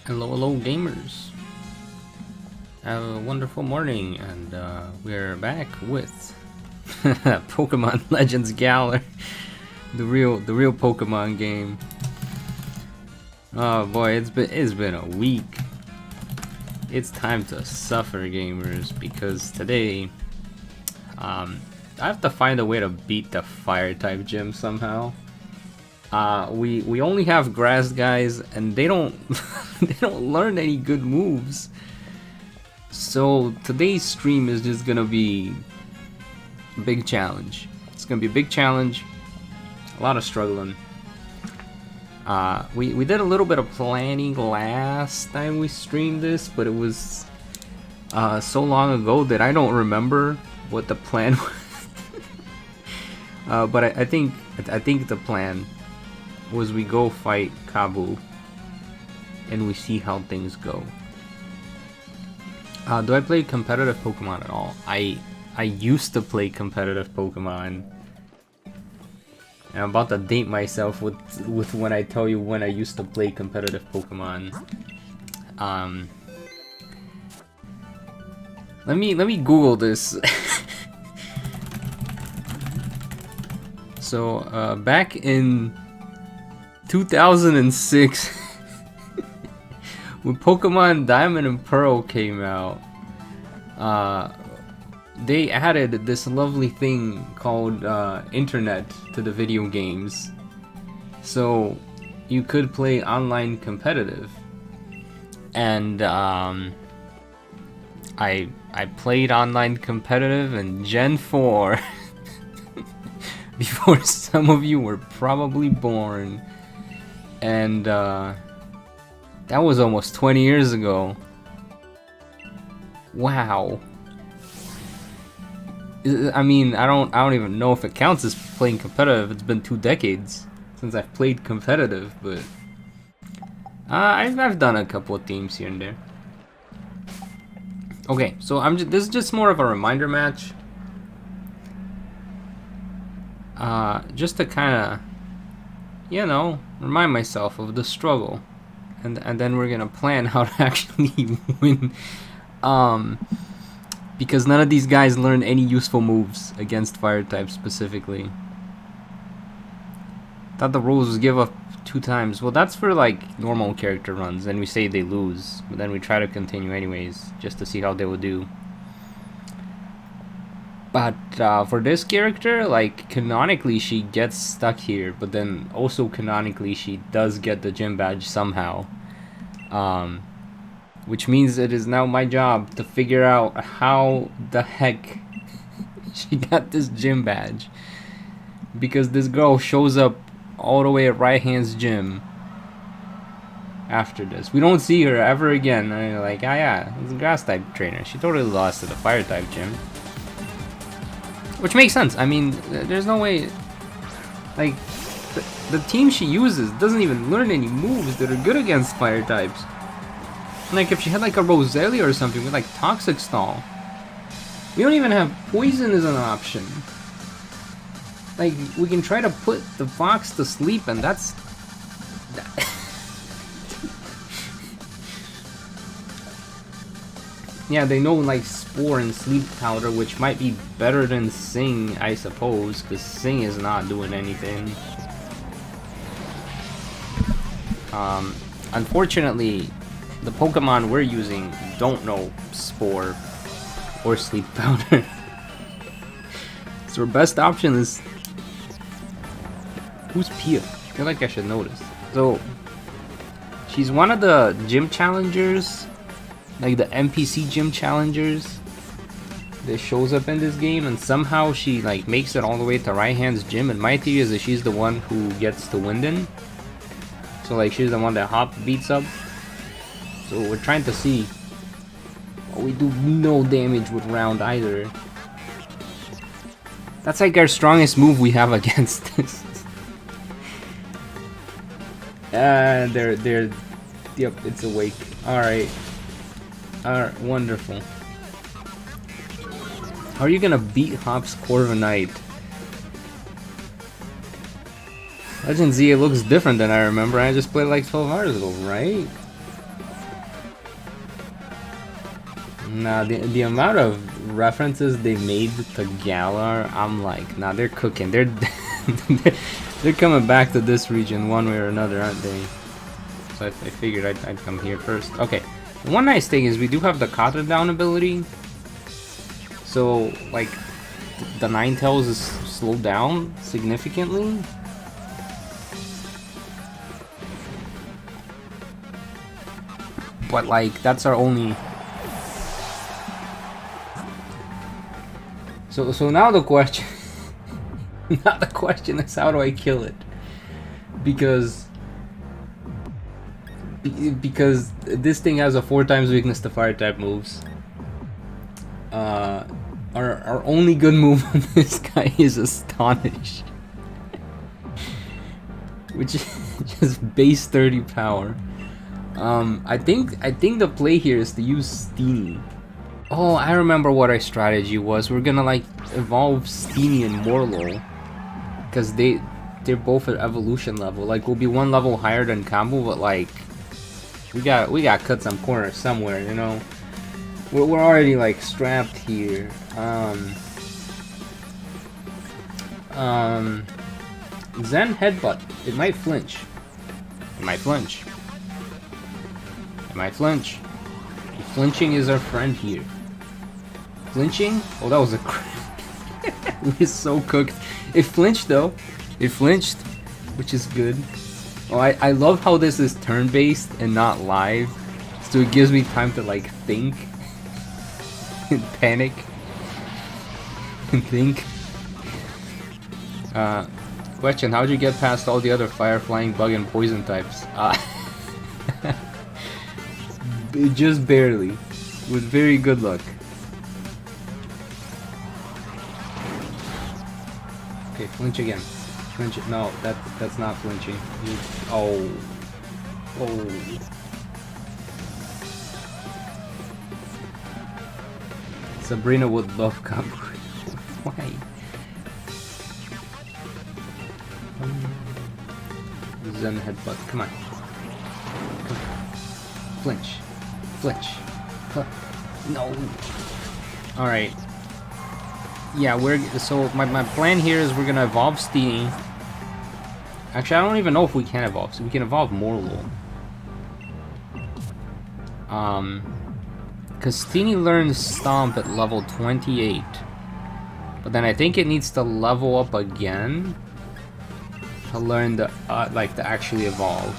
Hello, hello, gamers. Have a wonderful morning, and we're back with Pokemon Legends Galar, the real Pokemon game. Oh boy, it's been a week. It's time to suffer, gamers, because today, I have to find a way to beat the Fire type gym somehow. We only have grass guys, and they don't they don't learn any good moves. So today's stream is just gonna be a big challenge. It's gonna be a big challenge, a lot of struggling. We did a little bit of planning last time we streamed this, but it was so long ago that I don't remember what the plan was. But I think the plan was we go fight Kabu and we see how things go. Do I play competitive Pokemon at all? I used to play competitive Pokemon. And I'm about to date myself with when I tell you when I used to play competitive Pokemon. Let me Google this. So back in 2006, when Pokemon Diamond and Pearl came out, they added this lovely thing called internet to the video games, so you could play online competitive. And I played online competitive in Gen 4 before some of you were probably born. And that was almost 20 years ago. Wow. I mean, I don't even know if it counts as playing competitive. It's been 2 decades since I've played competitive, but I've done a couple of teams here and there. Okay, so this is just more of a reminder match. Just to kind of, you know, remind myself of the struggle, and then we're gonna plan how to actually win. Because none of these guys learn any useful moves against fire types specifically. Thought the rules was give up 2 times. Well, that's for like normal character runs, and we say they lose, but then we try to continue anyways, just to see how they will do. But for this character, like, canonically she gets stuck here, but then also canonically she does get the gym badge somehow. Which means it is now my job to figure out how the heck she got this gym badge. Because this girl shows up all the way at Right-Hand's gym after this. We don't see her ever again. And you're like, ah yeah, it's a grass type trainer. She totally lost to the fire type gym. Which makes sense. I mean, there's no way, like, the team she uses doesn't even learn any moves that are good against fire types. Like, if she had like a Roselia or something with like Toxic Stall, we don't even have Poison as an option. Like, we can try to put the Fox to sleep, and that's... Yeah, they know like Spore and Sleep Powder, which might be better than Sing, I suppose, because Sing is not doing anything. Unfortunately, the Pokemon we're using don't know Spore or Sleep Powder. So our best option is... Who's Pia? I feel like I should notice. So, she's one of the gym challengers, like the NPC gym challengers that shows up in this game, and somehow she like makes it all the way to Right-Hand's gym, and my theory is that she's the one who gets to Winden. So like, she's the one that Hop beats up. So we're trying to see. Oh, we do no damage with Round either. That's like our strongest move we have against this. Yep, it's awake. Alright. Alright, wonderful. How are you gonna beat Hop's Corviknight? Legend Z, it looks different than I remember. I just played like 12 hours ago, right? Nah, the amount of references they made to Galar, I'm like, nah, they're cooking. They're they're coming back to this region one way or another, aren't they? So I figured I'd come here first. Okay, one nice thing is we do have the Kata down ability. So like, the Ninetales is slowed down significantly. But like, that's our only. So now the question, now the question is, how do I kill it? Because this thing has a 4 times weakness to fire type moves. Our only good move on this guy is Astonish, which is just base 30 power. I think the play here is to use Steenie. Oh, I remember what our strategy was. We're gonna like evolve Steenie and Morlo, because they're both at evolution level. Like, we'll be 1 level higher than Combo, but like we got cut some corners somewhere, you know. We're already like strapped here. Zen headbutt. It might flinch. It might flinch. It might flinch. Flinching is our friend here. Flinching? Oh, that was a crit. We're so cooked. It flinched though. It flinched, which is good. Oh, I love how this is turn-based and not live. So it gives me time to like think and panic and think. Question, how'd you get past all the other fire, flying, bug, and poison types? Just barely. With very good luck. Okay, flinch again. Flinch it. No, that's not flinching. Oh. Sabrina would love combo. Why? Zen headbutt. Come on. Flinch. Flinch. No. Alright. Yeah, so my plan here is we're gonna evolve Steenie. Actually, I don't even know if we can evolve. So we can evolve Morlo. Because Steenie learns Stomp at level 28. But then I think it needs to level up again to learn the like to actually evolve.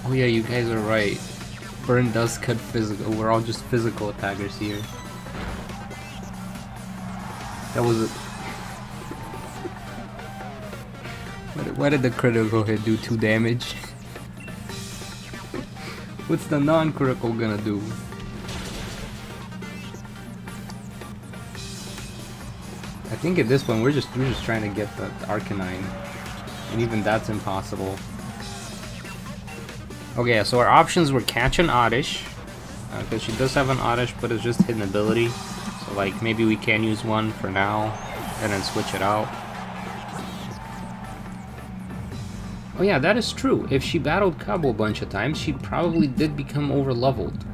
Oh yeah, you guys are right. Burn does cut physical. We're all just physical attackers here. That was it. Why did the critical hit do 2 damage? What's the non-critical gonna do? I think at this point we're just trying to get the Arcanine, and even that's impossible. Okay, so our options were catch an Oddish, because she does have an Oddish, but it's just hidden ability. So like maybe we can use one for now, and then switch it out. Oh yeah, that is true. If she battled Cabo a bunch of times, she probably did become over-leveled.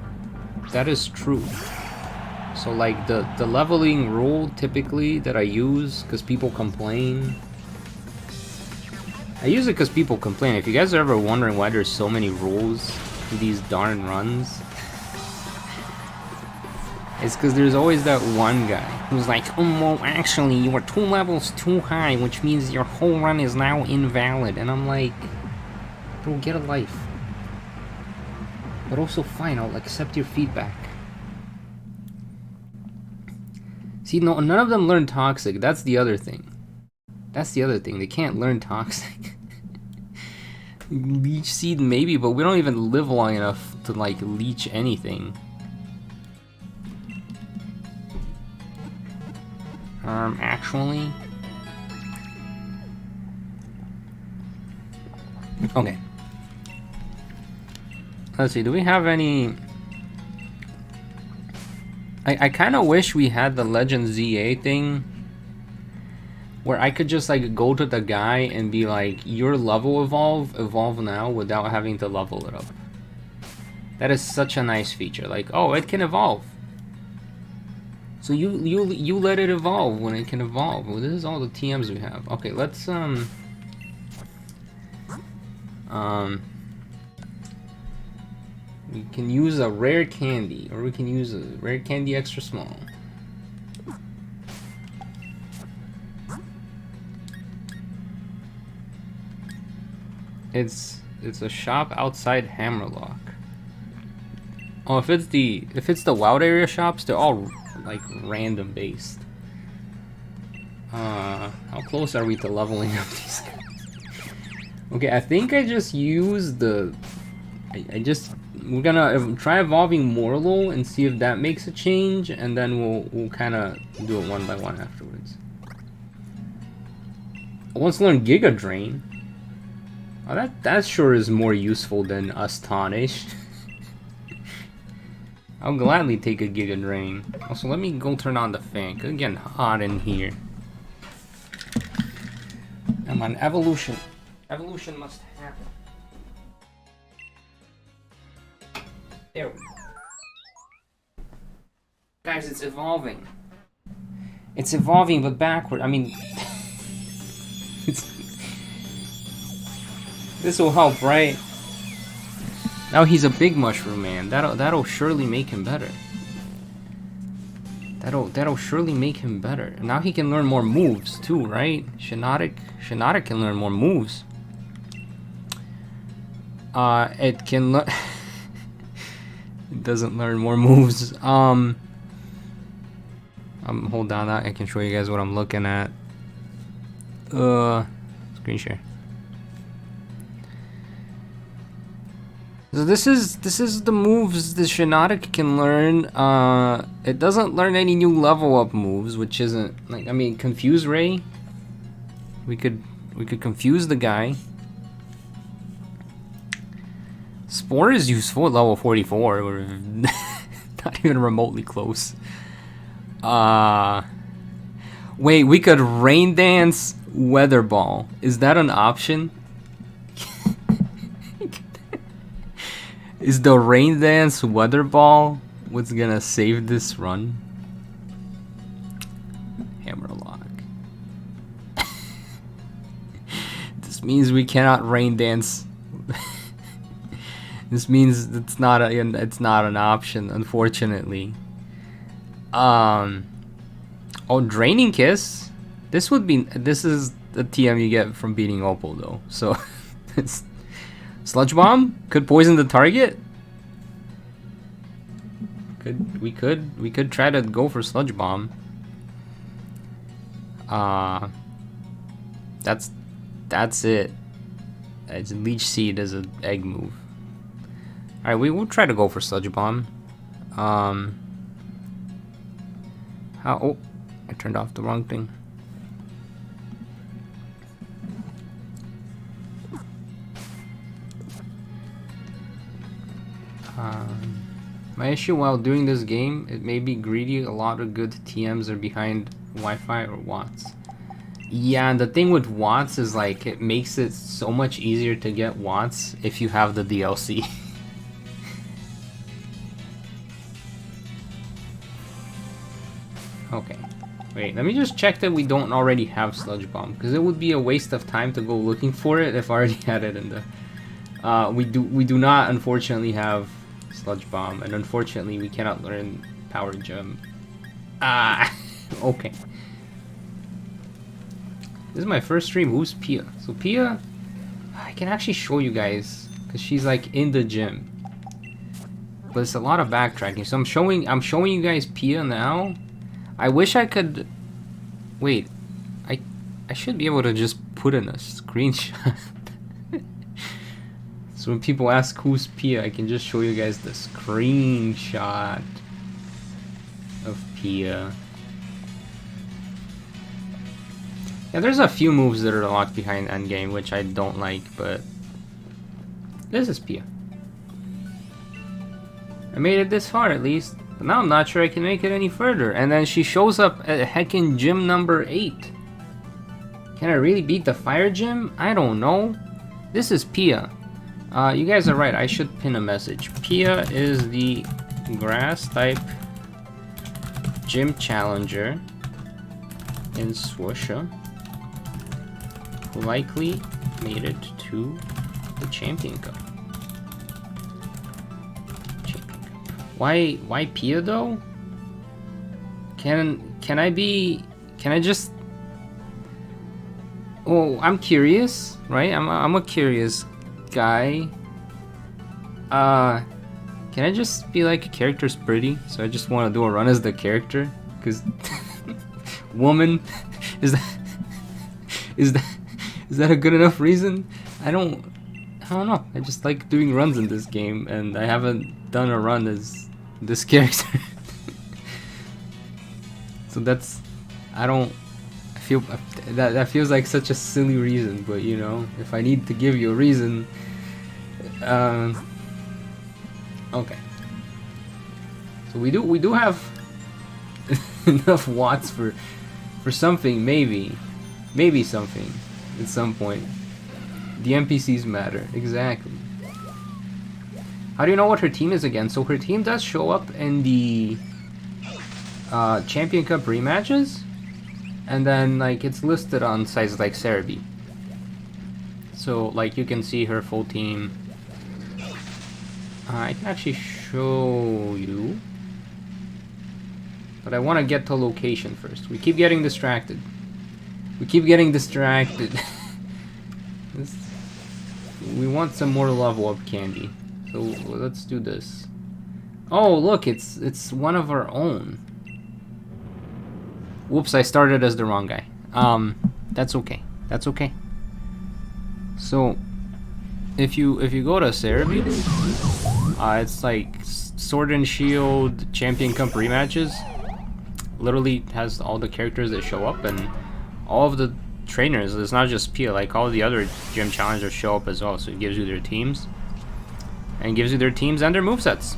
That is true. So like the leveling rule typically that I use, because people complain. I use it because people complain. If you guys are ever wondering why there's so many rules to these darn runs, it's because there's always that one guy who's like, oh, well, actually, you were 2 levels too high, which means your whole run is now invalid. And I'm like, bro, get a life. But also, fine, I'll accept your feedback. See, no, none of them learn Toxic. That's the other thing. That's the other thing. They can't learn Toxic. Leech Seed, maybe, but we don't even live long enough to, like, leech anything. Actually... Okay. Let's see, do we have any... I kind of wish we had the Legend ZA thing. where I could just like go to the guy and be like, your level evolve now without having to level it up. That is such a nice feature. Like, oh, it can evolve. So you let it evolve when it can evolve. Well, this is all the TMs we have. Okay, let's we can use a rare candy, or we can use a rare candy extra small. It's a shop outside Hammerlock. Oh, if it's the wild area shops, they're all like random based. How close are we to leveling up these guys? Okay, I think I just used the. We're gonna try evolving Morlo and see if that makes a change, and then we'll kind of do it one by one afterwards. I once learned Giga Drain. Oh, that sure is more useful than Astonish. I'll gladly take a Giga Drain. Also, let me go turn on the fan, 'cause it's getting hot in here. Come on, evolution. Evolution must happen. There we go. Guys, it's evolving. It's evolving, but backward. I mean, this will help, right? Now he's a big mushroom man. That'll surely make him better. That'll surely make him better. Now he can learn more moves too, right? Shinotic can learn more moves. It can learn. It doesn't learn more moves. Hold on, I can show you guys what I'm looking at. Screen share. So this is the moves the Shinotic can learn. It doesn't learn any new level up moves, which isn't like, I mean, Confuse Ray. We could confuse the guy. Spore is useful at level 44. We're not even remotely close. Wait, we could Rain Dance Weather Ball. Is that an option? Is the Rain Dance Weather Ball what's gonna save this run? Hammerlock. This means we cannot Rain Dance. This means it's not an option, unfortunately. Oh, Draining Kiss. This is the TM you get from beating Opal though. So it's Sludge Bomb could poison the target. We could try to go for Sludge Bomb. That's it. It's Leech Seed as an egg move. All right, we will try to go for Sludge Bomb. Oh, I turned off the wrong thing. My issue while doing this game, it may be greedy. A lot of good TMs are behind Wi-Fi or Watts. Yeah, and the thing with Watts is like it makes it so much easier to get Watts if you have the DLC. Okay, wait, let me just check that we don't already have Sludge Bomb, because it would be a waste of time to go looking for it if I already had it in the... we do not unfortunately have Sludge Bomb, and unfortunately we cannot learn Power Gem. Okay. This is my first stream. Who's Pia? So Pia, I can actually show you guys, because she's like in the gym. But it's a lot of backtracking. So I'm showing you guys Pia now. I wish I could... Wait. I should be able to just put in a screenshot. So when people ask who's Pia, I can just show you guys the screenshot of Pia. Yeah, there's a few moves that are locked behind endgame, which I don't like, but this is Pia. I made it this far at least, but now I'm not sure I can make it any further. And then she shows up at heckin' gym number 8. Can I really beat the fire gym? I don't know. This is Pia. You guys are right, I should pin a message. Pia is the grass type gym challenger in Swusha who likely made it to the Champion Cup. Why Pia though? Can I just... Oh, I'm curious, right? I'm a curious guy. Can I just be like, a character's pretty, so I just want to do a run as the character? Cause woman, is that a good enough reason? I don't know. I just like doing runs in this game, and I haven't done a run as this character. So that's, I feel that feels like such a silly reason, but you know, if I need to give you a reason, okay. So we do have enough watts for something, maybe something at some point. The NPCs matter, exactly. How do you know what her team is again? So her team does show up in the Champion Cup rematches, and then like it's listed on sites like Cerebi. So like you can see her full team. I can actually show you, but I want to get to location first. We keep getting distracted. We want some more level up candy. So let's do this. Oh look, it's one of our own. Whoops, I started as the wrong guy. That's okay. That's okay. So if you go to Cerebi, it's like Sword and Shield Champion Cup rematches. Literally has all the characters that show up, and all of the trainers. It's not just Pia, like all the other gym challengers show up as well. So it gives you their teams, and gives you their teams and their movesets.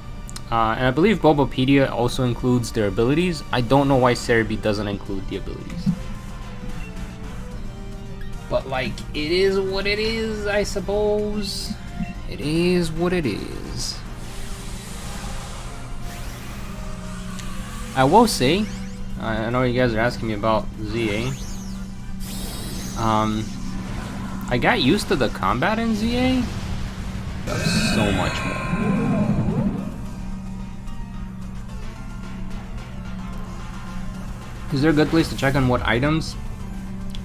And I believe Bulbapedia also includes their abilities. I don't know why Cerebi doesn't include the abilities. But like, it is what it is, I suppose. It is what it is. I will say, I know you guys are asking me about ZA. I got used to the combat in ZA. So much more. Is there a good place to check on what items?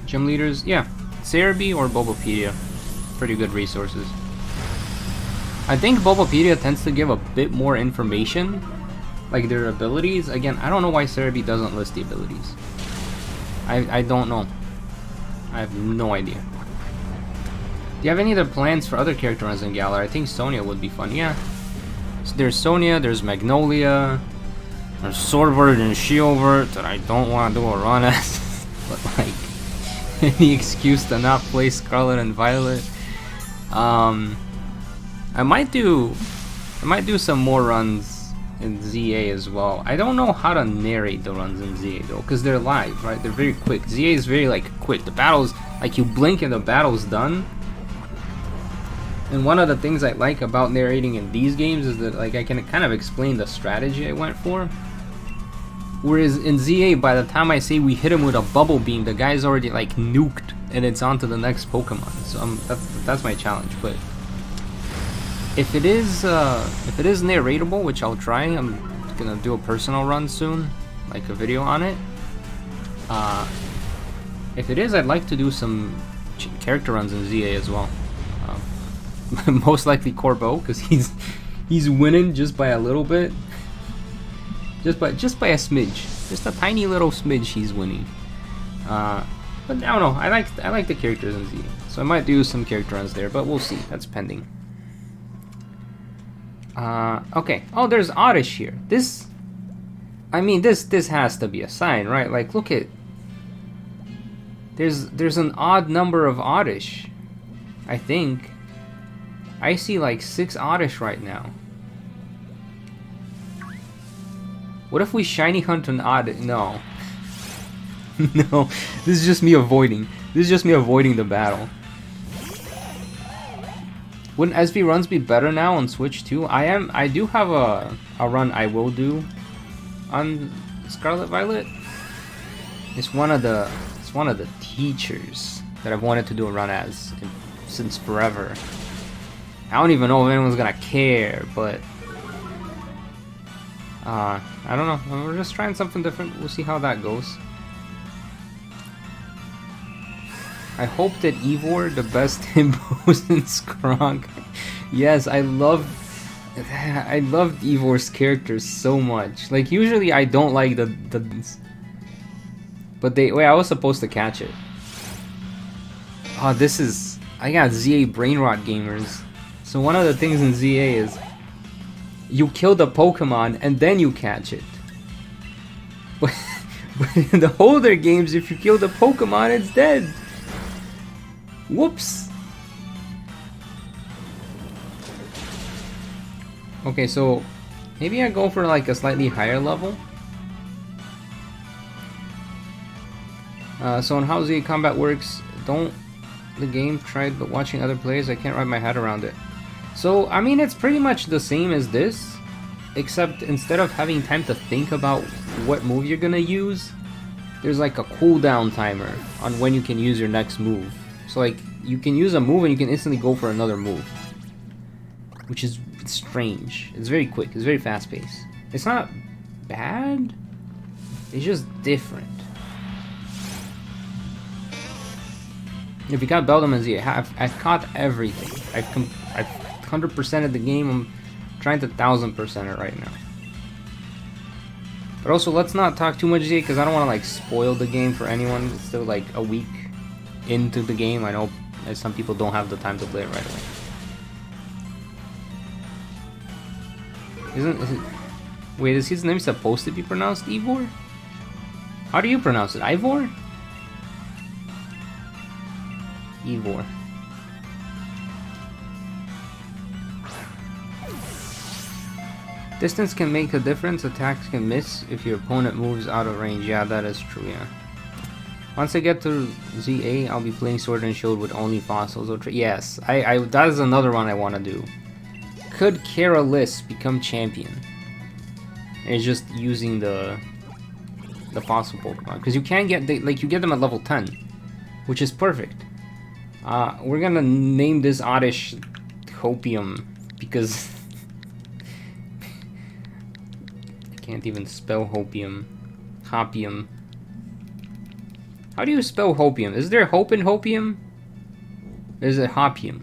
Gym leaders? Yeah. Cerebi or Bulbapedia. Pretty good resources. I think Bulbapedia tends to give a bit more information, like their abilities. Again, I don't know why Cerebi doesn't list the abilities. I don't know. I have no idea. Do you have any other plans for other character runs in Galar? I think Sonia would be fun. Yeah. So there's Sonia, there's Magnolia, there's Swordbird and Shieldbird that I don't want to do a run as. But like, any excuse to not play Scarlet and Violet. I might do some more runs in ZA as well. I don't know how to narrate the runs in ZA though, because they're live, right? They're very quick. ZA is very like quick. The battles, like you blink and the battle's done. And one of the things I like about narrating in these games is that like I can kind of explain the strategy I went for. Whereas in ZA, by the time I say we hit him with a bubble beam, the guy's already like nuked and it's on to the next Pokemon. So that's my challenge. But if it is narratable, which I'll try, I'm gonna do a personal run soon, like a video on it. If it is, I'd like to do some character runs in ZA as well. Most likely Corbo, because he's winning just by a little bit. Just by a smidge, just a tiny little smidge, he's winning. But I don't know. I like the characters in Z, so I might do some character runs there, but we'll see. That's pending. Okay. Oh, there's Oddish here. This has to be a sign, right? Like, look at. There's an odd number of Oddish. I think. I see like 6 Oddish right now. What if we shiny hunt an odd? No. No, this is just me avoiding. This is just me avoiding the battle. Wouldn't SV runs be better now on Switch too? I do have a run I will do on Scarlet Violet. It's one of the teachers that I've wanted to do a run as since forever. I don't even know if anyone's gonna care, but I don't know. We're just trying something different. We'll see how that goes. I hope that Ivor, the best himbos in Skronk. Yes, I loved Ivor's character so much. Like, usually I don't like the but wait, I was supposed to catch it. Oh, I got ZA brain rot gamers. So one of the things in ZA is you kill the Pokemon and then you catch it. But in the older games, if you kill the Pokemon, it's dead. Whoops. Okay, so maybe I go for like a slightly higher level. So on how ZA combat works, don't the game tried, but watching other players, I can't wrap my head around it. So, I mean, it's pretty much the same as this, except instead of having time to think about what move you're gonna use, there's like a cooldown timer on when you can use your next move. So like, you can use a move and you can instantly go for another move, which is strange. It's very quick, it's very fast paced. It's not bad, it's just different. If you got Beldum and Z, I've caught everything. I've 100%ed the game. I'm trying to 1000% it right now. But also, let's not talk too much Z, because I don't want to like spoil the game for anyone. It's still like a week into the game. I know some people don't have the time to play it right away. Wait, is his name supposed to be pronounced Ivor? How do you pronounce it? Ivor? Ivor. Distance can make a difference. Attacks can miss if your opponent moves out of range. Yeah, that is true, yeah. Once I get to ZA, I'll be playing Sword and Shield with only fossils. Yes, that is another one I want to do. Could Keralis become champion? And it's just using the fossil Pokemon. Because you can get, you get them at level 10. Which is perfect. We're gonna name this Oddish Hopium because I can't even spell Hopium. Hopium. How do you spell Hopium? Is there hope in Hopium? Or is it Hopium?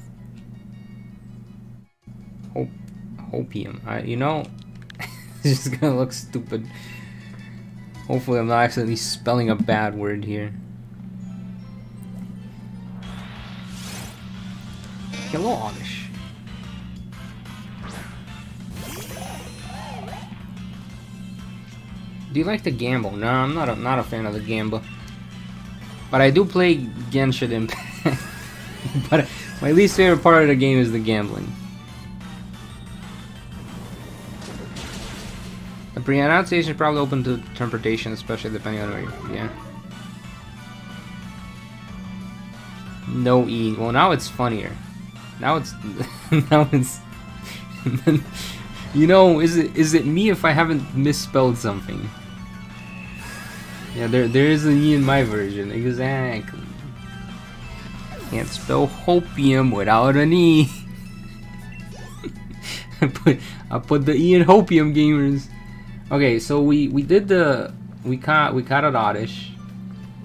Hopium. You know, it's just gonna look stupid. Hopefully I'm not accidentally spelling a bad word here. Hello, Oddish. Do you like to gamble? No, I'm not a fan of the gamble. But I do play Genshin Impact. But my least favorite part of the game is the gambling. The pronunciation is probably open to interpretation, especially depending on where you... Yeah. No E. Well, now it's funnier. Now it's... now it's... you know, is it me if I haven't misspelled something? Yeah, there is an E in my version. Exactly. Can't spell hopium without an E. I put the E in hopium, gamers. Okay, so we caught an Oddish,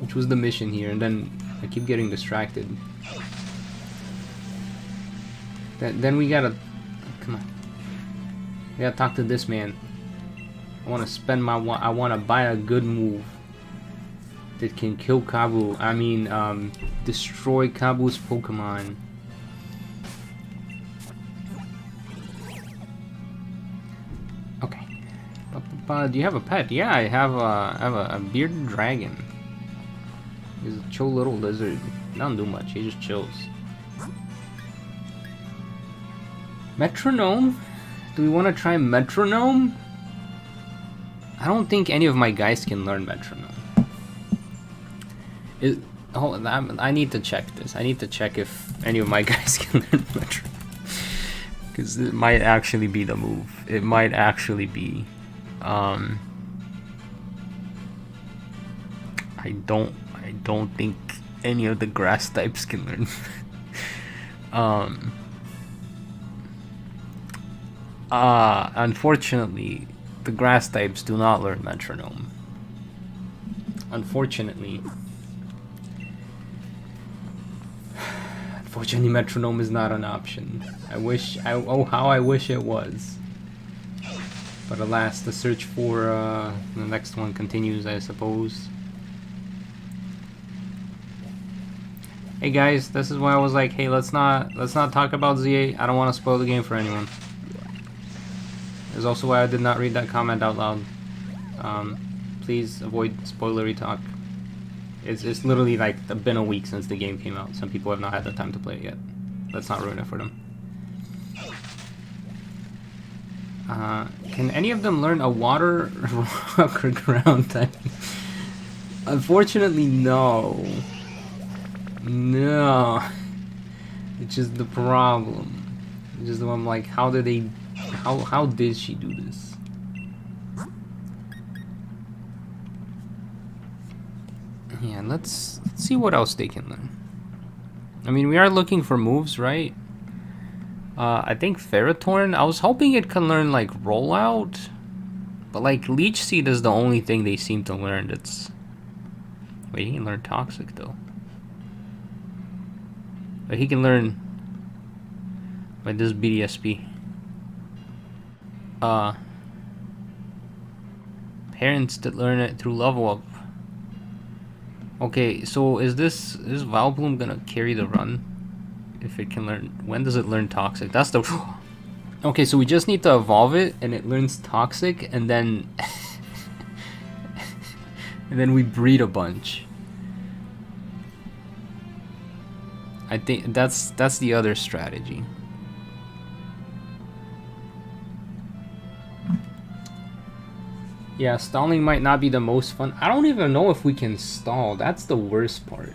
which was the mission here, and then I keep getting distracted. Then we gotta, come on. We gotta talk to this man. I wanna spend I wanna buy a good move that can kill Kabu. I mean, destroy Kabu's Pokemon. Okay. Do you have a pet? Yeah, I have a bearded dragon. He's a chill little lizard. He doesn't do much. He just chills. Metronome? Do we want to try Metronome? I don't think any of my guys can learn Metronome. Oh, I need to check this. I need to check if any of my guys can learn metronome. Because it might actually be the move. It might actually be. I don't think any of the grass types can learn. Unfortunately, the grass types do not learn metronome. Unfortunately, metronome is not an option. How I wish it was. But alas, the search for the next one continues, I suppose. Hey guys, this is why I was like, hey, let's not talk about Z8. I don't want to spoil the game for anyone. There's also why I did not read that comment out loud. Please avoid spoilery talk. It's literally like been a week since the game came out. Some people have not had the time to play it yet. Let's not ruin it for them. Can any of them learn a water, rock, or ground type? Unfortunately, no. No. It's just the problem. It's just I'm like, how did she do this? Yeah, let's see what else they can learn. I mean, we are looking for moves, right? I think Ferrotorn, I was hoping it can learn like rollout, but like Leech Seed is the only thing they seem to learn that's... Wait, he can learn Toxic though. But he can learn... Wait, this is BDSP. Parents that learn it through level up. Okay, so is Vileplume gonna carry the run? If it can learn, when does it learn Toxic? That's the... Okay, so we just need to evolve it, and it learns Toxic, and then... and then we breed a bunch. I think that's the other strategy. Yeah, stalling might not be the most fun. I don't even know if we can stall. That's the worst part.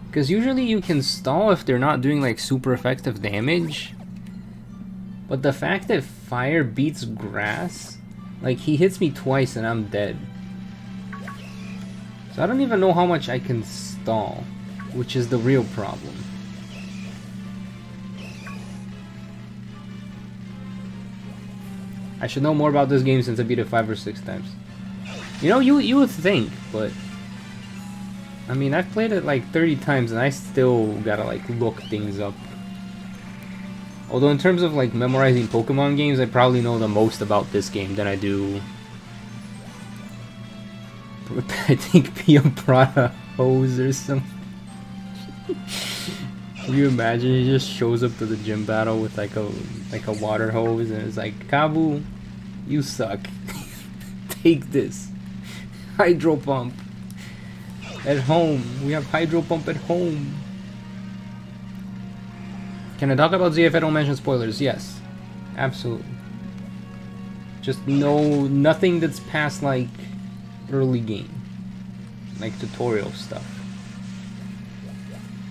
Because usually you can stall if they're not doing like super effective damage. But the fact that fire beats grass, like he hits me twice and I'm dead. So I don't even know how much I can stall, which is the real problem. I should know more about this game since I beat it 5 or 6 times. You know, you would think, but I mean, I've played it like 30 times and I still gotta like look things up. Although in terms of like memorizing Pokemon games, I probably know the most about this game than I do. I think Pia Prada hose or something. Can you imagine he just shows up to the gym battle with like a water hose and it's like, Kabu, you suck. Take this. Hydro pump. At home. We have hydro pump at home. Can I talk about Z if I don't mention spoilers? Yes. Absolutely. Just nothing that's past like early game. Like tutorial stuff.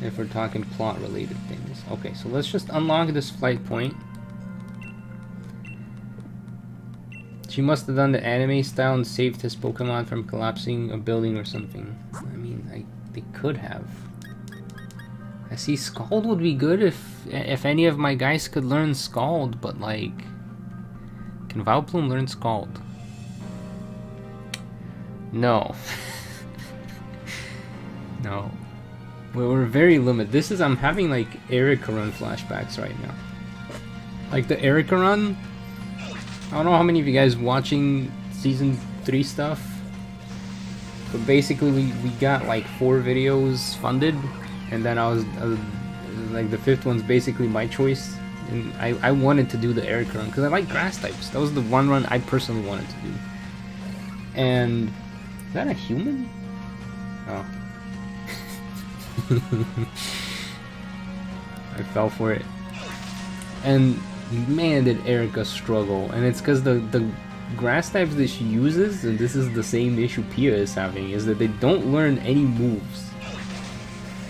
If we're talking plot related things. Okay, so let's just unlock this flight point. She must have done the anime style and saved his Pokemon from collapsing a building or something. I mean, they could have. I see Scald would be good if any of my guys could learn Scald, but like, can Vileplume learn Scald? No. No. We're very limited. This is, I'm having like Erica Run flashbacks right now. Like the Erica Run, I don't know how many of you guys watching season 3 stuff, but basically we got like 4 videos funded, and then I was like the 5th one's basically my choice, and I wanted to do the Erica Run because I like grass types. That was the one run I personally wanted to do. And is that a human? Oh. I fell for it, and man, did Erica struggle. And it's because the grass types that she uses, and this is the same issue Pia is having, is that they don't learn any moves.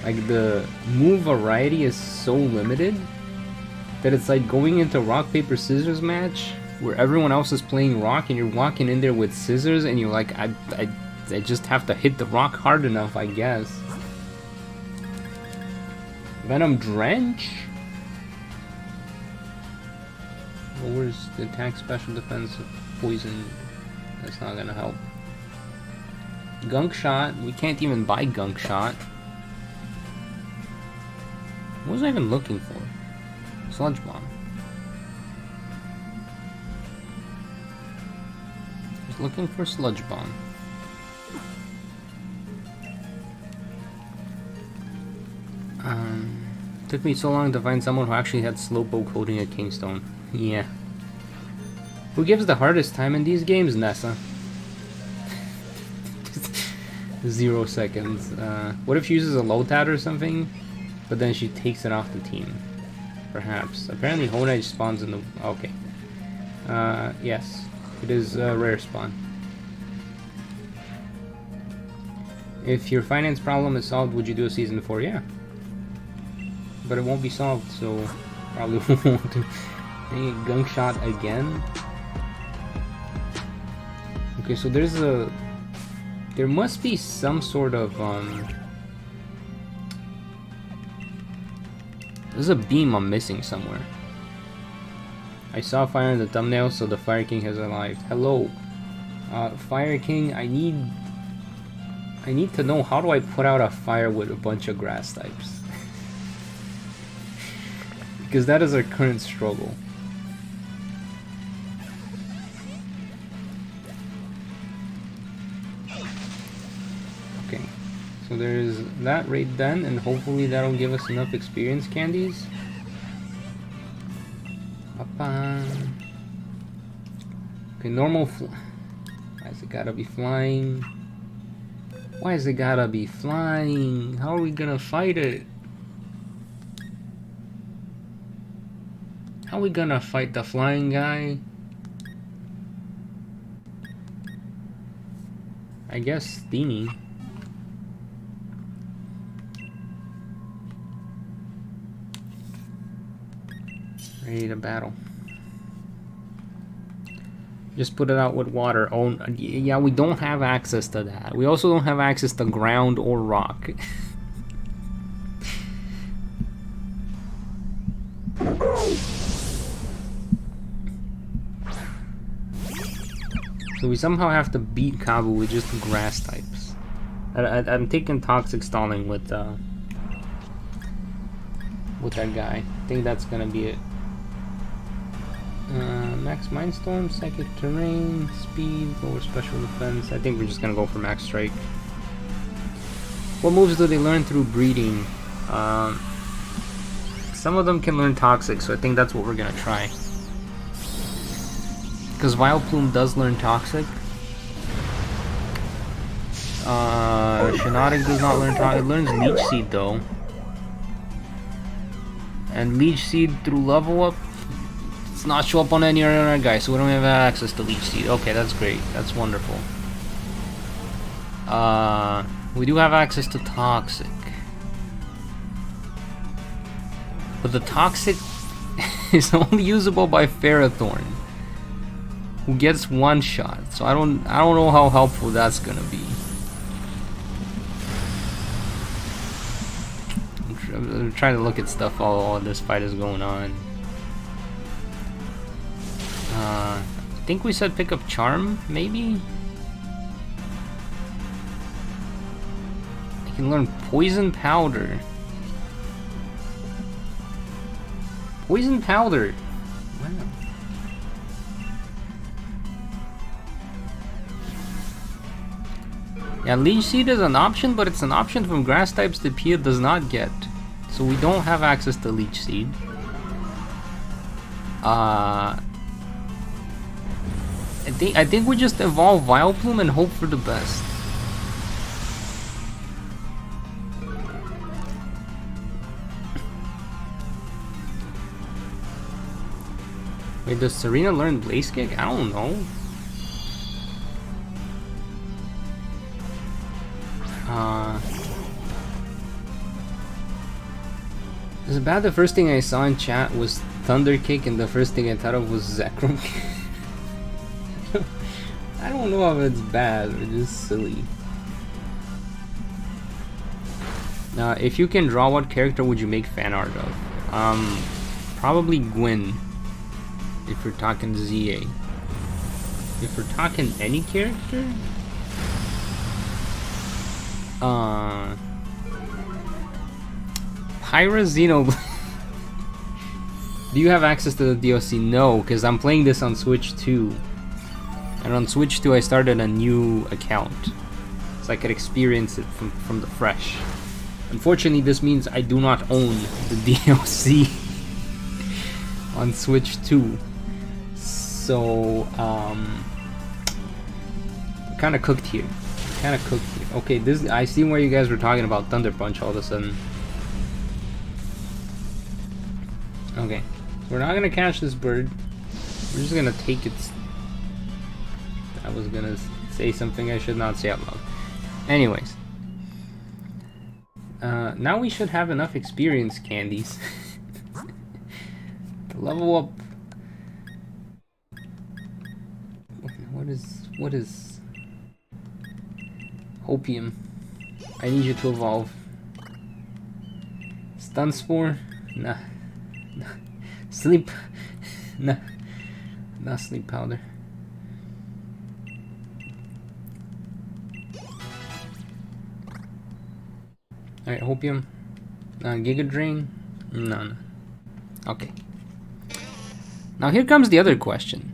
Like, the move variety is so limited that it's like going into rock, paper, scissors match where everyone else is playing rock and you're walking in there with scissors and you're like, I just have to hit the rock hard enough, I guess. Venom Drench? Lowers the attack, special defense, poison. That's not gonna help. Gunk Shot. We can't even buy Gunk Shot. What was I even looking for? Sludge Bomb. I was looking for Sludge Bomb. Took me so long to find someone who actually had Slowpoke holding a Kingstone. Yeah. Who gives the hardest time in these games, Nessa? 0 seconds. What if she uses a Lotad or something, but then she takes it off the team? Perhaps. Apparently Honai spawns in the... Okay. Yes. It is a rare spawn. If your finance problem is solved, would you do a Season 4? Yeah. But it won't be solved, so probably won't do. Dang it, Gunk Shot again. Okay, so there must be some sort of there's a beam I'm missing somewhere. I saw fire in the thumbnail, so the Fire King has arrived. Hello, Fire King. I need to know, how do I put out a fire with a bunch of grass types? Because that is our current struggle. Okay, so there's that raid done, and hopefully that'll give us enough experience candies. Okay, normal why is it gotta be flying? Why is it gotta be flying? How are we gonna fight it? How are we gonna fight the flying guy? I guess Steamy. Ready to battle. Just put it out with water. Oh, yeah, we don't have access to that. We also don't have access to ground or rock. So we somehow have to beat Kabu with just grass types. I'm taking Toxic Stalling with that guy. I think that's gonna be it. Max Mindstorm, Psychic Terrain, Speed, lower Special Defense. I think we're just gonna go for Max Strike. What moves do they learn through breeding? Some of them can learn Toxic, so I think that's what we're gonna try. Because Vileplume does learn Toxic. Shiinotic does not learn Toxic. It learns Leech Seed though. And Leech Seed through level up does not show up on any other guy, so we don't have access to Leech Seed. Okay, that's great. That's wonderful. We do have access to Toxic. But the Toxic is only usable by Ferrothorn, who gets one shot. So I don't know how helpful that's gonna be. I'm trying to look at stuff while this fight is going on. I think we said pick up Charm, maybe? I can learn Poison Powder. Poison Powder! Wow. Yeah, Leech Seed is an option, but it's an option from grass types that Pia does not get. So we don't have access to Leech Seed. I think we just evolve Vileplume and hope for the best. Wait, does Serena learn Blaze Kick? I don't know. Is it bad the first thing I saw in chat was Thunder Kick and the first thing I thought of was Zekrom? I don't know if it's bad or just silly. If you can draw, what character would you make fan art of? Probably Gwen. If we're talking ZA. If we're talking any character? Pyra Xenoblade. Do you have access to the DLC? No, because I'm playing this on Switch 2. And on Switch 2 I started a new account. So I could experience it from the fresh. Unfortunately, this means I do not own the DLC on Switch 2. So, kind of cooked here. Okay, this I see where you guys were talking about Thunder Punch all of a sudden. Okay, so we're not gonna catch this bird. We're just gonna take its. I was gonna say something I should not say out loud. Anyways, now we should have enough experience candies to level up. What is Hopium? I need you to evolve. Stun Spore? Nah. Sleep? Nah. Not Sleep Powder. Alright, Hopium. Giga Drain? No. Okay. Now here comes the other question.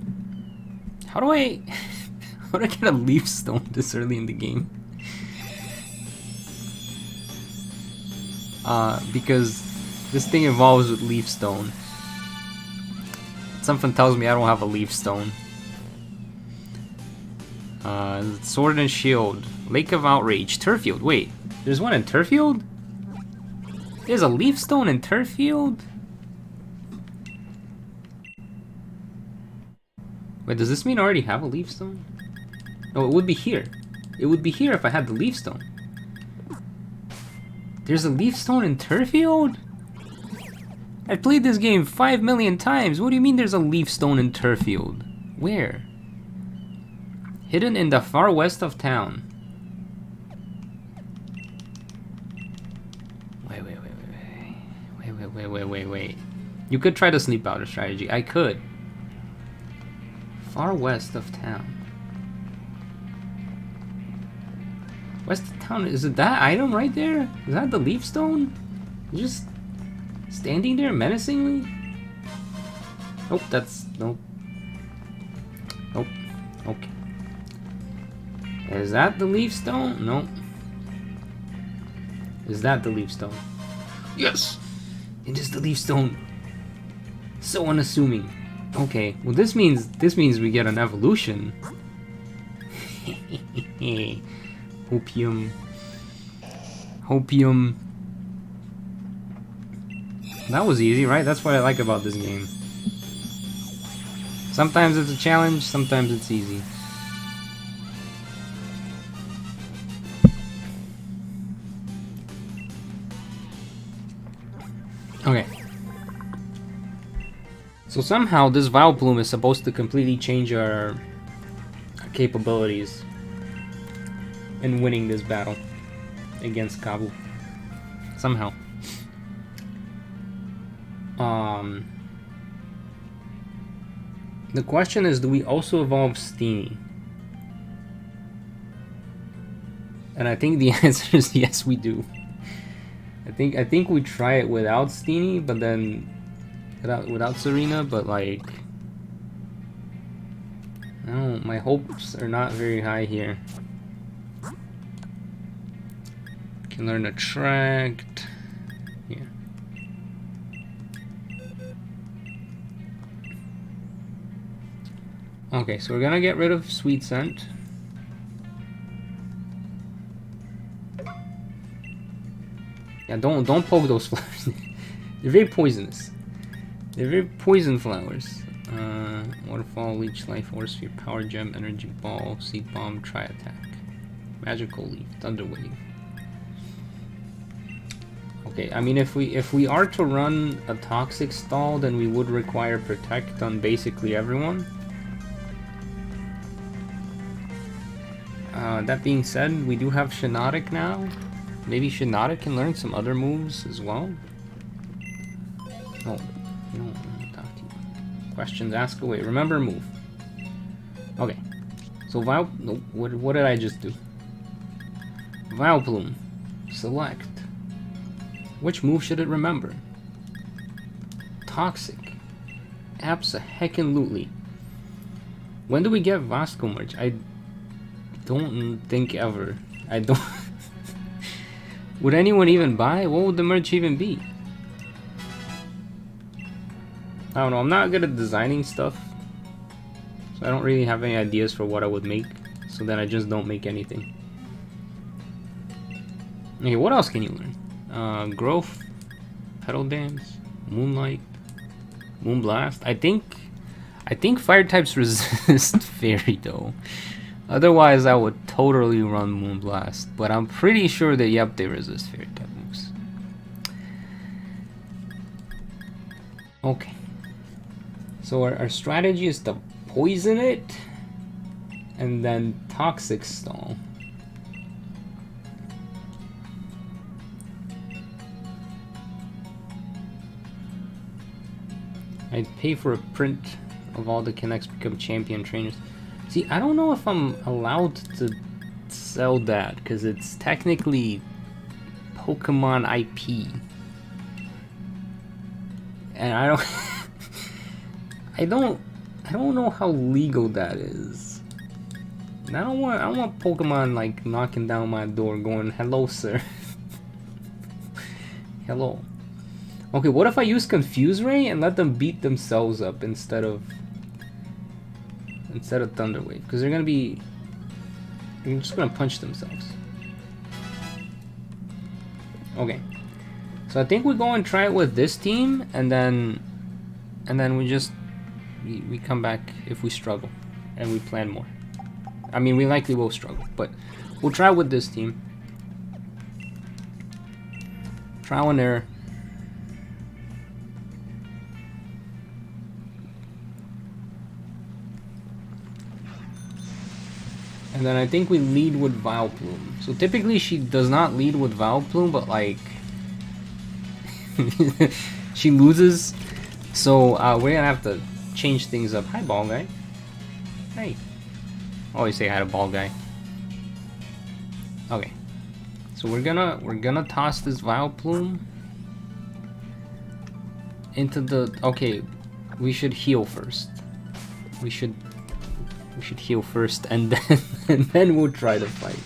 How do I get a Leaf Stone this early in the game? Because this thing evolves with Leaf Stone. Something tells me I don't have a Leaf Stone. Sword and Shield. Lake of Outrage. Turffield. Wait, there's one in Turffield? There's a Leaf Stone in Turffield? Wait, does this mean I already have a Leaf Stone? No, it would be here. It would be here if I had the Leaf Stone. There's a Leaf Stone in Turffield? I played this game 5 million times. What do you mean there's a Leaf Stone in Turffield? Where? Hidden in the far west of town. Wait. You could try the Sleep Powder strategy. I could. Far west of town. West of town, is it that item right there? Is that the Leaf Stone? Just standing there menacingly? Nope, that's... Nope. Nope. Okay. Is that the Leaf Stone? Nope. Is that the Leaf Stone? Yes! It is the Leaf Stone. So unassuming. Okay, well this means we get an evolution. Hopium. That was easy, right? That's what I like about this game. Sometimes it's a challenge, sometimes it's easy. Okay. So somehow this Vileplume is supposed to completely change our capabilities in winning this battle against Kabu. Somehow. The question is, do we also evolve Steenie? And I think the answer is yes, we do. I think we try it without Steenie, but then without Serena, but like, no, my hopes are not very high here. Can learn Attract. Yeah. Okay, so we're gonna get rid of Sweet Scent. Yeah, don't poke those flowers. They're very poisonous. They're very poison flowers. Waterfall, Leech Life, Force Sphere, Power Gem, Energy Ball, Seed Bomb, Tri Attack, Magical Leaf, Thunder Wave. Okay, I mean, if we are to run a toxic stall, then we would require protect on basically everyone. That being said, we do have Shinotic now. Maybe Shinotic can learn some other moves as well. Oh, no, talk to you. Questions, ask away. Remember, move. Okay, so no, what did I just do? Vileplume. Select. Which move should it remember? Toxic. Abso-heckin-lutely. When do we get Vasko merch? I don't think ever. I don't... Would anyone even buy? What would the merch even be? I don't know, I'm not good at designing stuff. So I don't really have any ideas for what I would make. So then I just don't make anything. Okay, what else can you learn? Growth, Petal Dance, Moonlight, Moonblast. I think fire types resist Fairy though. Otherwise I would totally run Moonblast. But I'm pretty sure that yep, they resist Fairy type moves. Okay. So our strategy is to poison it and then toxic stall. I'd pay for a print of all the Connects become champion trainers. See, I don't know if I'm allowed to sell that because it's technically Pokemon IP. And I don't I don't know how legal that is. And I don't want Pokemon like knocking down my door going, "Hello, sir." Hello. Okay, what if I use Confuse Ray and let them beat themselves up instead of Thunder Wave? Because they're just gonna punch themselves. Okay. So I think we go and try it with this team, and then we come back if we struggle, and we plan more. I mean, we likely will struggle, but we'll try with this team. Trial and error. And then I think we lead with Vileplume. So typically she does not lead with Vileplume, but like she loses. So we're gonna have to change things up. Hi, ball guy. Hey. Always say hi to ball guy. Okay. So we're gonna toss this Vileplume into the. Okay, we should heal first. We should heal first, and then we'll try to fight.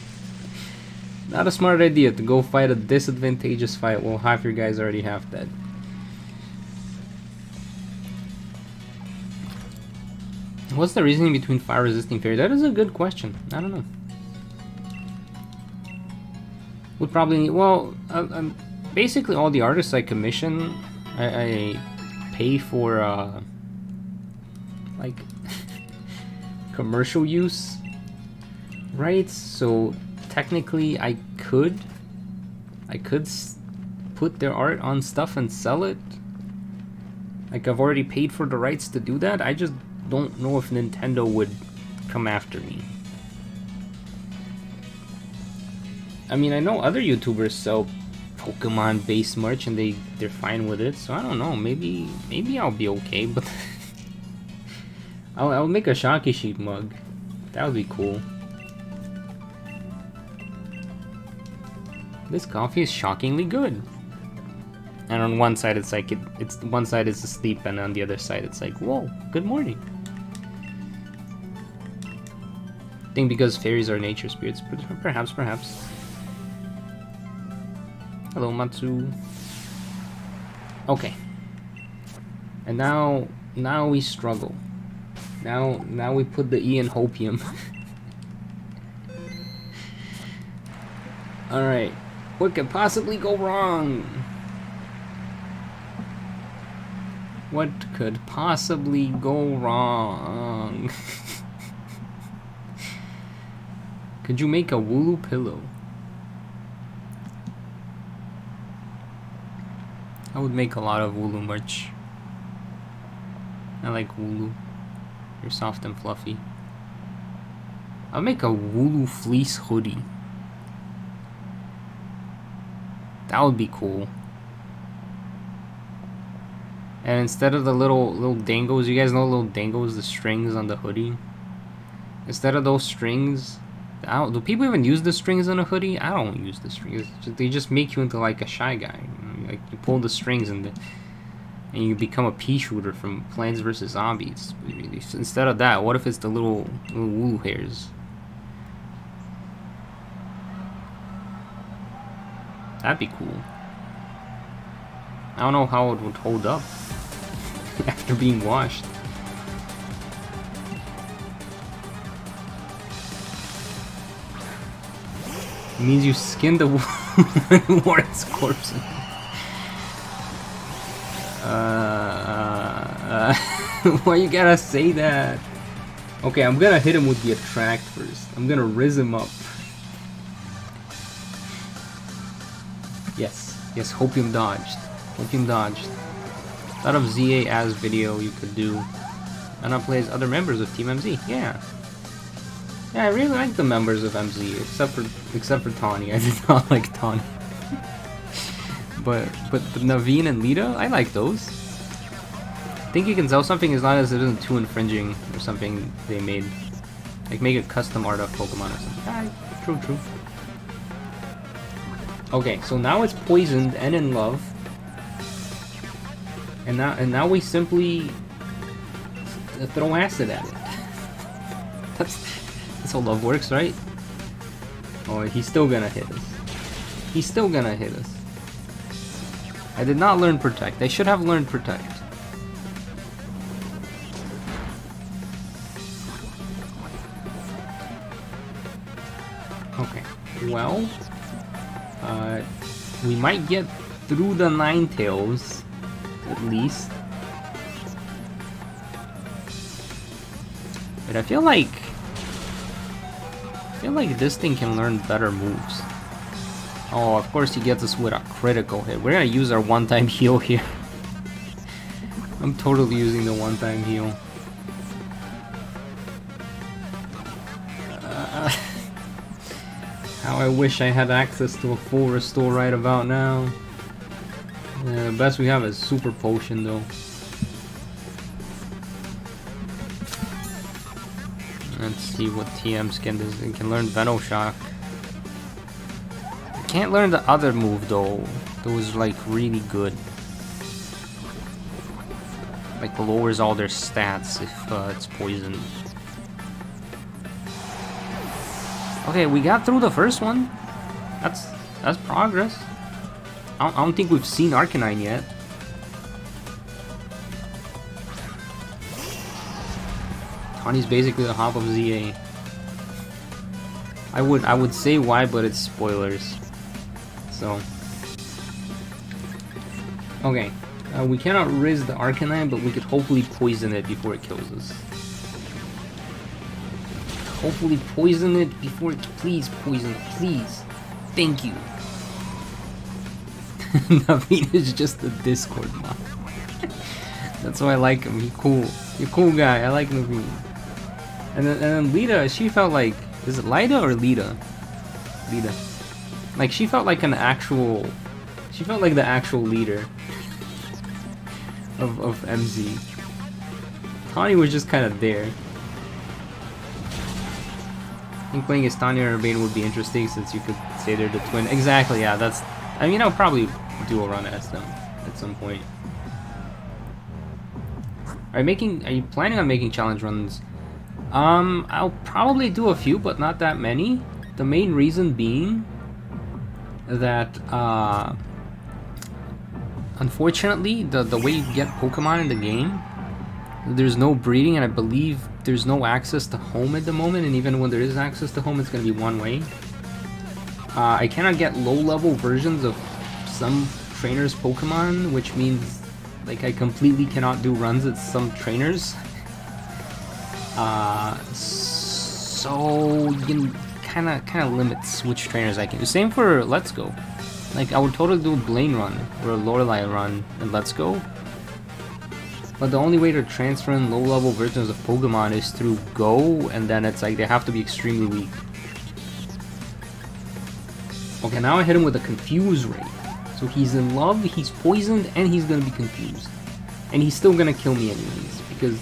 Not a smart idea to go fight a disadvantageous fight while half your guys already half dead. What's the reasoning between fire resisting fairy? That is a good question. I don't know. Would probably basically all the artists I commission, I pay for like commercial use, right? So technically I could put their art on stuff and sell it. Like, I've already paid for the rights to do that. I just don't know if Nintendo would come after me. I mean, I know other YouTubers sell Pokemon based merch and they're fine with it, so I don't know, maybe I'll be okay, but I'll make a Shocky Sheep mug. That would be cool. This coffee is shockingly good. And on one side it's like it's one side is asleep, and on the other side it's like, whoa, good morning. I think because fairies are nature spirits, perhaps. Hello, Matsu. Okay. And now we struggle. Now we put the E in hopium. Alright. What could possibly go wrong? What could possibly go wrong? Could you make a Wooloo pillow? I would make a lot of Wooloo merch. I like Wooloo. You're soft and fluffy. I'll make a Wooloo fleece hoodie. That would be cool. And instead of the little dangles, you guys know little dangles, the strings on the hoodie? Instead of those strings, do people even use the strings on a hoodie? I don't use the strings. They just make you into like a shy guy. Like you pull the strings and you become a pea shooter from Plants vs. Zombies. Instead of that, what if it's the little wool hairs? That'd be cool. I don't know how it would hold up after being washed. It means you skinned the Warren's corpse. Why you gotta say that? Okay, I'm gonna hit him with the attract first. I'm gonna riz him up. Yes, Hopium dodged. Hopium dodged. Thought of ZA as video you could do. And I play as other members of Team MZ. Yeah, I really like the members of MZ, except for Tawny. I did not like Tawny. but Naveen and Lita, I like those. I think you can sell something as long as it isn't too infringing or something they made. Like make a custom art of Pokemon or something. Ah, true. Okay, so now it's poisoned and in love. And now we simply throw acid at it. That's how love works, right? Oh, he's still gonna hit us. He's still gonna hit us. I did not learn Protect. I should have learned Protect. Okay, well, we might get through the Ninetales, at least. But I feel like this thing can learn better moves. Oh, of course he gets us with a critical hit. We're gonna use our one-time heal here. I'm totally using the one-time heal. How I wish I had access to a full restore right about now. Yeah, the best we have is Super Potion though. Let's see what TM's can do. It can learn Venom Shock. I can't learn the other move though. That was like really good. Like lowers all their stats if it's poisoned. Okay, we got through the first one. That's progress. I don't think we've seen Arcanine yet. Tawny's basically the hop of ZA. I would say why, but it's spoilers. So okay, we cannot riz the Arcanine, but we could hopefully poison it before it kills us. Hopefully poison it before it... Please poison it, please. Thank you. Naveen is just a Discord mod. That's why I like him. He's cool. He's a cool guy. I like Naveen. And then Lita, she felt like... Is it Lida or Lita? Lita. Like, she felt like an actual... She felt like the actual leader of MZ. Tawny was just kind of there. I think playing as Tanya or Bane would be interesting since you could say they're the twin. Exactly, yeah, that's... I mean, I'll probably do a run as them at some point. Are you planning on making challenge runs? I'll probably do a few, but not that many. The main reason being that, unfortunately, the way you get Pokemon in the game, there's no breeding, and I believe there's no access to home at the moment, and even when there is access to home, it's going to be one way. I cannot get low-level versions of some trainers' Pokemon, which means like I completely cannot do runs at some trainers. So you can kind of limits which trainers I can do. Same for Let's Go. Like, I would totally do a Blaine run or a Lorelei run and Let's Go. But the only way to transfer in low-level versions of Pokemon is through Go, and then it's like they have to be extremely weak. Okay, now I hit him with a Confuse Ray. So he's in love, he's poisoned, and he's gonna be confused. And he's still gonna kill me anyways, because...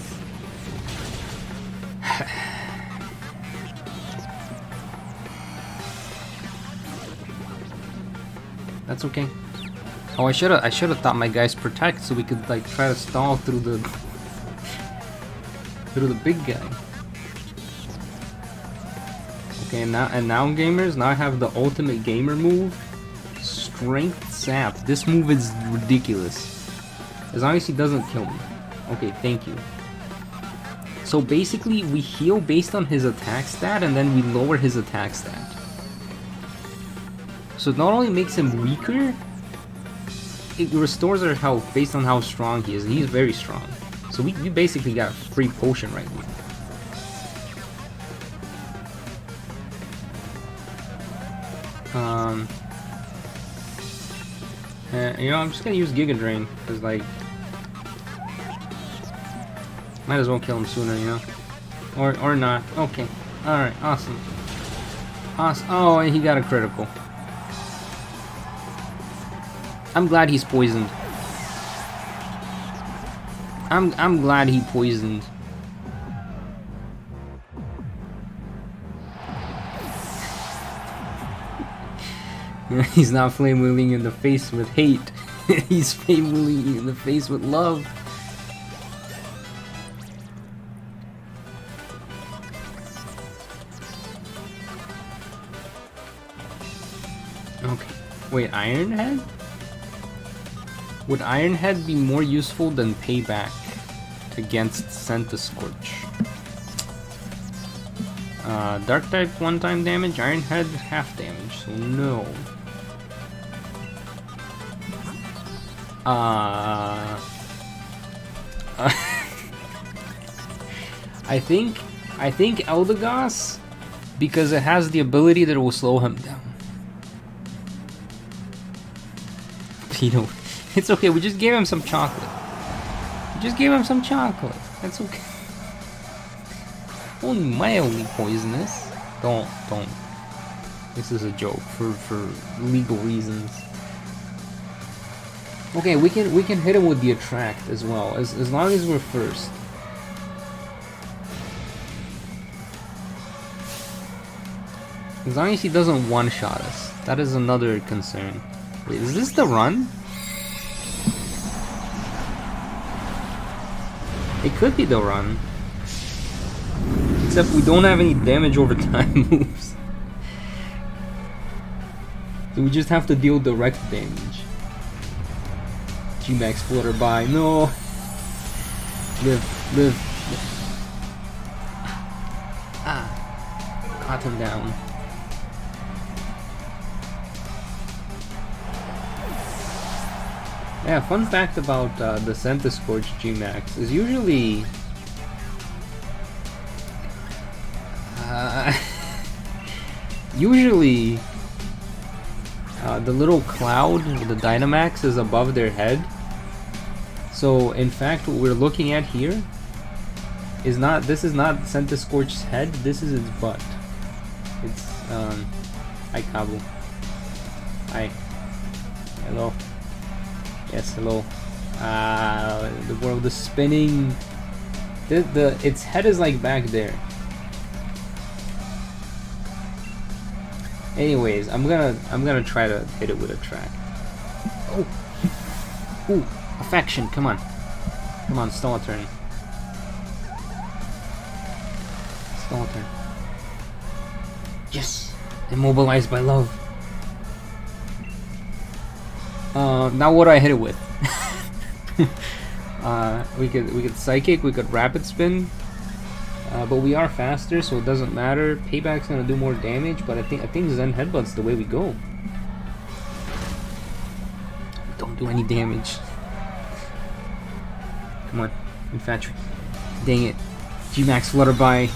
That's okay. Oh, I should have thought my guys protect so we could like try to stall through the big guy. Okay, and now gamers, now I have the ultimate gamer move, Strength Sap. This move is ridiculous. As long as he doesn't kill me. Okay, thank you. So basically, we heal based on his attack stat, and then we lower his attack stat. So it not only makes him weaker, it restores our health based on how strong he is, and he's very strong. So we basically got a free potion right here. You know, I'm just gonna use Giga Drain, because like, might as well kill him sooner, you know? Or not. Okay. Alright, awesome. Awesome. Oh, and he got a critical. I'm glad he's poisoned. I'm glad he poisoned. He's not flame wheeling in the face with hate. He's flame wheeling in the face with love. Okay. Wait, Iron Head? Would Iron Head be more useful than Payback against Scorch? Dark type 1-time damage, Iron Head half damage, so no. I think Eldegoss, because it has the ability that it will slow him down. You know, it's okay, we just gave him some chocolate. That's okay. Only mildly poisonous. Don't. This is a joke for legal reasons. Okay, we can hit him with the attract as well, as long as we're first. As long as he doesn't one-shot us. That is another concern. Wait, is this the run? It could be the run. Except we don't have any damage over time moves. So we just have to deal direct damage. G-Max flutter by. No! Live. Ah. Caught him down. Yeah, fun fact about the Scorch G-Max is usually... usually the little cloud with the Dynamax is above their head. So in fact what we're looking at here is not, this is not Scorch's head, this is its butt. It's hi Cabo. Hi. Hello. Yes, hello. The world is spinning. Its head is like back there. Anyways, I'm gonna try to hit it with a track. Oh, ooh, affection! Come on, stall a turn. Stall a turn. Yes, immobilized by love. Now what do I hit it with? We could psychic, we could rapid spin. But we are faster, so it doesn't matter. Payback's gonna do more damage, but I think Zen Headbutt's the way we go. Don't do any damage. Come on, Infantry. Dang it. G-Max Flutterby.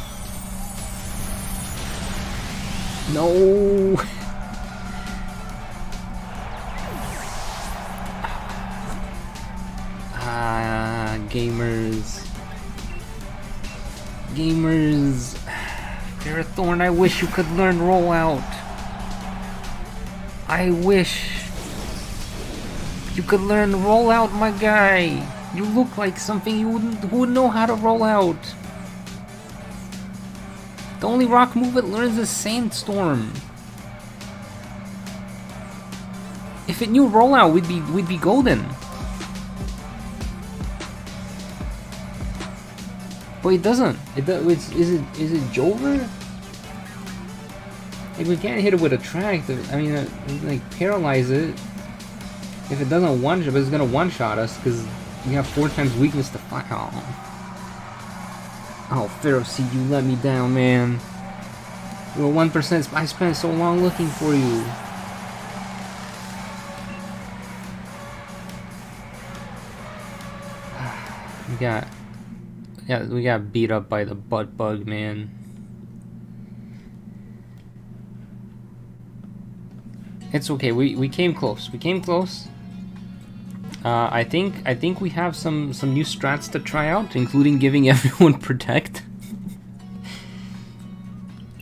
No! gamers. Gamers. Parathorn, I wish you could learn rollout. I wish you could learn rollout, my guy. You look like something who would know how to roll out. The only rock move it learns is Sandstorm. If it knew rollout, we'd be golden. But it doesn't. Is it Jover? Like, we can't hit it with a track. I mean, like, paralyze it. If it doesn't one-shot, but it's gonna one-shot us because we have 4 times weakness to fight. Oh, Pharaoh Seed, you let me down, man. You were 1%. I spent so long looking for you. We got beat up by the butt bug, man. It's okay. We came close. We came close. I think we have some new strats to try out, including giving everyone protect.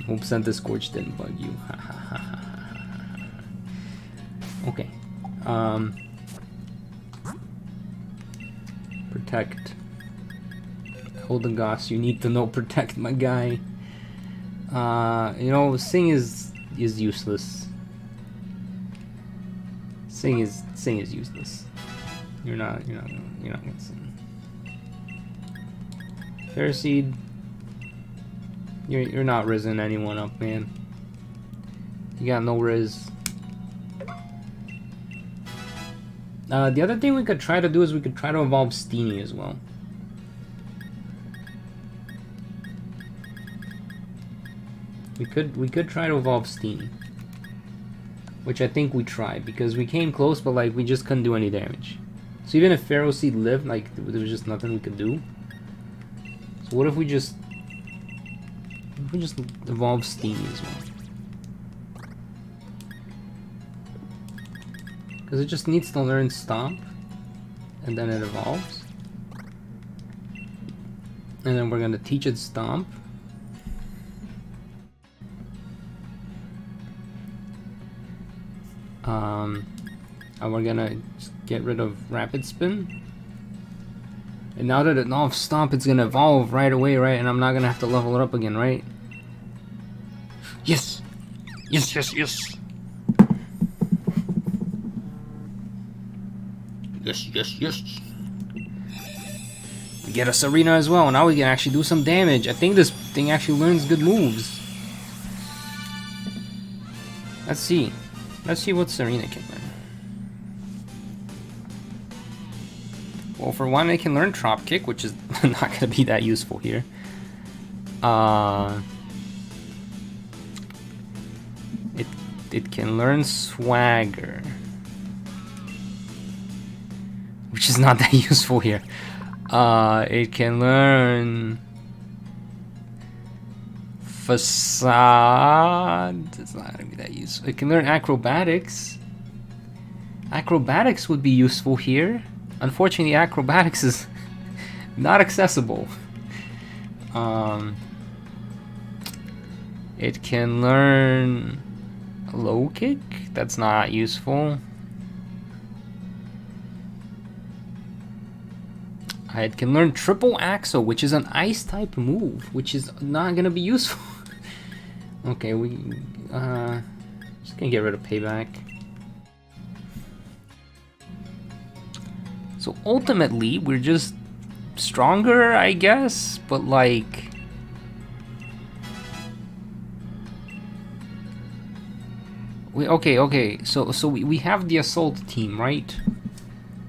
Hope Santa Scorch didn't bug you. Okay. Protect. Eldegoss, you need to know protect, my guy. You know, Sing is useless. Sing is useless. You're not gonna sing. Ferroseed, you're not rizzing anyone up, man. You got no riz. The other thing we could try to do is we could try to evolve Steenie as well. We could try to evolve Steenie, which I think we tried because we came close, but like we just couldn't do any damage. So even if Pharaoh Seed lived, like there was just nothing we could do. So what if we just evolve Steenie as well? Because it just needs to learn Stomp, and then it evolves. And then we're gonna teach it Stomp. And we're gonna get rid of Rapid Spin. And now that it knows Stomp, it's gonna evolve right away, right? And I'm not gonna have to level it up again, right? Yes! Yes, yes, yes! Yes, yes, yes! We get a Serena as well, now we can actually do some damage. I think this thing actually learns good moves. Let's see. Let's see what Serena can learn. Well, for one, it can learn Trop Kick, which is not going to be that useful here. It can learn Swagger, which is not that useful here. It can learn Facade. It's not going to be that useful. It can learn Acrobatics. Acrobatics would be useful here. Unfortunately, Acrobatics is not accessible. It can learn Low Kick. That's not useful. It can learn Triple Axle, which is an ice type move, which is not gonna be useful. Okay, we just gonna get rid of Payback. So ultimately, we're just stronger, I guess, but like, okay. So we have the assault team, right?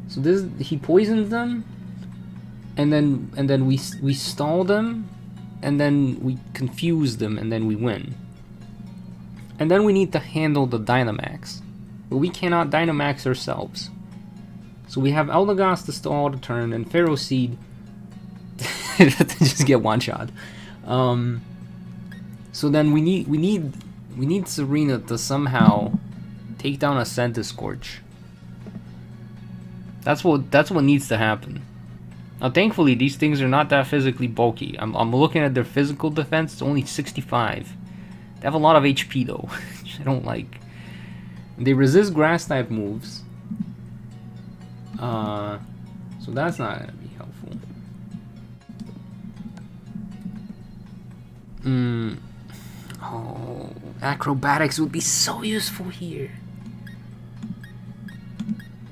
So this, he poisons them, and then we stall them, and then we confuse them, and then we win. And then we need to handle the Dynamax, but we cannot Dynamax ourselves. So we have Eldegoss to stall the turn, and Pharaoh Seed to just get one shot. So then we need Serena to somehow take down a Santa Scorch. That's what needs to happen. Now, thankfully, these things are not that physically bulky. I'm looking at their physical defense. It's only 65. They have a lot of HP, though, which I don't like. They resist grass-type moves. So that's not going to be helpful. Oh, acrobatics would be so useful here.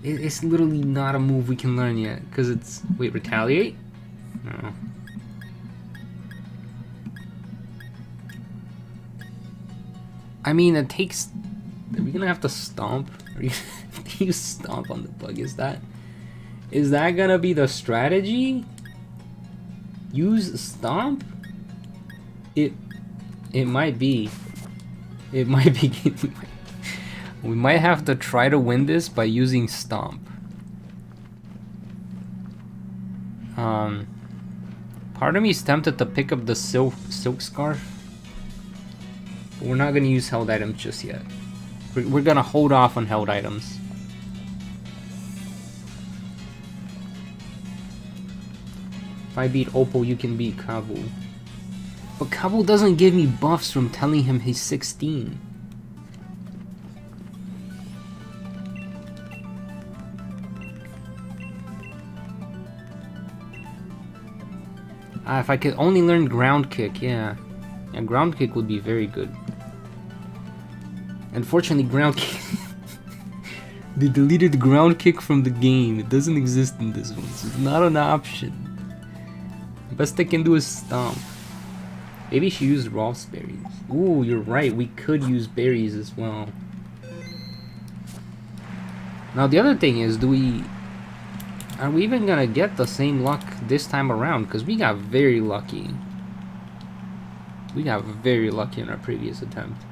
It's literally not a move we can learn yet, because it's... Wait, retaliate? No. I mean, it takes... Are we gonna have to stomp? Are you use stomp on the bug? Is that gonna be the strategy? Use stomp? It might be. It might be. We might have to try to win this by using stomp. Part of me is tempted to pick up the silk scarf, but we're not gonna use held items just yet. We're gonna hold off on held items. If I beat Oppo, you can beat Kabul. But Kabul doesn't give me buffs from telling him he's 16. If I could only learn ground kick, yeah. Yeah, ground kick would be very good. Unfortunately, ground kick... They deleted ground kick from the game. It doesn't exist in this one, so it's not an option. The best I can do is stomp. Maybe she used Rolf's berries. Ooh, you're right. We could use berries as well. Now the other thing is, are we even gonna get the same luck this time around? Because we got very lucky. We got very lucky in our previous attempt.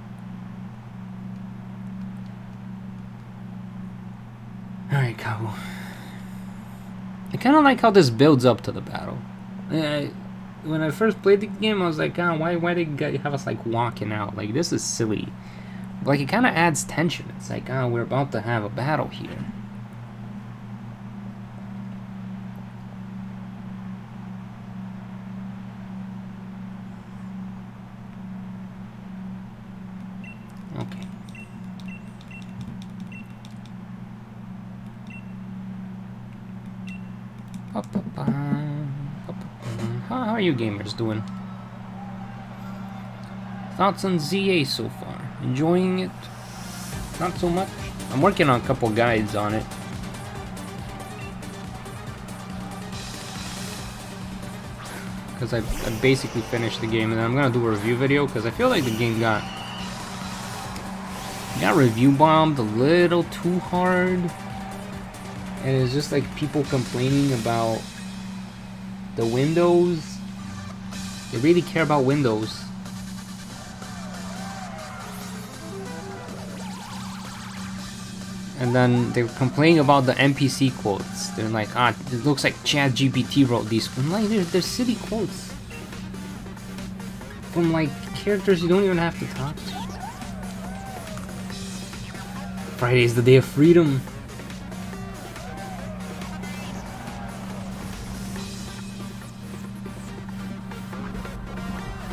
Alright, Cabo. I kind of like how this builds up to the battle. When I first played the game, I was like, God, why did you have us like walking out? Like, this is silly. But, like, it kind of adds tension. It's like, we're about to have a battle here. Okay. How are you gamers doing? Thoughts on ZA so far? Enjoying it? Not so much? I'm working on a couple guides on it. Because I basically finished the game, and then I'm gonna do a review video because I feel like the game got review bombed a little too hard. And it's just like people complaining about the windows. They really care about windows. And then they're complaining about the NPC quotes. They're like, it looks like ChatGPT wrote these. I'm like, they're silly quotes. From like characters you don't even have to talk to. Friday's the day of freedom.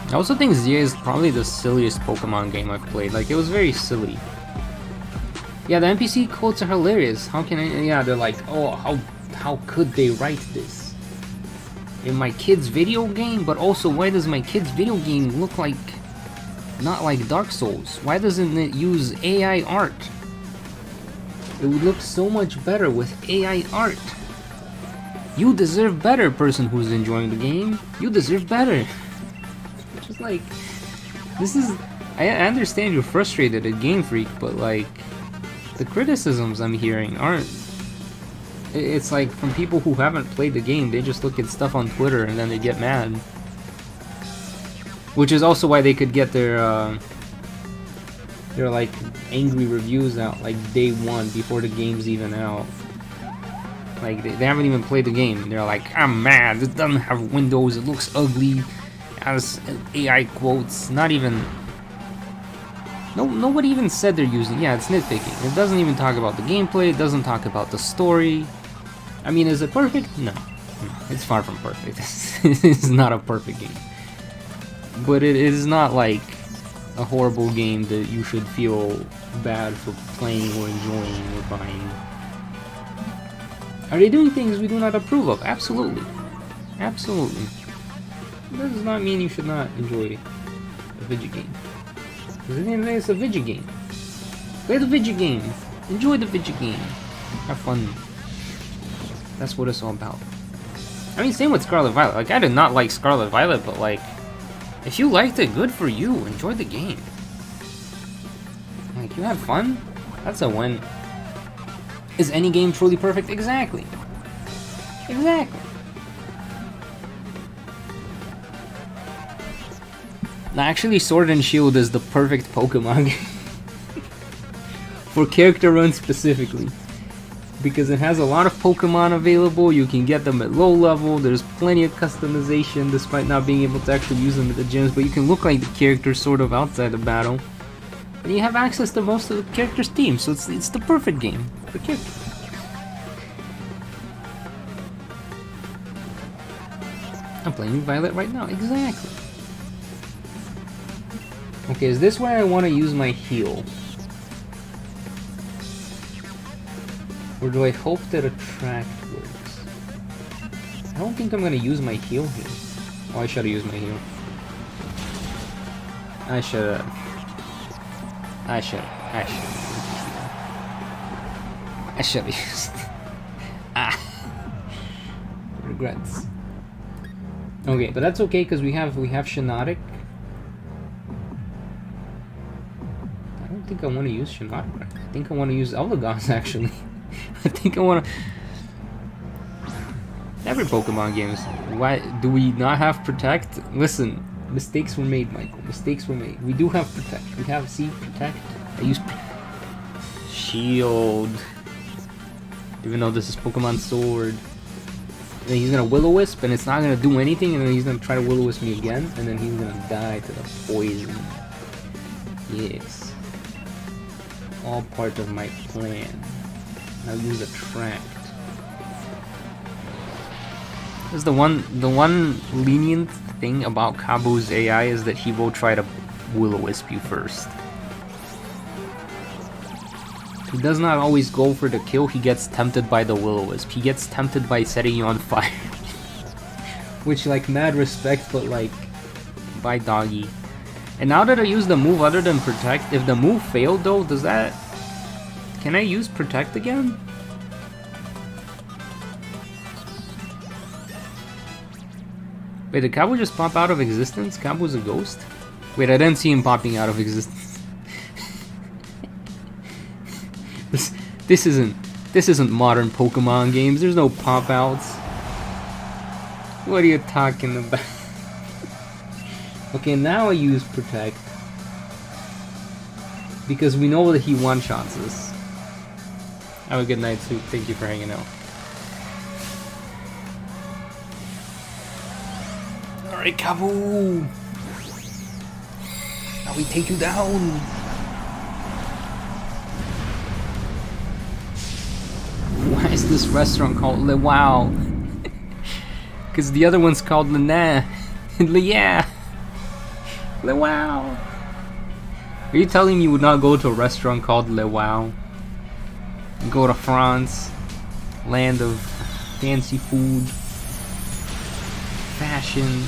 I also think ZA is probably the silliest Pokemon game I've played. Like, it was very silly. Yeah, the NPC quotes are hilarious. How can I... Yeah, they're like, oh, how could they write this? In my kid's video game? But also, why does my kid's video game look like... not like Dark Souls? Why doesn't it use AI art? It would look so much better with AI art. You deserve better, person who's enjoying the game. You deserve better. Just like... This is... I understand you're frustrated at Game Freak, but like... The criticisms I'm hearing aren't... It's like from people who haven't played the game, they just look at stuff on Twitter and then they get mad. Which is also why they could get their like angry reviews out like day one before the game's even out. Like they haven't even played the game. They're like, I'm mad, it doesn't have windows, it looks ugly, has AI quotes, not even... Nobody even said they're using... Yeah, it's nitpicking. It doesn't even talk about the gameplay. It doesn't talk about the story. I mean, is it perfect? No. It's far from perfect. It's not a perfect game. But it is not like a horrible game that you should feel bad for playing or enjoying or buying. Are they doing things we do not approve of? Absolutely. Absolutely. That does not mean you should not enjoy a video game. Because at the end of the day, it's a video game. Play the video game. Enjoy the video game. Have fun. That's what it's all about. I mean, same with Scarlet Violet. Like, I did not like Scarlet Violet, but like, if you liked it, good for you. Enjoy the game. Like, you had fun? That's a win. Is any game truly perfect? Exactly. Exactly. Now, actually, Sword and Shield is the perfect Pokemon game. For character run specifically. Because it has a lot of Pokemon available, you can get them at low level, there's plenty of customization despite not being able to actually use them at the gyms, but you can look like the character sort of outside the battle. And you have access to most of the characters' teams, so it's the perfect game for characters. I'm playing Violet right now, exactly. Okay, is this where I want to use my heal? Or do I hope that Attract works? I don't think I'm gonna use my heal here. Oh, I should've used my heal. I should've used. Ah. Regrets. Okay, but that's okay because we have Shiinotic. I don't think I want to use Shiinotic. I think I want to use Eldegoss actually. I think I want to. Every Pokemon games. Why do we not have Protect? Listen, mistakes were made, Michael. Mistakes were made. We do have Protect. We have Protect. I use Shield. Even though this is Pokemon Sword. And then he's gonna Will-O-Wisp, and it's not gonna do anything, and then he's gonna try to Will-O-Wisp me again, and then he's gonna die to the poison. Yes. All part of my plan. I'll use Attract. Because the one lenient thing about Kabu's AI is that he will try to Will-O-Wisp you first. He does not always go for the kill, he gets tempted by the Will-O-Wisp. He gets tempted by setting you on fire. Which, like, mad respect, but like, bye doggy. And now that I use the move other than Protect, if the move failed though, does that... Can I use Protect again? Wait, did Kabu just pop out of existence? Kabu's a ghost? Wait, I didn't see him popping out of existence. This isn't modern Pokemon games. There's no pop outs. What are you talking about? Okay, now I use Protect. Because we know that he one-shots us. Have a good night, too. Thank you for hanging out. Alright, Kabu! Now we take you down! Why is this restaurant called Le Wow? Because the other one's called Le Na. Le Yeah! Le Wow! Are you telling me you would not go to a restaurant called Le Wow? You go to France, land of fancy food, fashion,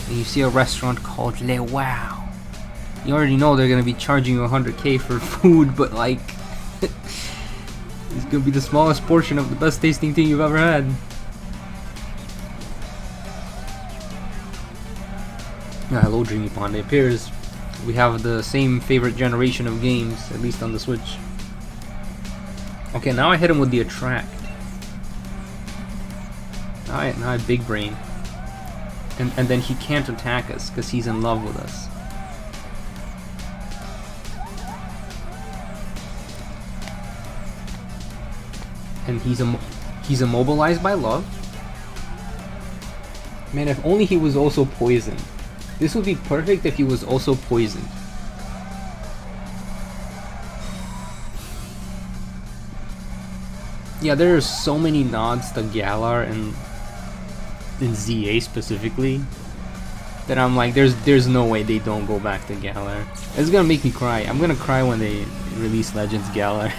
and you see a restaurant called Le Wow. You already know they're gonna be charging you 100k for food, but like, it's gonna be the smallest portion of the best tasting thing you've ever had. Hello Dreamy Pond. It appears we have the same favorite generation of games, at least on the Switch. Okay, now I hit him with the Attract. Now I have Big Brain. And then he can't attack us because he's in love with us. And he's immobilized by love. Man, if only he was also poisoned. This would be perfect if he was also poisoned. Yeah, there are so many nods to Galar and in ZA specifically, that I'm like, there's no way they don't go back to Galar. It's gonna make me cry. I'm gonna cry when they release Legends Galar.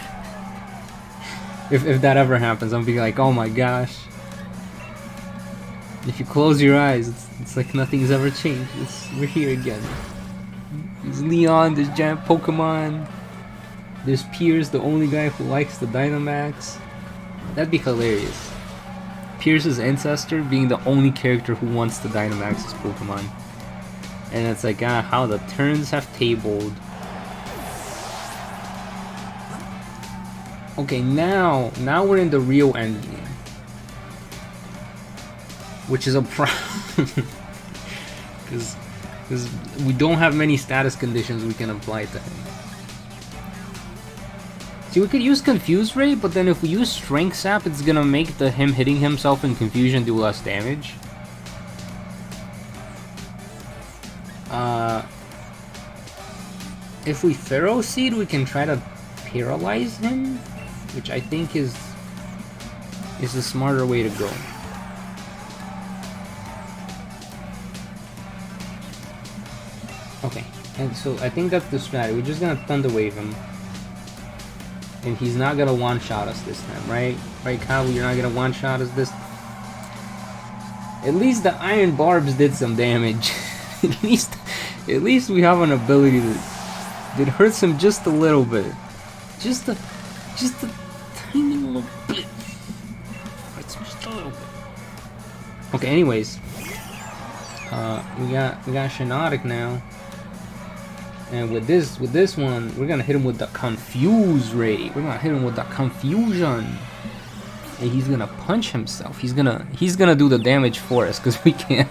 if that ever happens, I'm gonna be like, oh my gosh. If you close your eyes, it's like nothing's ever changed. We're here again. There's Leon, there's giant Pokemon, there's Piers, the only guy who likes the Dynamax. That'd be hilarious. Pierce's ancestor being the only character who wants the Dynamax's Pokemon. And it's like, how the turns have tabled. Okay, now we're in the real endgame. Which is a problem. Because we don't have many status conditions we can apply to him. See, we could use Confuse Ray, but then if we use Strength Sap, it's gonna make him hitting himself in confusion do less damage. If we Pharaoh Seed, we can try to paralyze him, which I think is the smarter way to go. Okay, and so I think that's the strategy. We're just gonna Thunder Wave him. And he's not gonna one-shot us this time, right? Right, Kyle? You're not gonna one-shot us this. At least the Iron Barbs did some damage. at least we have an ability that hurts him just a little bit. Just a tiny little bit. Hurts him just a little bit. Okay, anyways. We got Shinotic now. And with this one, we're gonna hit him with the Confuse Ray. We're gonna hit him with the Confusion, and he's gonna punch himself. He's gonna do the damage for us because we can't.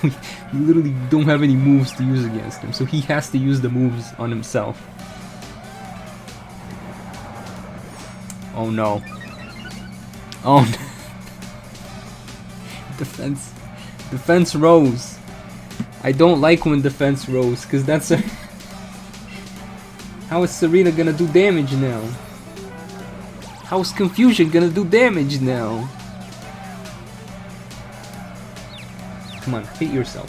we literally don't have any moves to use against him, so he has to use the moves on himself. Oh no! Oh no. Defense rose. I don't like when defense rose because that's a. How is Serena gonna do damage now? How is Confusion gonna do damage now? Come on, hit yourself.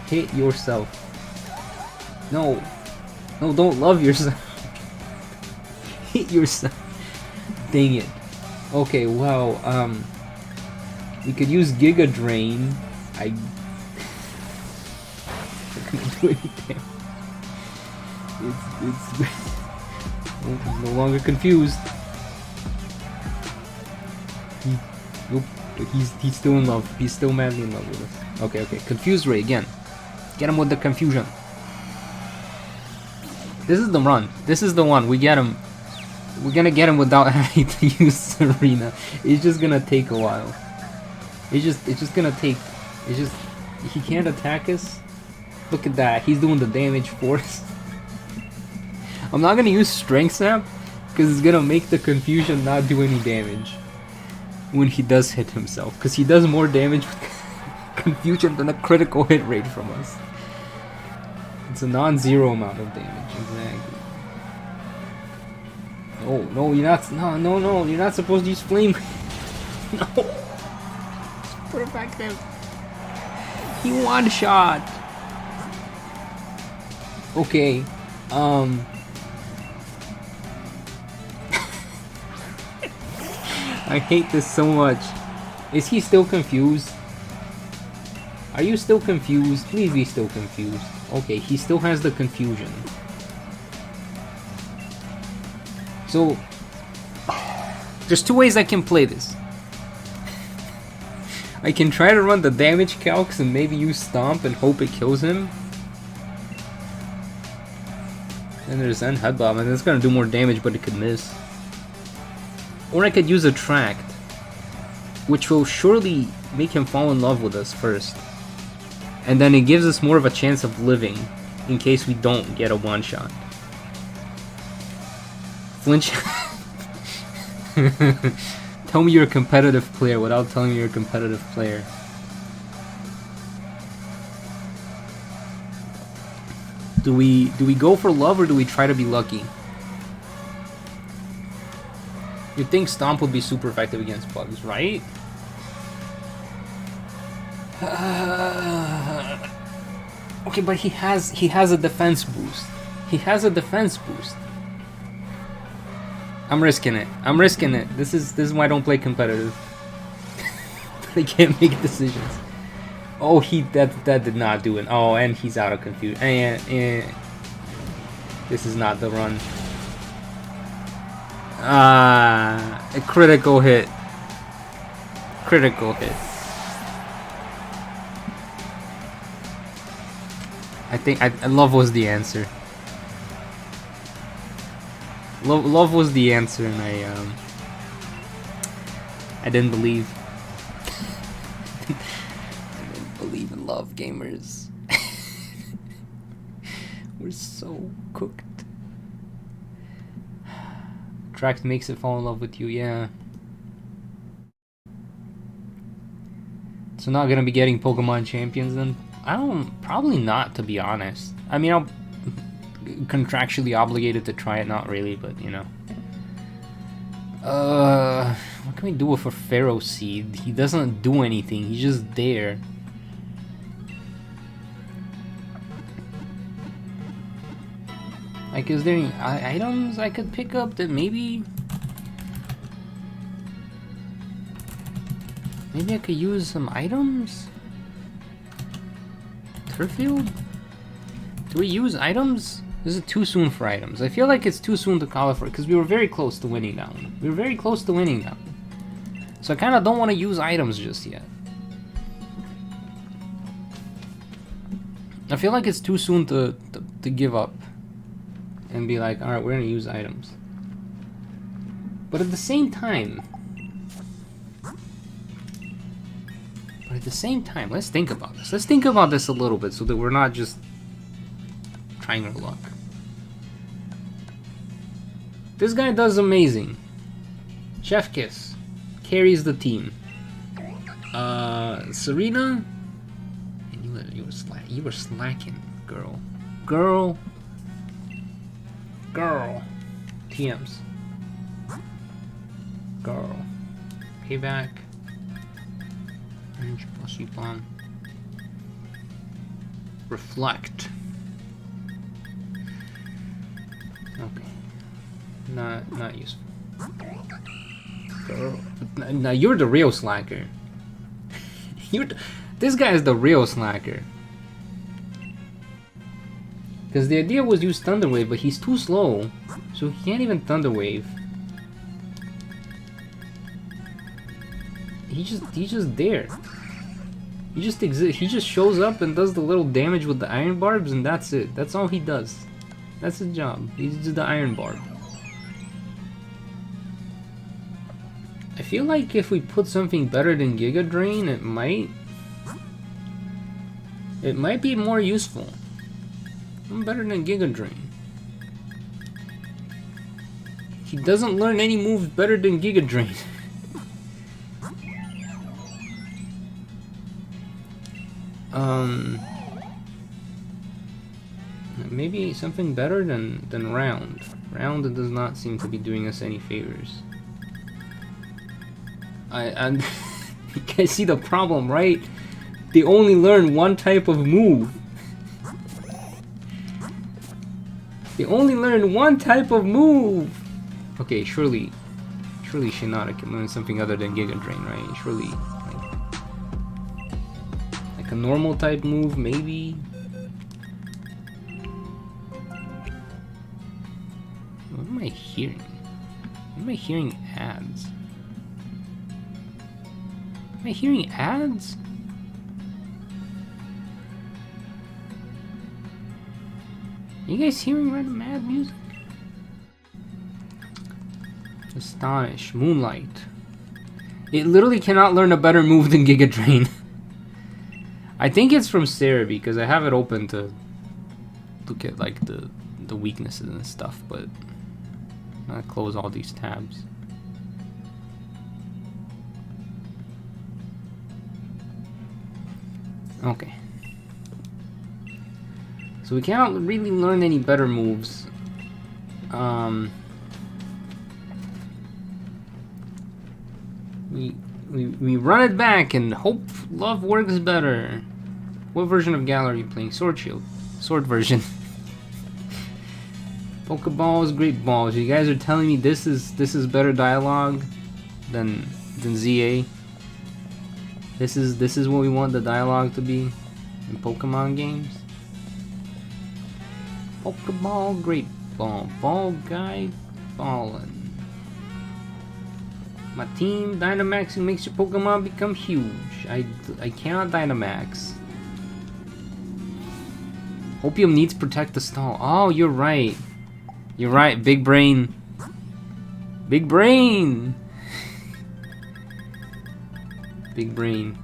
Hit yourself. No. No, don't love yourself. Hit yourself. Dang it. Okay, well, we could use Giga Drain. I'm not gonna do anything. It's no longer confused. Nope, but he's still in love. He's still madly in love with us. Okay, Confuse Ray again. Get him with the confusion. This is the run. This is the one. We get him. We're gonna get him without having to use Serena. It's just gonna take a while. It's just gonna take. He can't attack us. Look at that. He's doing the damage for us. I'm not gonna use Strength Sap because it's gonna make the Confusion not do any damage when he does hit himself, because he does more damage with Confusion than a critical hit rate from us. It's a non-zero amount of damage, exactly. Oh no, you're not. No, you're not supposed to use Flame. No. Put it back there. He one-shot. Okay. I hate this so much. Is he still confused? Are you still confused? Please be still confused. Okay, he still has the confusion. So, there's two ways I can play this. I can try to run the damage calcs and maybe use Stomp and hope it kills him. And there's End Headlock, and it's gonna do more damage, but it could miss. Or I could use Attract, which will surely make him fall in love with us first. And then it gives us more of a chance of living, in case we don't get a one-shot. Flinch. Tell me you're a competitive player without telling me you're a competitive player. Do we go for love or do we try to be lucky? You'd think Stomp would be super effective against bugs, right? Okay, but he has a defense boost. He has a defense boost. I'm risking it. I'm risking it. This is why I don't play competitive. I can't make decisions. Oh, that did not do it. Oh, and he's out of confusion. And this is not the run. A critical hit. Critical hit. I think love was the answer. Love was the answer, and I didn't believe. I didn't believe in love, gamers. We're so cooked. Track makes it fall in love with you, yeah. So not gonna be getting Pokemon Champions then? Probably not, to be honest. I mean, I'm contractually obligated to try it, not really, but you know. What can we do with a Pharaoh Seed? He doesn't do anything, he's just there. Like, is there any items I could pick up that maybe I could use some items? Turfield? Do we use items? Is it too soon for items? I feel like it's too soon to call for it because we were very close to winning that one. We were very close to winning that one. So I kind of don't want to use items just yet. I feel like it's too soon to give up and be like, alright, we're going to use items. But at the same time, let's think about this. Let's think about this a little bit so that we're not just trying our luck. This guy does amazing. Chef Kiss carries the team. Serena, and you were slacking, girl. Girl. TMs. Girl. Payback. Range plus you bomb. Reflect. Okay. Not useful. Girl. Now you're the real slacker. This guy is the real slacker. Because the idea was use Thunder Wave, but he's too slow, so he can't even Thunder Wave. He's just there. He just exists. He just shows up and does the little damage with the Iron Barbs, and that's it. That's all he does. That's his job. He's just the Iron Barb. I feel like if we put something better than Giga Drain, it might be more useful. Better than Giga Drain. He doesn't learn any moves better than Giga Drain. Maybe something better than Round. Round does not seem to be doing us any favors. You guys see the problem, right? They only learn one type of move. They only learn one type of move. Okay, surely Shinada can learn something other than Giga Drain, right? Surely, like a normal type move, maybe. What am I hearing? What am I hearing ads? Am I hearing ads? Are you guys hearing random ad music? Astonish. Moonlight. It literally cannot learn a better move than Giga Drain. I think it's from Sarah because I have it open to look at like the weaknesses and stuff, but I'm gonna close all these tabs. Okay. So we cannot really learn any better moves. We run it back and hope love works better. What version of Galar are you playing? Sword Shield. Sword version. Pokeballs, great balls. You guys are telling me this is better dialogue than ZA. This is what we want the dialogue to be in Pokemon games. Pokeball, great ball. Ball guy, ballin'. My team, Dynamaxing makes your Pokemon become huge. I cannot Dynamax. Hopium needs Protect the Stall. Oh, you're right. You're right, big brain. Big brain! Big brain.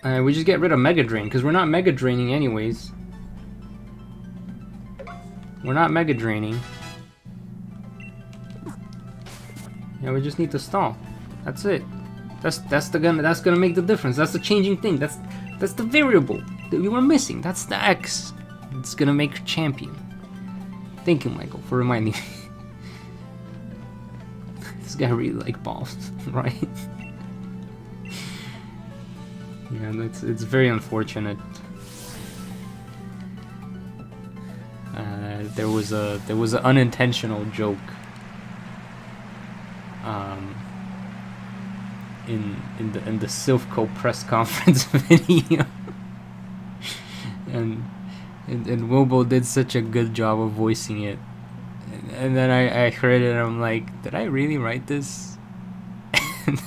We just get rid of Mega Drain, because we're not Mega Draining anyways. We're not Mega Draining. Yeah, we just need to stall. That's it. That's gonna make the difference. That's the changing thing. That's the variable that we were missing. That's the X. It's gonna make champion. Thank you, Michael, for reminding me. This guy really like balls, right? Yeah, it's very unfortunate. There was an unintentional joke in the Silphco press conference video, and Wilbo did such a good job of voicing it, and then I heard it and I'm like, did I really write this? and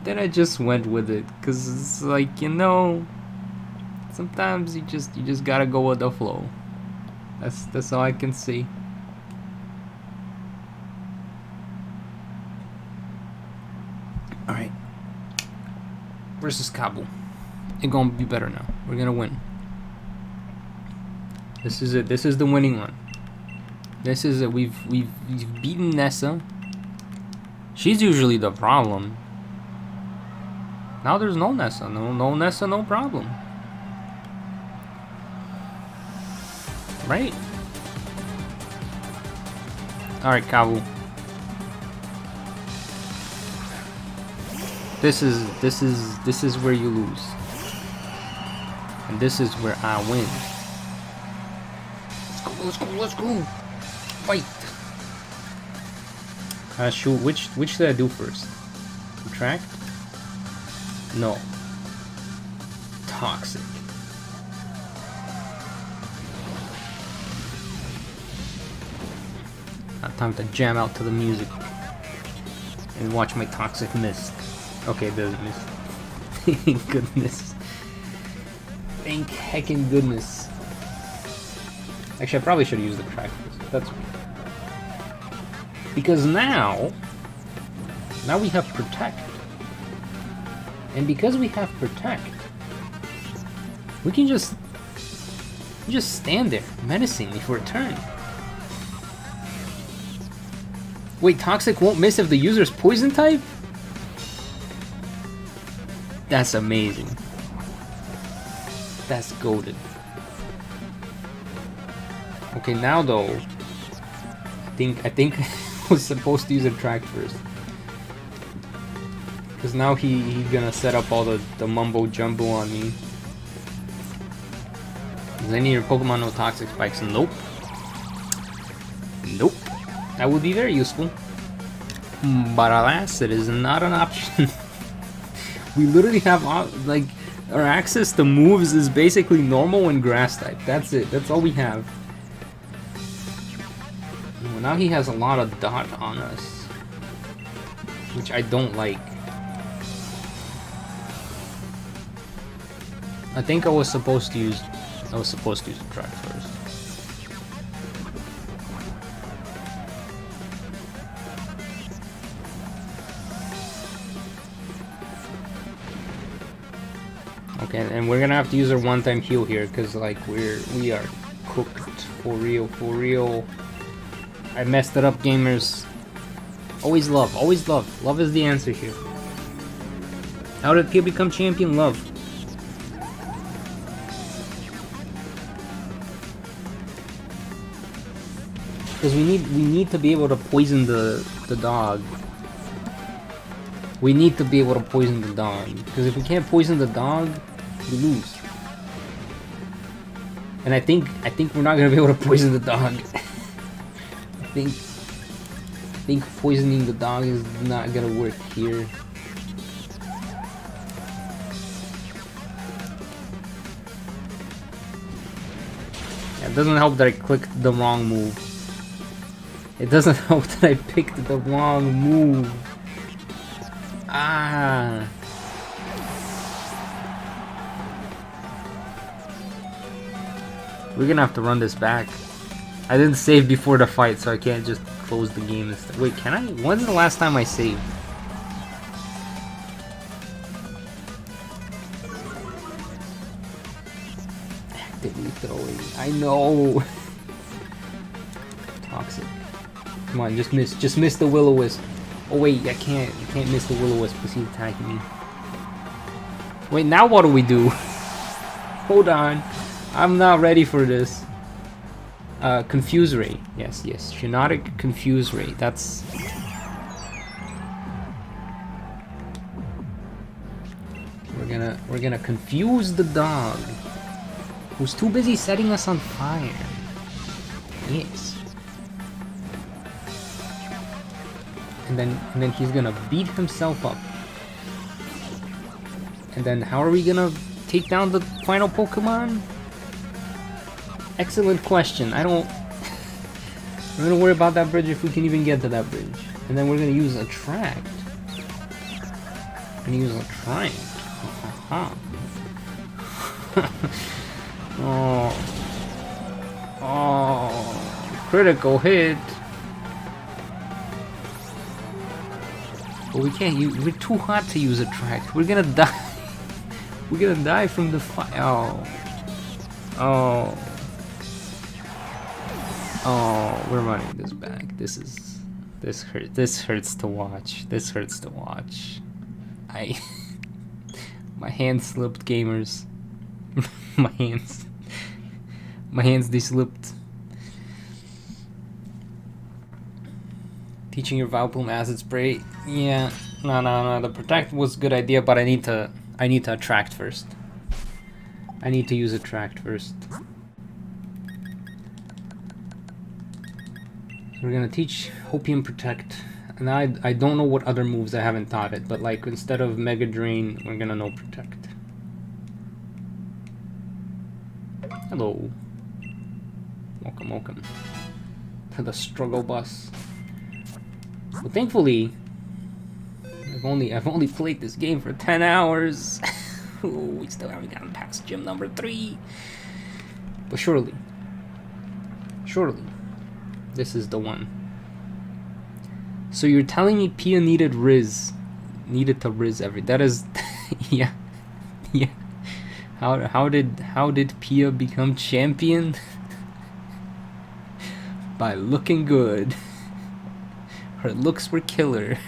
then I just went with it, cause it's like, you know, sometimes you just gotta go with the flow. That's all I can see. All right, versus Kabul. It's gonna be better now. We're gonna win. This is it. This is the winning run. This is it. We've beaten Nessa. She's usually the problem. Now there's no Nessa. No Nessa, no problem. Right? Alright, Kabul. This is where you lose. And this is where I win. Let's go. Fight. Shoot, which did I do first? Retract? No. Toxic. Time to jam out to the music and watch my Toxic miss. Okay, it doesn't miss. Thank goodness. Thank heckin' goodness. Actually, I probably should have used the track first. That's weird. Because now we have Protect. And because we have Protect, we can just stand there menacingly for a turn. Wait, Toxic won't miss if the user's poison type? That's amazing. That's goated. Okay, now though, I think I was supposed to use a track first. Cause now he's gonna set up all the mumbo jumbo on me. Does any of your Pokemon know Toxic Spikes? Nope. Nope. That would be very useful. But alas, it is not an option. We literally have, like, our access to moves is basically normal and grass type. That's it. That's all we have. Well, now he has a lot of dot on us, which I don't like. I think I was supposed to use the track first. Okay, and we're gonna have to use our one-time heal here, cause like we are cooked for real, for real. I messed it up, gamers. Always love, always love. Love is the answer here. How did Peel become champion? Love. Because we need to be able to poison the dog. We need to be able to poison the dog. Because if we can't poison the dog, we lose. And I think we're not gonna be able to poison the dog. I think poisoning the dog is not gonna work here. Yeah, it doesn't help that I clicked the wrong move. It doesn't help that I picked the wrong move. Ah. We're gonna have to run this back. I didn't save before the fight, so I can't just close the game. Wait, can I? When's the last time I saved? Actively throwing. I know. Toxic. Come on, just miss the will-o-wisp. Oh wait, I can't miss the will-o-wisp because he's attacking me. Wait, now what do we do? Hold on. I'm not ready for this. Confuse ray. Yes. Shinotic confuse ray. That's... We're gonna confuse the dog. Who's too busy setting us on fire. Yes. And then he's gonna beat himself up. And then how are we gonna take down the final Pokemon? Excellent question. We're gonna worry about that bridge if we can even get to that bridge. And then we're gonna use attract. Oh, critical hit. But we can't use. We're too hot to use attract. We're gonna die. We're gonna die from the fire. Oh, we're running this back. This hurts to watch. My hand slipped, gamers. my hands they slipped. Teaching your Vileplume acid spray. Yeah, no. The protect was a good idea, but I need to attract first. I need to use attract first. So we're gonna teach Hopium Protect. And I don't know what other moves, I haven't taught it, but like instead of Mega Drain, we're gonna know Protect. Hello. Welcome to the struggle bus. But thankfully, I've only played this game for 10 hours. Ooh, we still haven't gotten past gym number 3. But surely, this is the one. So you're telling me Pia needed to Riz every. That is, yeah. How did Pia become champion? By looking good. Her looks were killer.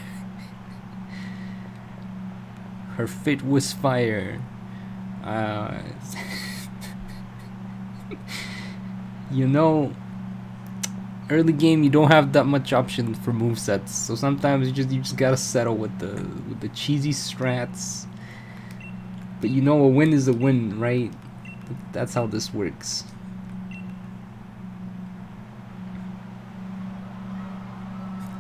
Her fit was fire. You know, early game you don't have that much option for movesets, so sometimes you just gotta settle with the cheesy strats. But you know, a win is a win, right? That's how this works.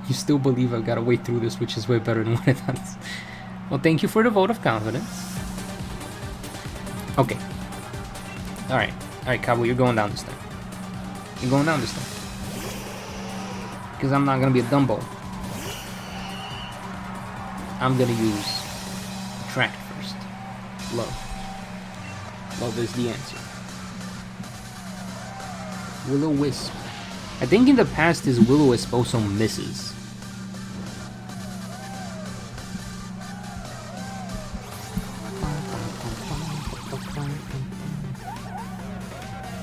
You still believe I've got to wait through this, which is way better than what I thought. Well, thank you for the vote of confidence. Okay. Alright, Cabo, you're going down this time. Because I'm not going to be a Dumbo. I'm going to use Attract first. Love is the answer. Will-o-wisp. I think in the past his Will-o-wisp also misses.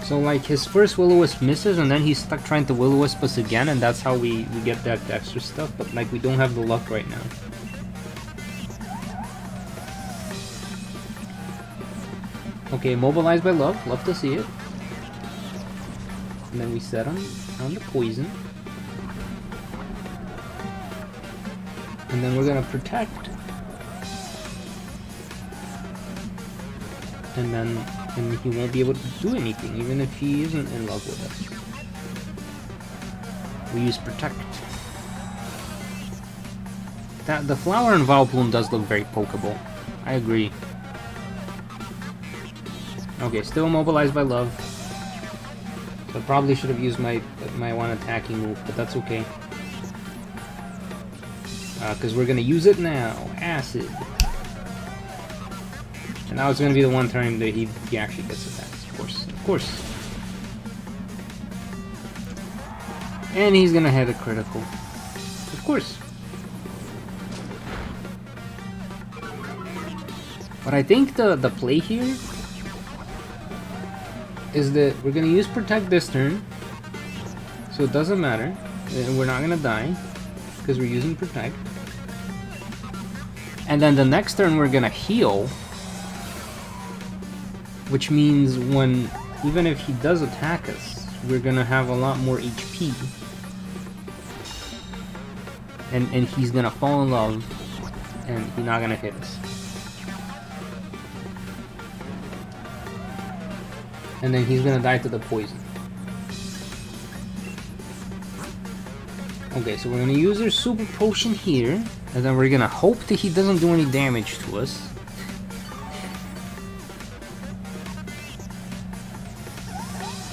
So like his first Will-o-wisp misses and then he's stuck trying to Will-o-wisp us again, and that's how we get that extra stuff, but like we don't have the luck right now. Okay, mobilized by love to see it. And then we set on the poison. And then we're gonna protect. And then he won't be able to do anything, even if he isn't in love with us. We use protect. The flower in Vileplume does look very pokeable. I agree. Okay, still immobilized by love. So I probably should have used my one attacking move, but that's okay. Because we're gonna use it now. Acid. And now it's gonna be the one turn that he actually gets attacked. Of course. Of course. And he's gonna hit a critical. Of course. But I think the play here is that we're gonna use protect this turn, so it doesn't matter, and we're not gonna die because we're using protect. And then the next turn we're gonna heal, which means even if he does attack us, we're gonna have a lot more HP, and he's gonna fall in love, and he's not gonna hit us. And then he's gonna die to the poison. Okay, so we're gonna use our super potion here, and then we're gonna hope that he doesn't do any damage to us.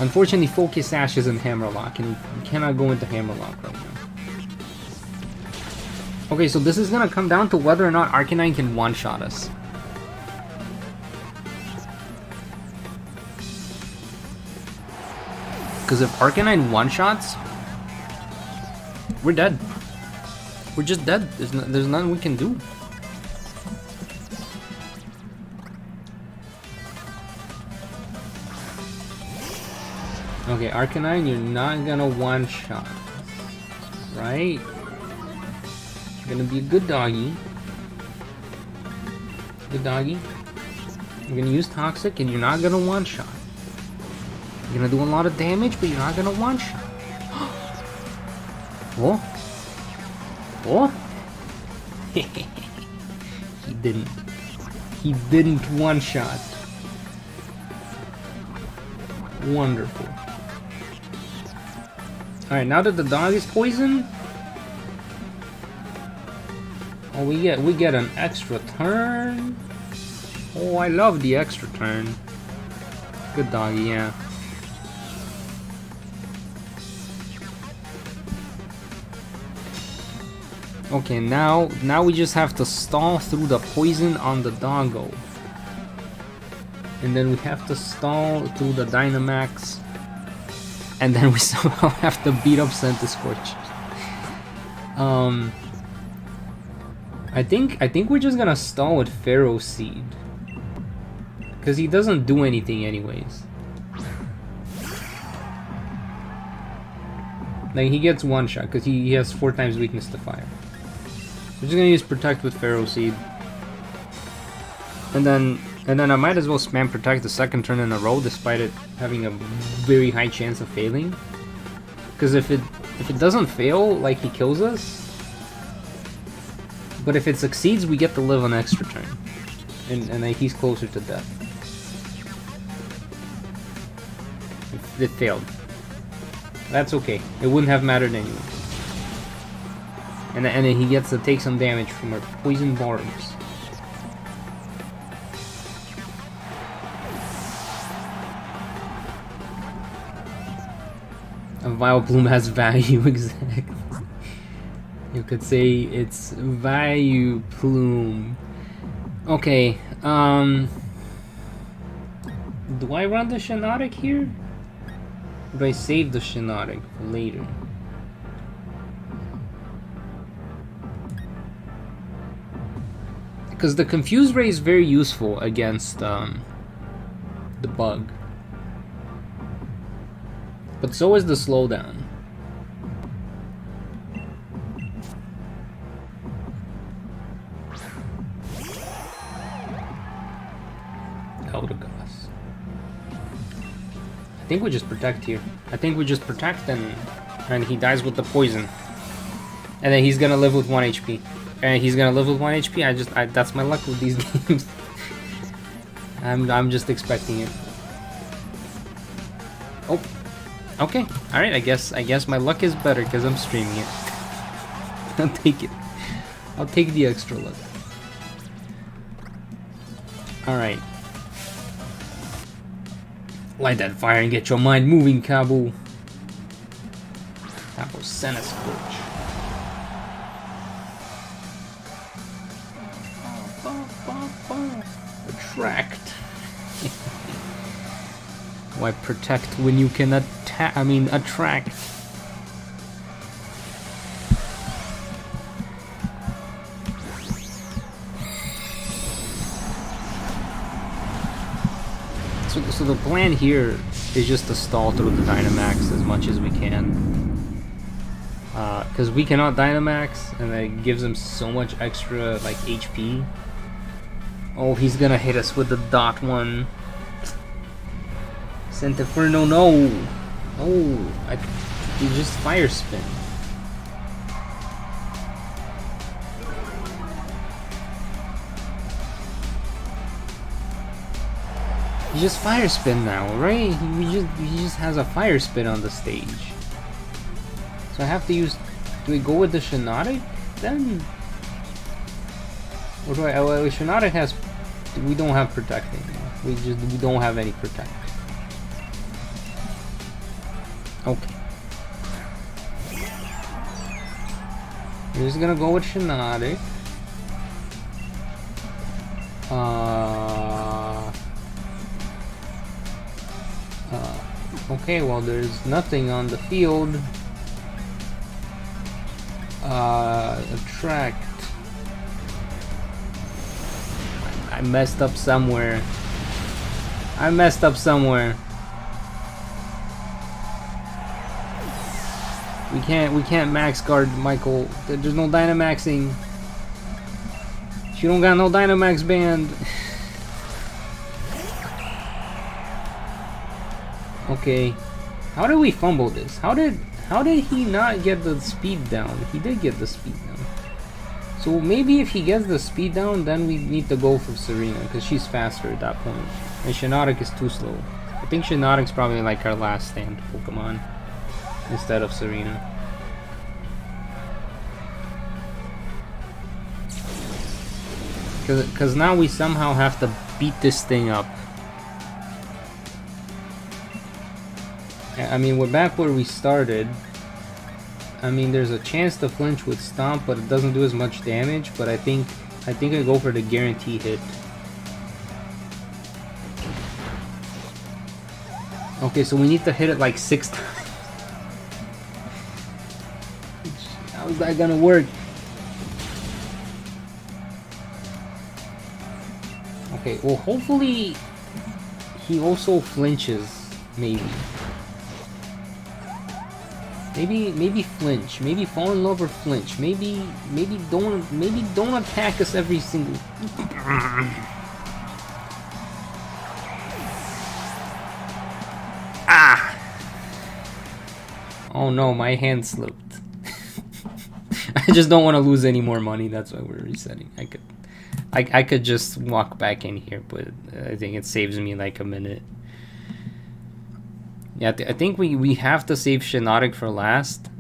Unfortunately, Focus Sash is in Hammerlock, and we cannot go into Hammerlock right now. Okay, so this is gonna come down to whether or not Arcanine can one-shot us. Because if Arcanine one-shots, we're dead. We're just dead. There's nothing we can do. Okay, Arcanine, you're not gonna one-shot, right? You're gonna be a good doggy. Good doggy. You're gonna use Toxic, and you're not gonna one-shot. You're gonna do a lot of damage, but you're not gonna one-shot. Oh? Oh? He didn't. He didn't one-shot. Wonderful. Alright, now that the dog is poisoned, oh, we get an extra turn. Oh, I love the extra turn. Good doggy, yeah. Okay, now we just have to stall through the poison on the doggo. And then we have to stall through the Dynamax. And then we somehow have to beat up Centiskorch. I think we're just gonna stall with Pharaoh Seed. Cause he doesn't do anything anyways. Like he gets one shot because he has 4 times weakness to fire. We're just gonna use Protect with Pharaoh Seed. And then I might as well spam Protect the second turn in a row despite it having a very high chance of failing. Because if it doesn't fail, like he kills us. But if it succeeds, we get to live an extra turn. And he's closer to death. It failed. That's okay. It wouldn't have mattered anyway. And then he gets to take some damage from our poison barbs. A Vileplume has value, exactly. You could say it's Vileplume. Okay, do I run the Shiinotic here? Or do I save the Shiinotic for later? Because the Confuse Ray is very useful against the bug. But so is the Slowdown. Eldegoss. I think we just Protect here. I think we just Protect and he dies with the poison. And then he's gonna live with 1 HP. And he's gonna live with 1 HP. That's my luck with these games. I'm just expecting it. Oh, okay. All right. I guess my luck is better because I'm streaming it. I'll take it. I'll take the extra luck. All right. Light that fire and get your mind moving, Cabo. Cabo Senna Scorch. Attract. Why protect when you can attack? I mean, attract. So the plan here is just to stall through the Dynamax as much as we can. Because we cannot Dynamax, and it gives him so much extra, like, HP. Oh, he's gonna hit us with the dot one. Sentiferno, no! Oh, he just fire spin. He just fire spin now, right? He just has a fire spin on the stage. So I have to use. Do we go with the Shinotic then? Or do I? Oh, Shinotic has. We don't have protecting. We don't have any protect. Okay. We're just gonna go with Shinotic. Okay, well, there's nothing on the field. Attract. I messed up somewhere. I messed up somewhere. We can't max guard Michael. There's no Dynamaxing. She don't got no Dynamax band. Okay. How did we fumble this? How did he not get the speed down? He did get the speed down. So maybe if he gets the speed down, then we need to go for Serena, because she's faster at that point. And Shinotic is too slow. I think Shinotic's probably like our last stand Pokemon instead of Serena. Because now we somehow have to beat this thing up. I mean, we're back where we started. I mean, there's a chance to flinch with Stomp, but it doesn't do as much damage. But I think I go for the guarantee hit. Okay, so we need to hit it like 6 times. How is that gonna work? Okay, well, hopefully he also flinches, maybe. Maybe flinch. Maybe fall in love or flinch. Maybe don't attack us every single. Ah! Oh no, my hand slipped. I just don't want to lose any more money. That's why we're resetting. I could just walk back in here, but I think it saves me like a minute. Yeah, I think we have to save Shinotic for last.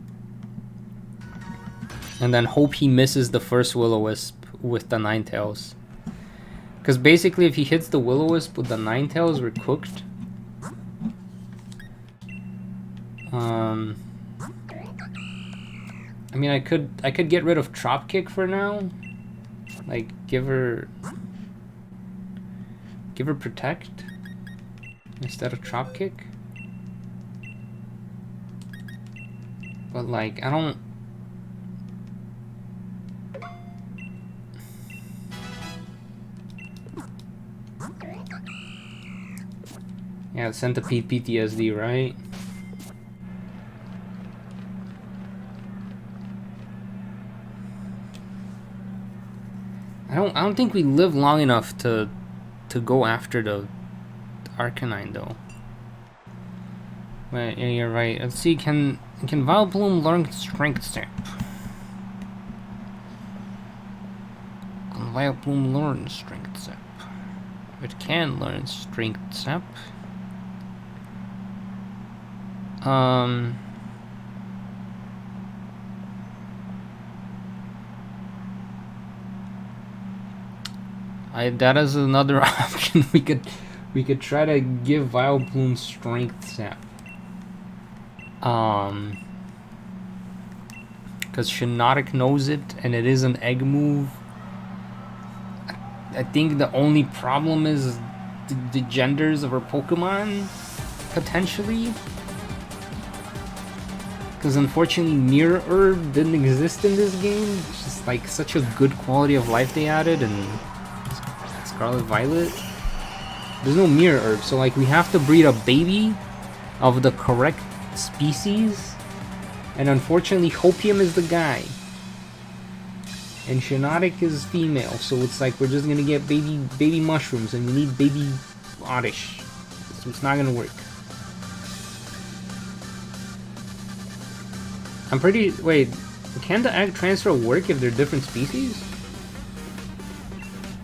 And then hope he misses the first Will-O-Wisp with the Ninetales. Because basically if he hits the Will-O-Wisp with the Ninetales, we're cooked. I mean, I could get rid of Trop Kick for now. Like, give her Protect instead of Trop Kick. But like, I don't. Yeah, Centipede PTSD, right? I don't think we live long enough to go after the Arcanine though. But yeah, you're right. Let's see, can Vileplume learn Strength Stamp? Vileplume learn Strength Sap? It can learn Strength Sap. That is another option. We could try to give Vileplume Strength Sap. Because Shiinotic knows it, and it is an egg move. I think the only problem is the genders of our Pokemon, potentially. Because unfortunately, Mirror Herb didn't exist in this game. It's just like such a good quality of life they added, and Scarlet Violet. There's no Mirror Herb, so like we have to breed a baby of the correct species, and unfortunately Hopium is the guy and Shiinotic is female, so it's like we're just gonna get baby mushrooms, and we need baby Oddish, so it's not gonna work. Wait, can the egg transfer work if they're different species?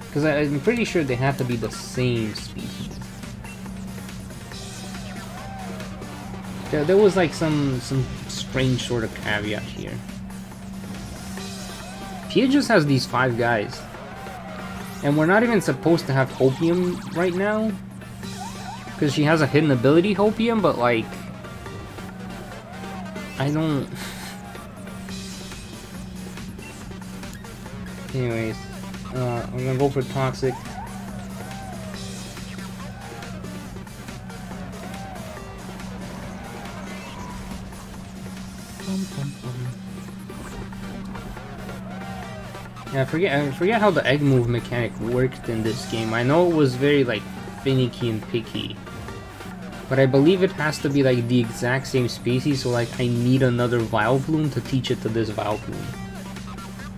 Because I'm pretty sure they have to be the same species. There was like some strange sort of caveat here. Pia just has these 5 guys. And we're not even supposed to have Hopium right now. Because she has a hidden ability Hopium, but like... I don't... Anyways, I'm gonna go for Toxic. Yeah, I forget how the egg move mechanic worked in this game. I know it was very like finicky and picky, but I believe it has to be like the exact same species. So like I need another Vileplume to teach it to this Vileplume.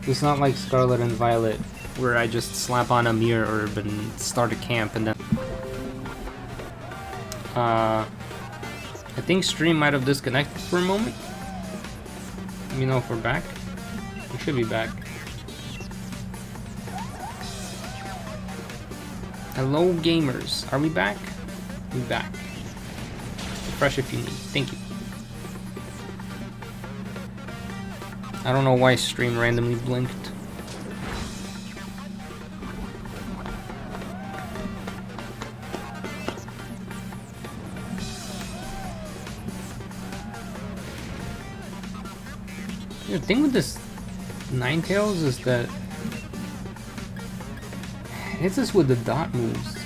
It's not like Scarlet and Violet, where I just slap on a Mirror Herb and start a camp and then... I think stream might have disconnected for a moment. Let me know if we're back. We should be back. Hello gamers, are we back? We're back. Refresh if you need, thank you. I don't know why stream randomly blinked. The thing with this Ninetales is that it's just with the dot moves.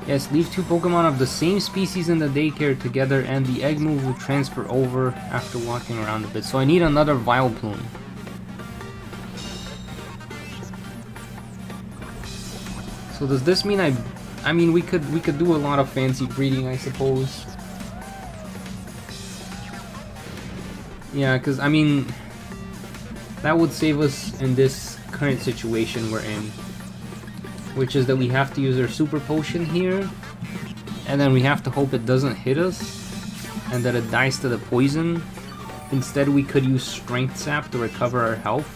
Yes, leave 2 Pokemon of the same species in the daycare together and the egg move will transfer over after walking around a bit. So I need another Vileplume. So does this mean I mean we could do a lot of fancy breeding, I suppose. Yeah, cuz I mean that would save us in this current situation we're in, which is that we have to use our super potion here, and then we have to hope it doesn't hit us and that it dies to the poison. Instead we could use Strength Sap to recover our health.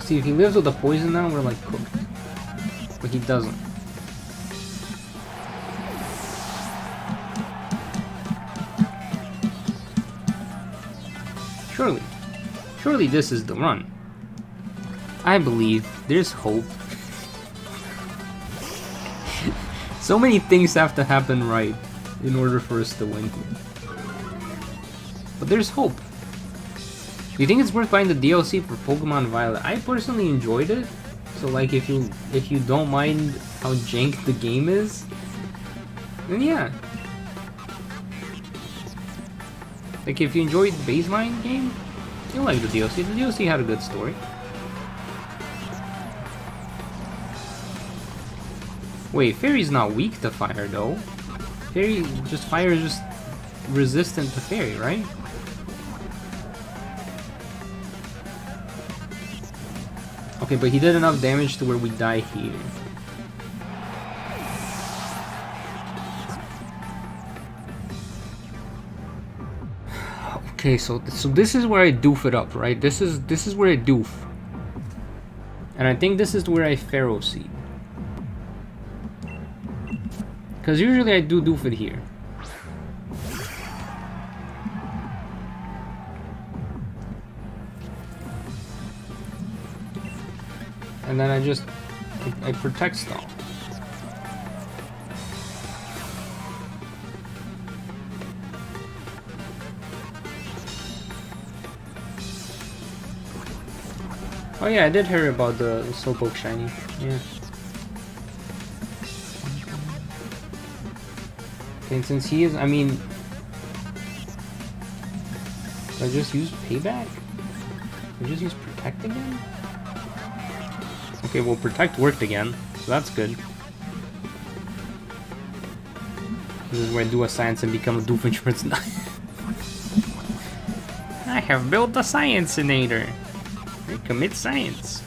See, if he lives with the poison now, we're like cooked. But he doesn't. Surely this is the run. I believe there's hope. So many things have to happen right in order for us to win here. But there's hope. Do you think it's worth buying the DLC for Pokemon Violet? I personally enjoyed it. So like if you don't mind how jank the game is, then yeah. Like if you enjoyed the baseline game, you'll like the DLC. The DLC had a good story. Wait, Fairy's not weak to fire though. Fire is just resistant to Fairy, right? Okay, but he did enough damage to where we die here. Okay, so this is where I doof it up, right? This is where I doof. And I think this is where I Pharaoh Seed. Because usually I do doof it here. And then I protect stall. Oh yeah, I did hear about the Slowpoke shiny. Yeah. Okay, and since he is, I mean, do I just use payback? Do I just use protect again? Okay, well, protect worked again, so that's good. This is where I do a science and become a Doofenshmirtz. I have built a Science-inator. I commit science.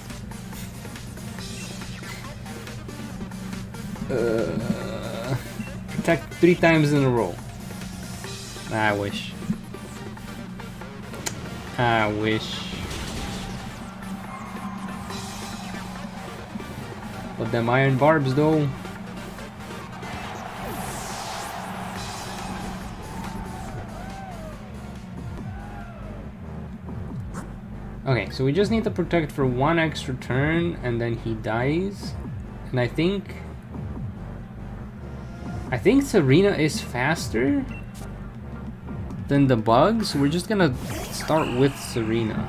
Protect 3 times in a row. I wish. I wish. But them iron barbs though. Okay, so we just need to protect for 1 extra turn and then he dies. And I think Serena is faster than the bug, so we're just gonna start with Serena.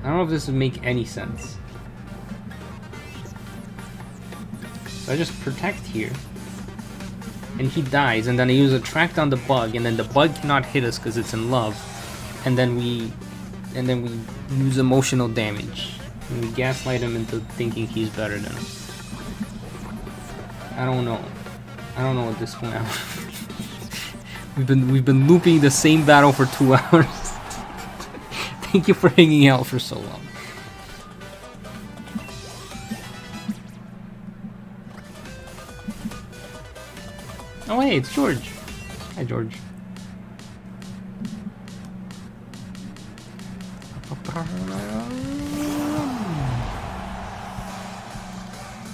I don't know if this would make any sense. So I just protect here. And he dies, and then I use Attract on the bug, and then the bug cannot hit us because it's in love. And then we use emotional damage. And we gaslight him into thinking he's better than us. I don't know. I don't know at this point. We've been looping the same battle for 2 hours. Thank you for hanging out for so long. Oh hey, it's George. Hi George.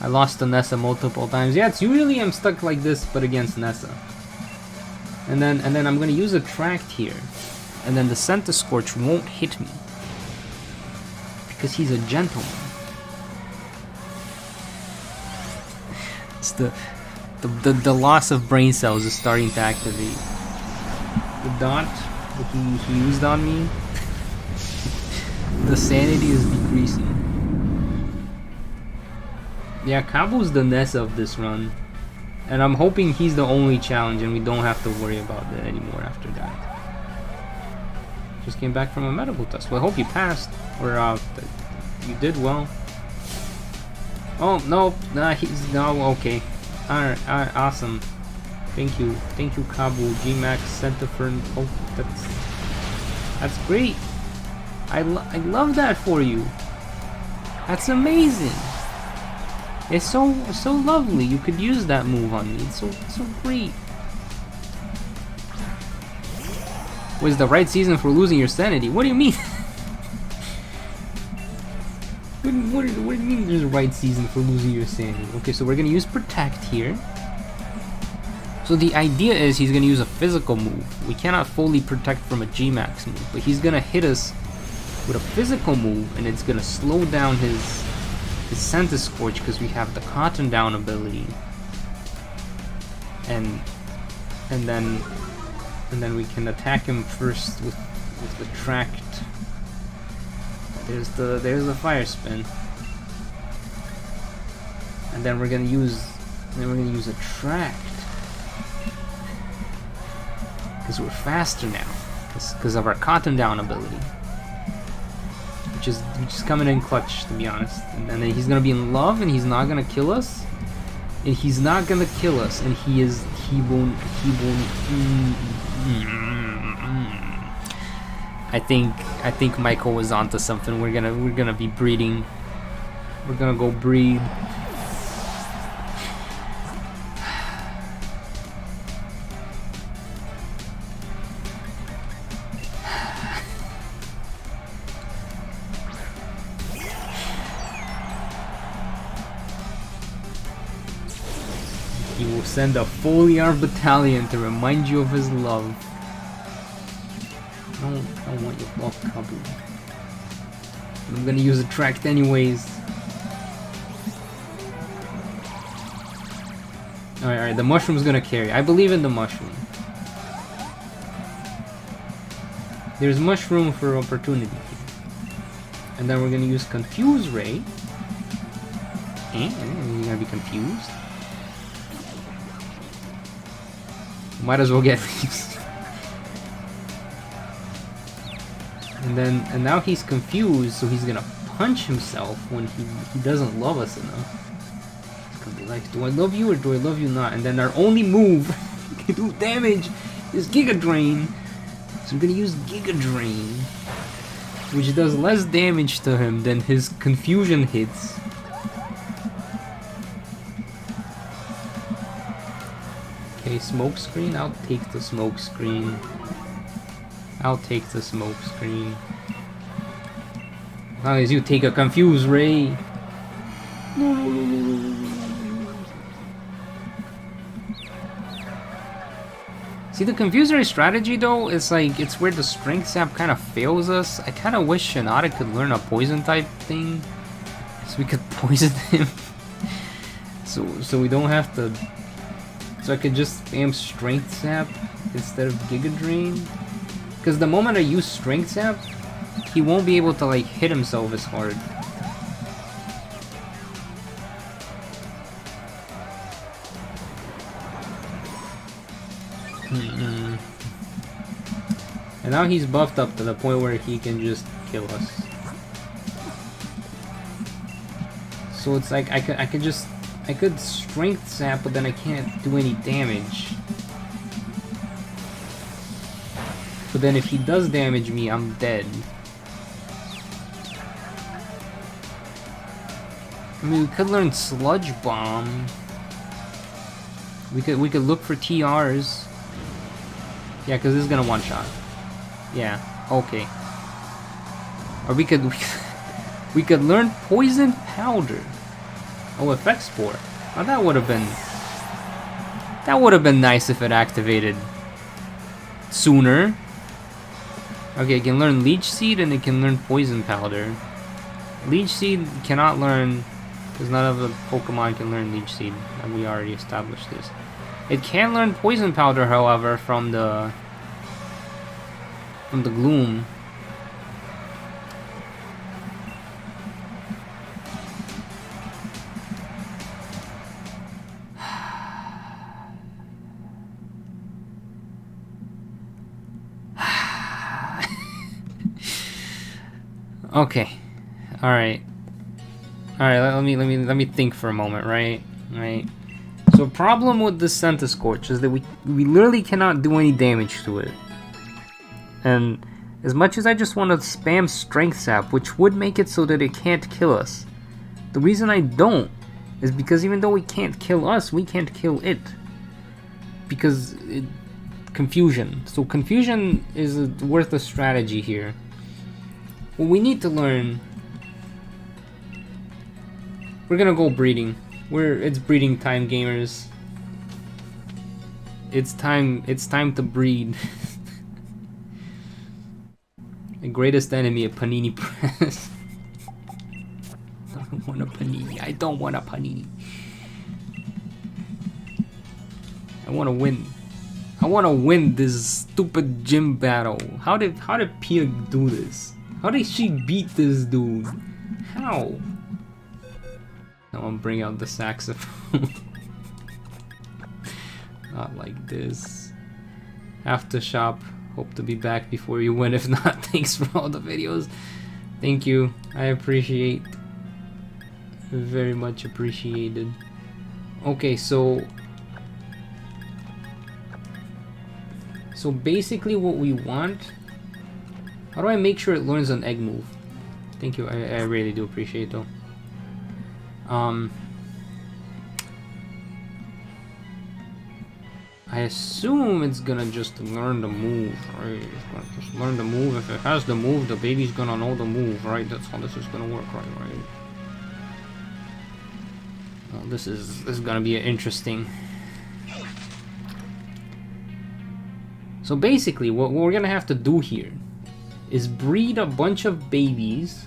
I lost to Nessa multiple times. Yeah, it's usually I'm stuck like this, but against Nessa. And then I'm gonna use Attract here, and then the Centiskorch won't hit me because he's a gentleman. It's the loss of brain cells is starting to activate. The dot that he used on me. The sanity is decreasing. Yeah, Kabu's the Nessa of this run. And I'm hoping he's the only challenge and we don't have to worry about it anymore after that. Just came back from a medical test. Well, I hope you passed. Or you did well. Oh, no. Nah, he's... No, okay. Alright, awesome. Thank you, Kabu, G-Max, Centifern. Oh, that's great. I love that for you. That's amazing. It's so lovely. You could use that move on me. It's so great. Was the right season for losing your sanity? What do you mean? What do you mean there's a right season for losing your sanity? Okay, so we're gonna use Protect here. So the idea is he's gonna use a physical move. We cannot fully protect from a G-Max move, but he's gonna hit us with a physical move, and it's gonna slow down his Centiskorch because we have the Cotton Down ability, and then we can attack him first with the Tract. There's the Fire Spin, and then we're gonna use Attract because we're faster now because of our Cotton Down ability. Which is coming in clutch, to be honest. And then he's gonna be in love, and he's not gonna kill us. And he's not gonna kill us, and he won't. I think Michael was onto something. We're gonna be breeding. We're gonna go breed. He will send a fully armed battalion to remind you of his love. I don't want your love, Kabu. I'm gonna use attract anyways. Alright, the mushroom's gonna carry. I believe in the mushroom. There's mushroom for opportunity. And then we're gonna use Confuse Ray. You're gonna be confused. Might as well get these. And now he's confused, so he's gonna punch himself when he doesn't love us enough. It's gonna be like, do I love you or do I love you not? And then our only move can do damage is Giga Drain. So I'm gonna use Giga Drain, which does less damage to him than his confusion hits. Okay, smoke screen. I'll take the smoke screen. I'll take the smoke screen. As long as you take a confuse ray. See, the confuse ray strategy though, it's like, it's where the strength sap kind of fails us. I kind of wish Shinada could learn a poison type thing, so we could poison him. so we don't have to. So I could just spam strength sap instead of Giga Drain. Because the moment I use strength sap, he won't be able to like hit himself as hard. And now he's buffed up to the point where he can just kill us. So it's like I could strength sap, but then I can't do any damage. But then if he does damage me, I'm dead. I mean, we could learn Sludge Bomb. We could look for TRs. Yeah, because this is gonna one shot. Yeah. Okay. Or we could learn Poison Powder. Oh, Effect Spore. Oh, that would have been nice if it activated sooner. Okay, it can learn Leech Seed and it can learn Poison Powder. Leech Seed cannot learn, because none of the Pokemon can learn Leech Seed, and we already established this. It can learn Poison Powder, however, from the Gloom. Okay. All right. Let me think for a moment, right? So problem with the Centiskorch is that we literally cannot do any damage to it. And as much as I just want to spam Strength Sap, which would make it so that it can't kill us, the reason I don't is because even though we can't kill us, we can't kill it. Because confusion. So confusion is worth a strategy here. What we need to learn, we're gonna go breeding. It's breeding time, gamers. It's time to breed. The greatest enemy, a Panini Press. I don't want a Panini. I don't want a Panini. I want to win. I want to win this stupid gym battle. How did Pia do this? How did she beat this dude? How? Now I'm bring out the saxophone. Not like this. Aftershop. Hope to be back before you win. If not, thanks for all the videos. Thank you. I appreciate. Very much appreciated. Okay, so basically what we want. How do I make sure it learns an egg move? Thank you. I really do appreciate it though. I assume it's gonna just learn the move, right? It's gonna just learn the move. If it has the move, the baby's gonna know the move, right? That's how this is gonna work, right? Well, this is gonna be interesting. So basically, what we're gonna have to do here is breed a bunch of babies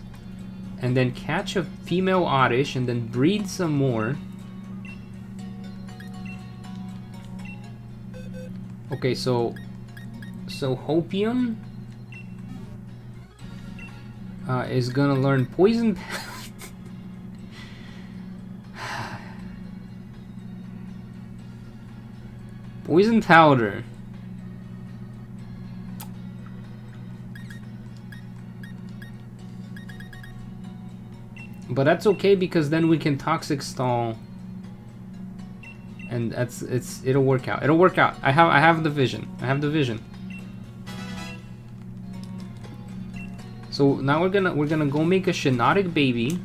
and then catch a female oddish and then breed some more. Okay, so Hopium is gonna learn poison. Poison powder. But that's okay because then we can toxic stall, and it'll work out. It'll work out. I have the vision. I have the vision. So now we're gonna go make a Shinotic baby.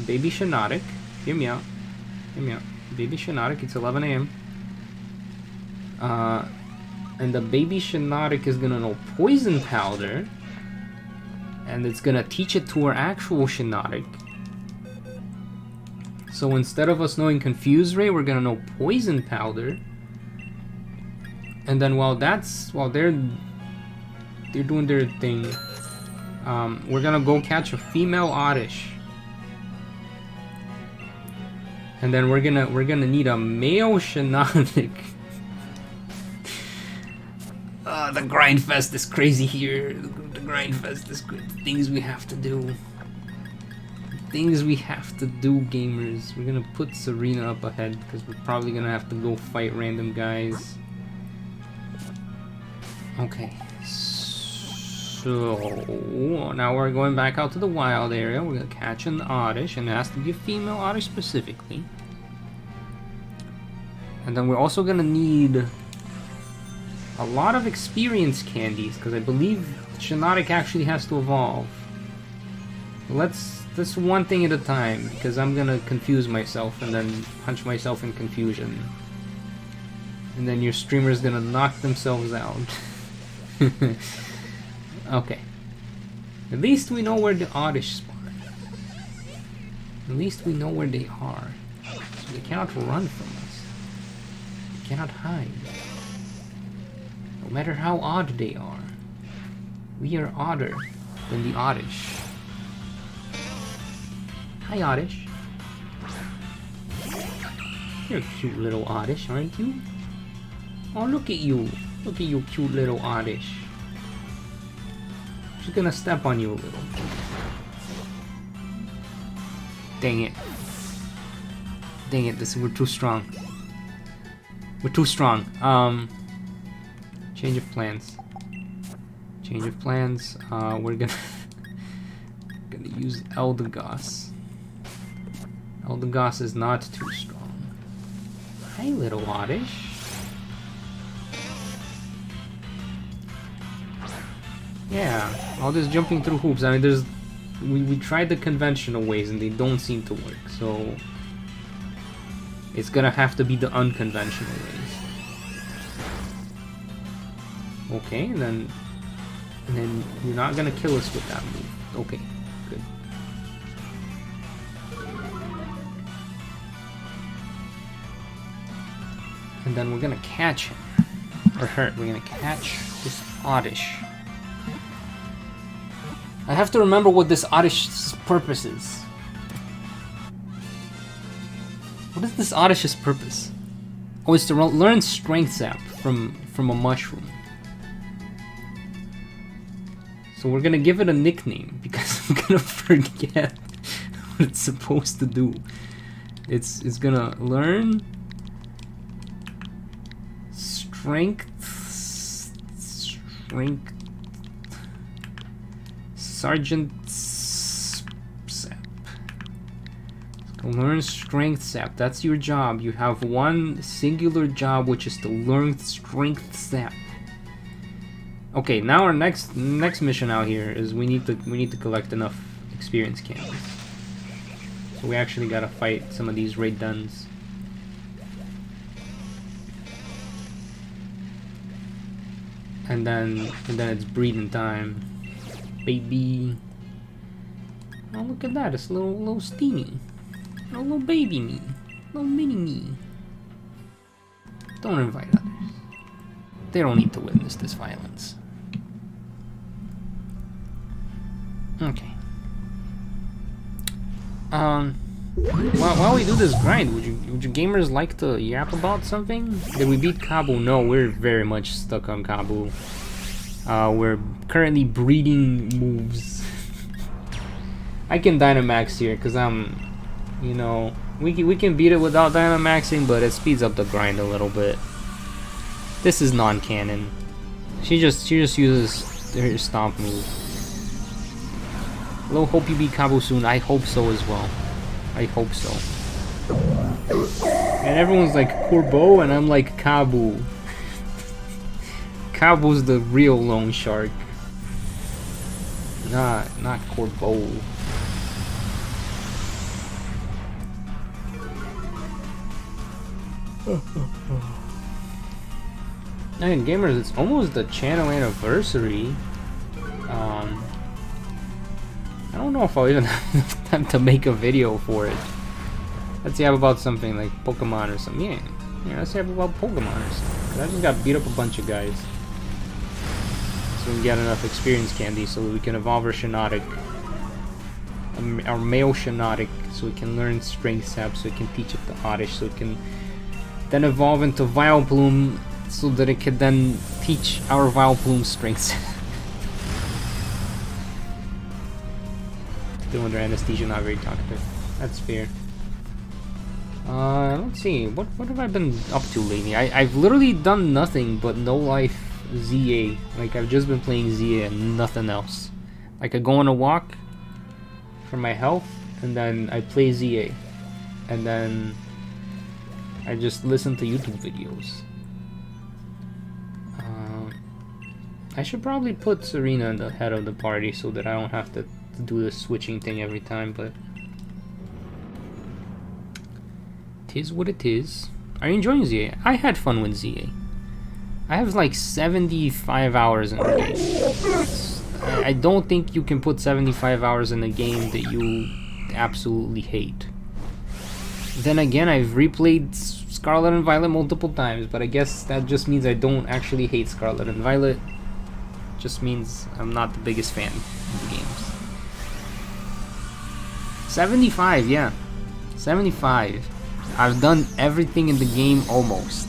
Baby Shinotic. Hear me out. Hear me out. Baby Shinotic. It's 11 a.m. And the baby Shinotic is gonna know poison powder. And it's gonna teach it to our actual Shinotic. So instead of us knowing Confuse Ray, we're gonna know poison powder. And then while they're doing their thing, we're gonna go catch a female oddish. And then we're gonna need a male Shinotic. The grind fest is crazy here. The grind fest is good. Things we have to do. Things we have to do, gamers. We're gonna put Serena up ahead because we're probably gonna have to go fight random guys. Okay. So now we're going back out to the wild area. We're gonna catch an oddish, and it has to be a female oddish specifically. And then we're also gonna need a lot of experience candies, because I believe Shinotic actually has to evolve. Let's one thing at a time, because I'm gonna confuse myself and then punch myself in confusion. And then your streamer's gonna knock themselves out. Okay. At least we know where the oddish spawn. At least we know where they are. So they cannot run from us. They cannot hide. No matter how odd they are, we are odder than the oddish. Hi, oddish. You're a cute little oddish, aren't you? Oh, look at you. Look at you, cute little oddish. She's gonna step on you a little. Dang it. Dang it, we're too strong. We're too strong. Change of plans. Change of plans. We're gonna use Eldegoss. Eldegoss is not too strong. Hi, little oddish. Yeah, all this jumping through hoops. I mean, we tried the conventional ways and they don't seem to work. So it's gonna have to be the unconventional ways. Okay, and then you're not gonna kill us with that move. Okay, good. And then we're gonna catch him. Or her. We're gonna catch this oddish. I have to remember what this oddish's purpose is. What is this oddish's purpose? Oh, it's to learn strength sap from a mushroom. So we're gonna give it a nickname because I'm gonna forget what it's supposed to do. It's gonna learn strength Sergeant Sap. Learn strength sap. That's your job. You have one singular job, which is to learn strength sap. Okay, now our next mission out here is we need to collect enough experience candles. So we actually gotta fight some of these raid duns. And then it's breeding time. Baby. Oh, look at that. It's a little steamy. A little baby me. Little mini me. Don't invite others. They don't need to witness this violence. Okay. While we do this grind, would you gamers like to yap about something? Did we beat Kabu? No, we're very much stuck on Kabu. We're currently breeding moves. I can Dynamax here because I'm, you know, we can beat it without Dynamaxing, but it speeds up the grind a little bit. This is non-canon. She just uses her stomp move. Hello, hope you beat Kabu soon. I hope so as well. I hope so. And everyone's like Corbeau, and I'm like Kabu. Kabu's the real lone shark. Not Corbeau. And gamers, it's almost the channel anniversary. I don't know if I'll even have time to make a video for it. Let's yap about something like Pokemon or something. Yeah, let's yap about Pokemon or something. 'Cause I just got beat up a bunch of guys. So we can get enough experience candy so that we can evolve our Shiinotic. Our male Shiinotic, so we can learn Strength Sap, so we can teach it to Oddish, so it can then evolve into Vileplume, so that it can then teach our Vileplume Strength Sap. Still under anesthesia, not very talkative. That's fair. Let's see. What have I been up to lately? I've literally done nothing but No Life ZA. Like, I've just been playing ZA and nothing else. Like, I go on a walk for my health, and then I play ZA. And then I just listen to YouTube videos. I should probably put Serena in the head of the party so that I don't have to do the switching thing every time, but tis what it is. Are you enjoying ZA? I had fun with ZA. I have like 75 hours in the game. I don't think you can put 75 hours in a game that you absolutely hate. Then again, I've replayed Scarlet and Violet multiple times, but I guess that just means I don't actually hate Scarlet and Violet. Just means I'm not the biggest fan of the games. 75, yeah. 75. I've done everything in the game almost.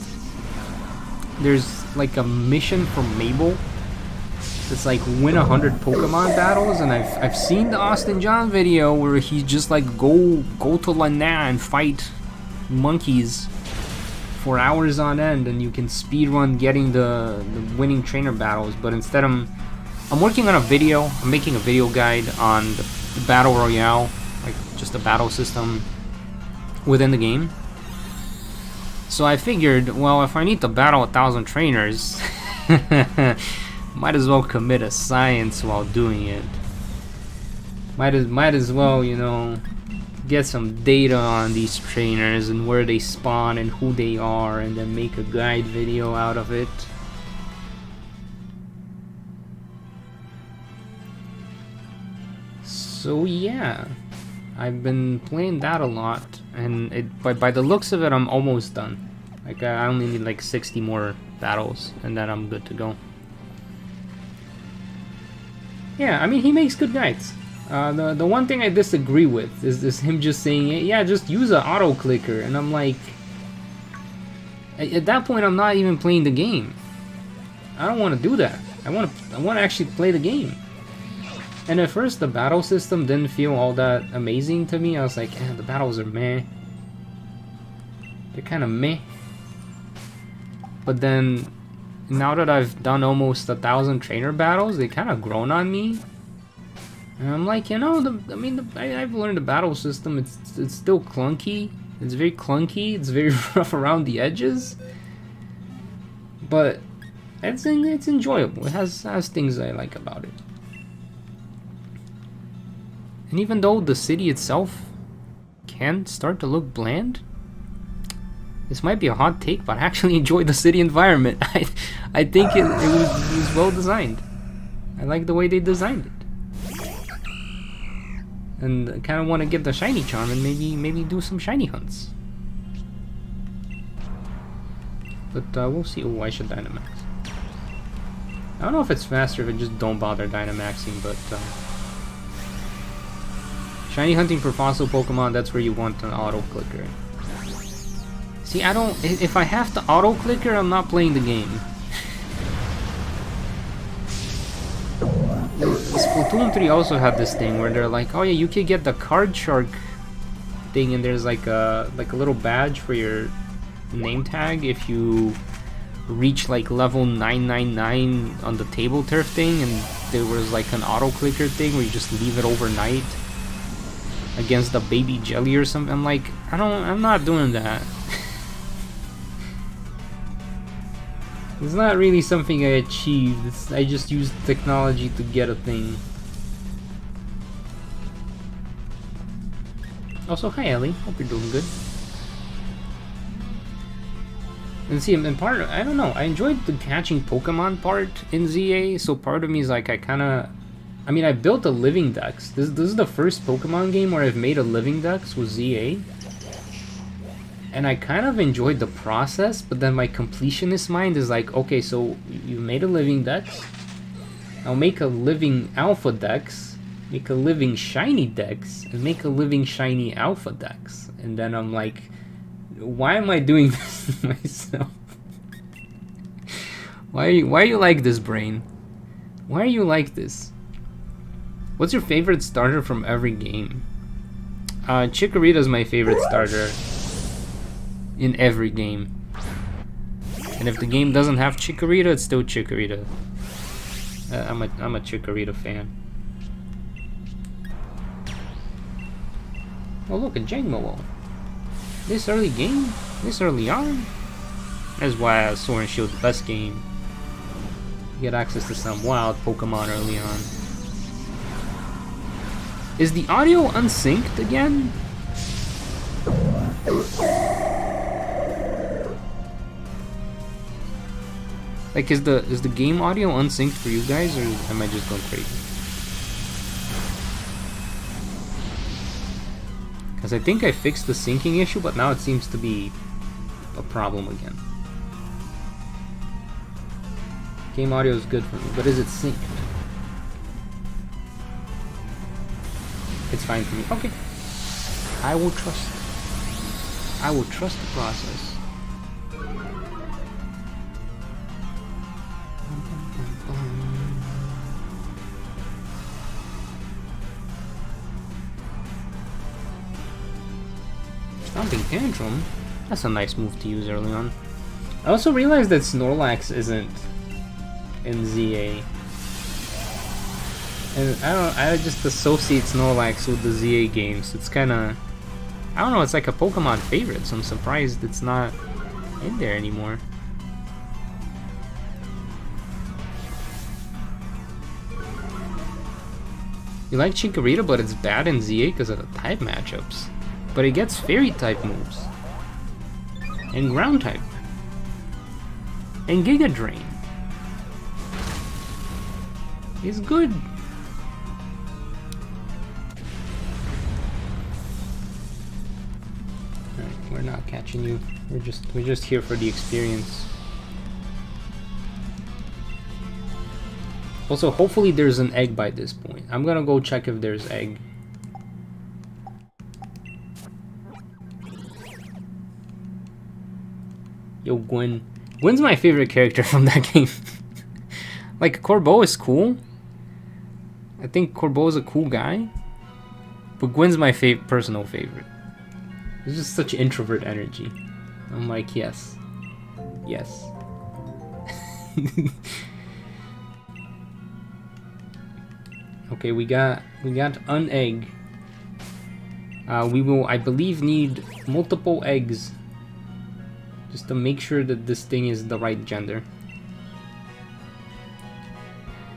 There's like a mission from Mabel. It's like win 100 Pokemon battles, and I've seen the Austin John video where he's just like go to Lana and fight monkeys for hours on end, and you can speedrun getting the winning trainer battles. But instead I'm working on a video. I'm making a video guide on the Battle Royale, like just a battle system within the game. So I figured, well, if I need to battle 1,000 trainers, might as well commit a science while doing it. Might as well, you know, get some data on these trainers and where they spawn and who they are, and then make a guide video out of it. So yeah, I've been playing that a lot, and by the looks of it, I'm almost done. Like, I only need like 60 more battles, and then I'm good to go. Yeah, I mean, he makes good guides. The one thing I disagree with is him just saying, yeah, just use an auto clicker, and I'm like, at that point, I'm not even playing the game. I don't want to do that. I want to actually play the game. And at first, the battle system didn't feel all that amazing to me. I was like, the battles are meh. They're kind of meh. But then, now that I've done almost 1,000 trainer battles, they kind of grown on me. And I'm like, you know, I've learned the battle system. It's still clunky. It's very clunky. It's very rough around the edges. But it's enjoyable. It has things I like about it. And even though the city itself can start to look bland, this might be a hot take, but I actually enjoy the city environment. I think it was well designed. I like the way they designed it. And I kind of want to get the shiny charm and maybe do some shiny hunts. But we'll see. Oh, I should Dynamax. I don't know if it's faster if I just don't bother dynamaxing, but shiny hunting for fossil Pokemon, that's where you want an auto clicker. See, I don't. If I have to auto clicker, I'm not playing the game. Splatoon 3 also had this thing where they're like, oh yeah, you can get the card shark thing, and there's like a little badge for your name tag if you reach like level 999 on the table turf thing, and there was like an auto clicker thing where you just leave it overnight against the baby jelly or something. I'm like, I'm not doing that. It's not really something I achieved. I just used technology to get a thing. Also, hi Ellie. Hope you're doing good. And see, and part of, I don't know, I enjoyed the catching Pokemon part in ZA, so part of me is like, I mean, I built a living dex. This is the first Pokemon game where I've made a living dex with ZA. And I kind of enjoyed the process, but then my completionist mind is like, okay, so you made a living dex. I'll make a living alpha dex, make a living shiny dex, and make a living shiny alpha dex. And then I'm like, why am I doing this to myself? Why are you like this, brain? Why are you like this? What's your favorite starter from every game? Chikorita's my favorite starter in every game. And if the game doesn't have Chikorita, it's still Chikorita. I'm a Chikorita fan. Oh look, a Jangmo-O. This early game? This early on? That's why Sword and Shield's the best game. You get access to some wild Pokemon early on. Is the audio unsynced again? Like, is the game audio unsynced for you guys, or am I just going crazy? Because I think I fixed the syncing issue, but now it seems to be a problem again. Game audio is good for me, but is it synced? It's fine for me. Okay. I will trust the process. Stomping Tantrum? That's a nice move to use early on. I also realized that Snorlax isn't in ZA. And I just associate Snorlax with the ZA games. It's kinda, I don't know, it's like a Pokemon favorite, so I'm surprised it's not in there anymore. You like Chikorita, but it's bad in ZA because of the type matchups. But it gets fairy type moves. And ground type. And Giga Drain. It's good. Alright, we're not catching you. We're just here for the experience. Also, hopefully there's an egg by this point. I'm gonna go check if there's egg. Yo, Gwen. Gwen's my favorite character from that game. Like, Corbeau is cool. I think Corbeau is a cool guy. But Gwen's my personal favorite. It's just such introvert energy. I'm like, yes. Yes. Okay, we got an egg. We will, I believe, need multiple eggs just to make sure that this thing is the right gender.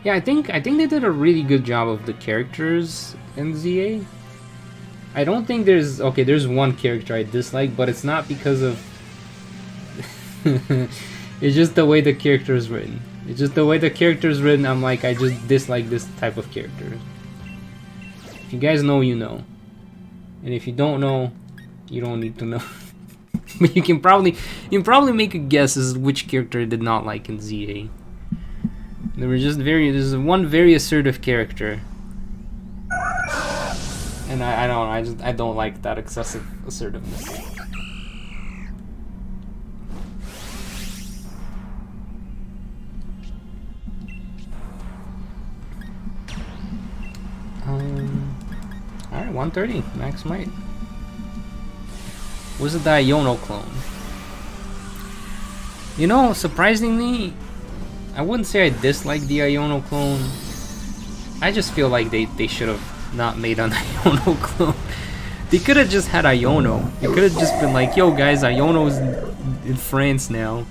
Yeah, I think they did a really good job of the characters in ZA. I don't think there's one character I dislike, but it's not because of it's just the way the character is written. It's just the way the character is written. I'm like, I just dislike this type of character. If you guys know, you know. And if you don't know, you don't need to know. But you can probably make a guess as to which character I did not like in ZA. They were just there's one very assertive character. And I don't like that excessive assertiveness. Alright, 130, max might. Was it the Iono clone? You know, surprisingly, I wouldn't say I dislike the Iono clone. I just feel like they should have not made an Iono clone. They could have just had Iono. It could have just been like, yo guys, Iono's in France now.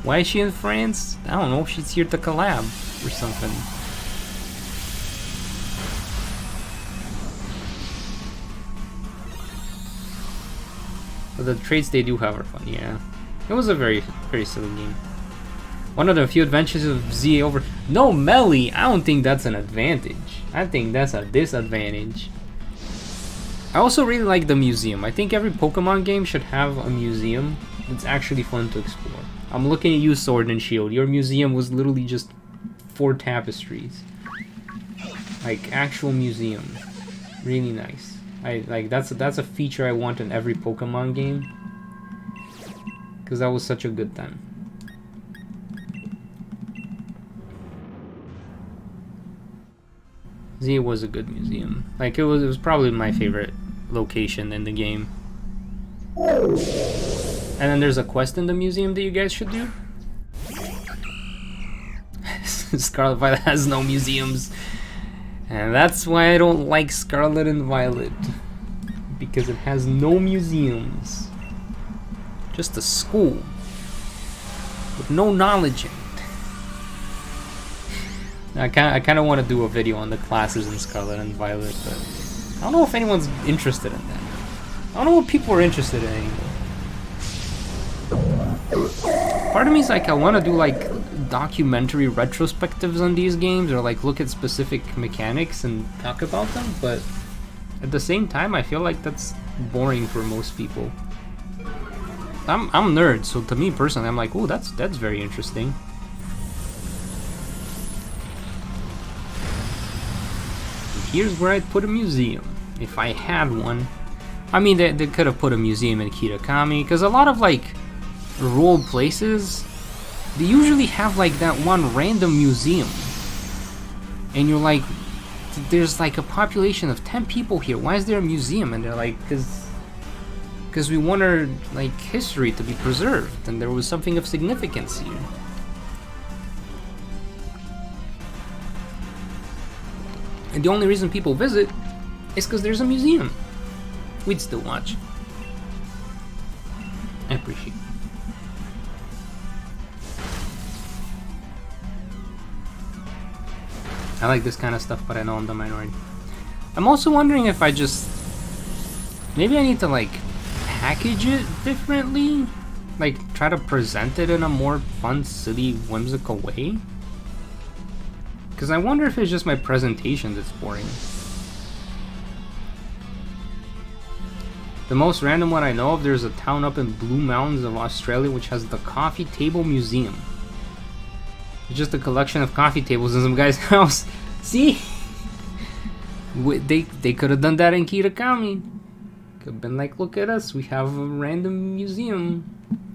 Why is she in France? I don't know, she's here to collab or something. But the traits they do have are fun, yeah. It was a very silly game. One of the few adventures of ZA over... No, melee! I don't think that's an advantage. I think that's a disadvantage. I also really like the museum. I think every Pokemon game should have a museum. It's actually fun to explore. I'm looking at you, Sword and Shield. Your museum was literally just 4 tapestries. Like, actual museum. Really nice. That's a feature I want in every Pokemon game. Because that was such a good time. Z was a good museum. Like it was probably my favorite location in the game. And then there's a quest in the museum that you guys should do. Scarlet Violet has no museums. And that's why I don't like Scarlet and Violet. Because it has no museums. Just a school. With no knowledge in it. I kind of want to do a video on the classes in Scarlet and Violet, but I don't know if anyone's interested in that. I don't know what people are interested in anymore. Part of me is like, I want to do like documentary retrospectives on these games, or like look at specific mechanics and talk about them, but at the same time I feel like that's boring for most people. I'm a nerd, so to me personally I'm like, oh, that's very interesting. Here's where I'd put a museum, if I had one. I mean, they could have put a museum in Kitakami, because a lot of, like, role places, they usually have, like, that one random museum. And you're like, there's, like, a population of 10 people here, why is there a museum? And they're like, because we want our, like, history to be preserved, and there was something of significance here. And the only reason people visit is because there's a museum. We'd still watch. I appreciate it. I like this kind of stuff, but I know I'm the minority. I'm also wondering if I just... Maybe I need to, like, package it differently? Like, try to present it in a more fun, silly, whimsical way? Because I wonder if it's just my presentation that's boring. The most random one I know of, there's a town up in Blue Mountains of Australia which has the Coffee Table Museum. It's just a collection of coffee tables in some guy's house. See? They could have done that in Kitakami. Could have been like, look at us, we have a random museum.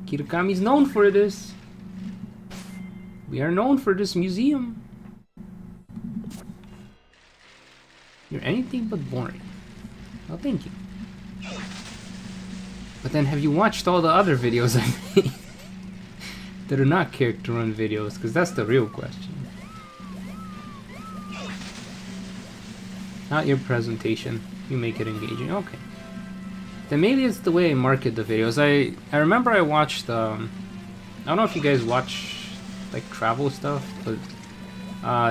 Kitakami's known for this. We are known for this museum. You're anything but boring. Well, thank you. But then have you watched all the other videos I made that are not character-run videos? Because that's the real question. Not your presentation. You make it engaging. Okay. Then maybe it's the way I market the videos. I remember I watched... I don't know if you guys watch like travel stuff, but...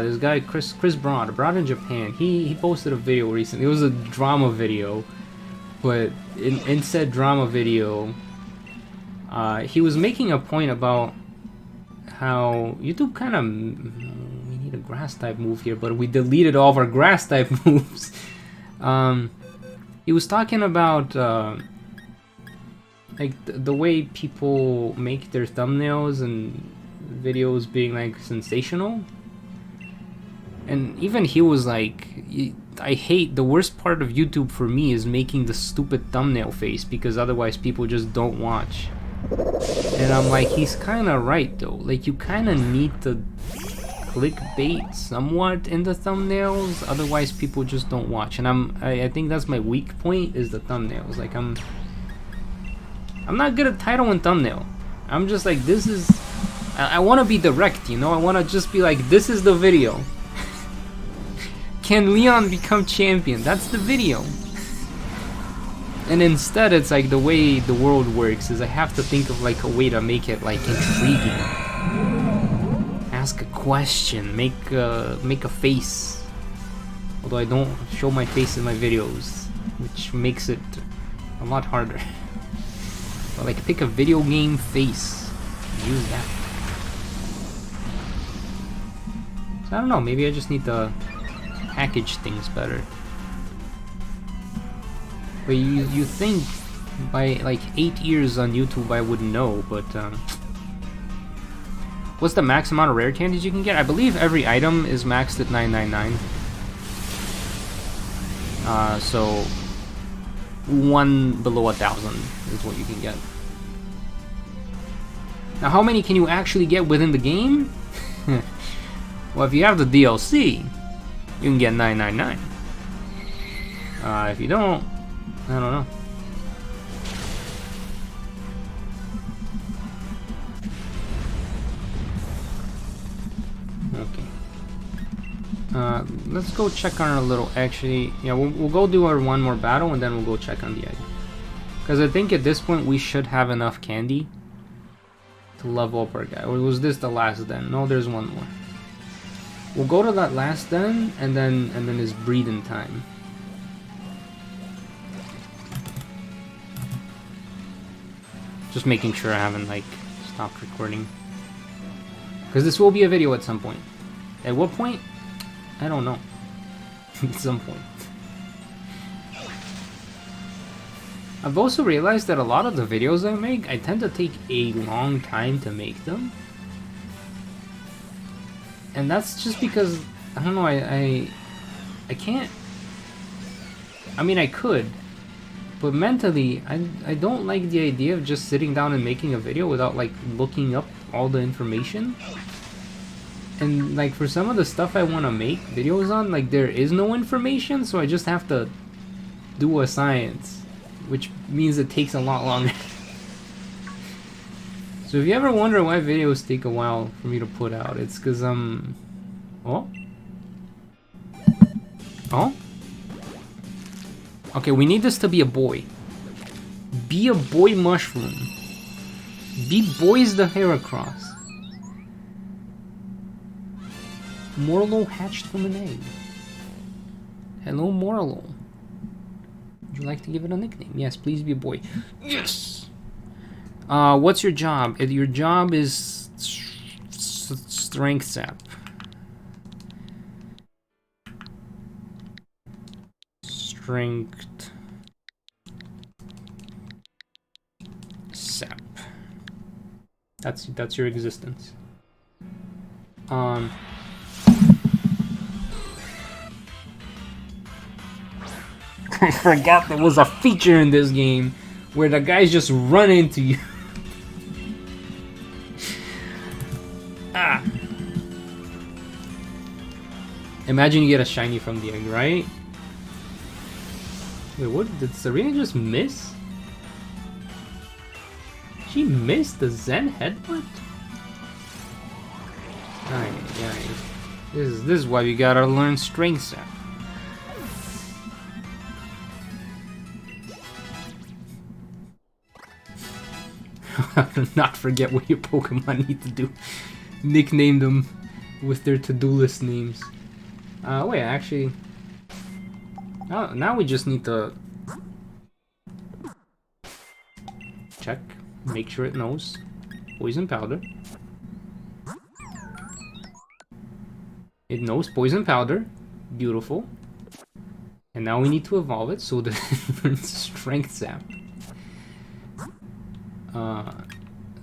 this guy, Chris Broad, abroad in Japan, he posted a video recently. It was a drama video, but in said drama video, he was making a point about how YouTube kind of... We need a grass type move here, but we deleted all of our grass type moves. He was talking about like the way people make their thumbnails and videos being like sensational. And even he was like, I hate, the worst part of YouTube for me is making the stupid thumbnail face, because otherwise people just don't watch. And I'm like, he's kind of right though. Like, you kind of need to clickbait somewhat in the thumbnails, otherwise people just don't watch. And I think that's my weak point, is the thumbnails. Like, I'm not good at title and thumbnail. I'm just like, this is, I want to be direct, you know? I want to just be like, this is the video. Can Leon become champion? That's the video. And instead, it's like, the way the world works is I have to think of like a way to make it like intriguing. Ask a question, make a face. Although I don't show my face in my videos, which makes it a lot harder. But like, pick a video game face, use that. So I don't know, maybe I just need to package things better. But you think by like 8 years on YouTube I would know, but what's the max amount of rare candies you can get? I believe every item is maxed at 999. So one below 1,000 is what you can get. Now, how many can you actually get within the game? Well, if you have the DLC, you can get 999. If you don't, I don't know. Okay. Let's go check on our little. Actually, yeah, we'll go do our one more battle, and then we'll go check on the item. Because I think at this point we should have enough candy to level up our guy. Or was this the last den? No, there's one more. We'll go to that last den, and then it's breeding time. Just making sure I haven't like stopped recording. Because this will be a video at some point. At what point? I don't know. At some point. I've also realized that a lot of the videos I make, I tend to take a long time to make them. And that's just because, I don't know, I can't... I mean, I could. But mentally, I don't like the idea of just sitting down and making a video without like looking up all the information. And like for some of the stuff I want to make videos on, like there is no information, so I just have to do a science, which means it takes a lot longer. So if you ever wonder why videos take a while for me to put out, it's because oh? Oh? Okay, we need this to be a boy. Be a boy mushroom. Be boys the Heracross. Morlo hatched from an egg. Hello, Morlo. Would you like to give it a nickname? Yes, please be a boy. Yes! What's your job? Your job is strength sap. Strength sap. That's your existence. I forgot there was a feature in this game where the guys just run into you. Ah. Imagine you get a shiny from the egg, right? Wait, what? Did Serena just miss? She missed the Zen headbutt? Aye. This is why we gotta learn strength sap. Not forget what your Pokemon need to do. Nickname them with their to-do list names. Wait, actually... Oh, now we just need to... check. Make sure it knows. Poison powder. It knows poison powder. Beautiful. And now we need to evolve it so that it learns strength sap.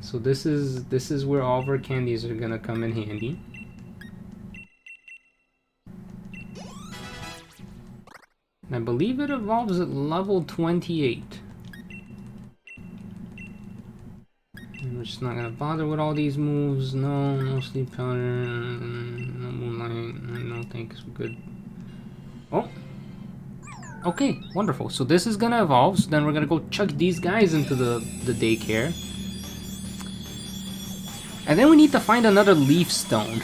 So this is where all of our candies are gonna come in handy. I believe it evolves at level 28. And we're just not gonna bother with all these moves. No sleep powder, no moonlight, no thanks, we're good. Oh! Okay, wonderful. So this is gonna evolve, so then we're gonna go chuck these guys into the daycare. And then we need to find another leaf stone.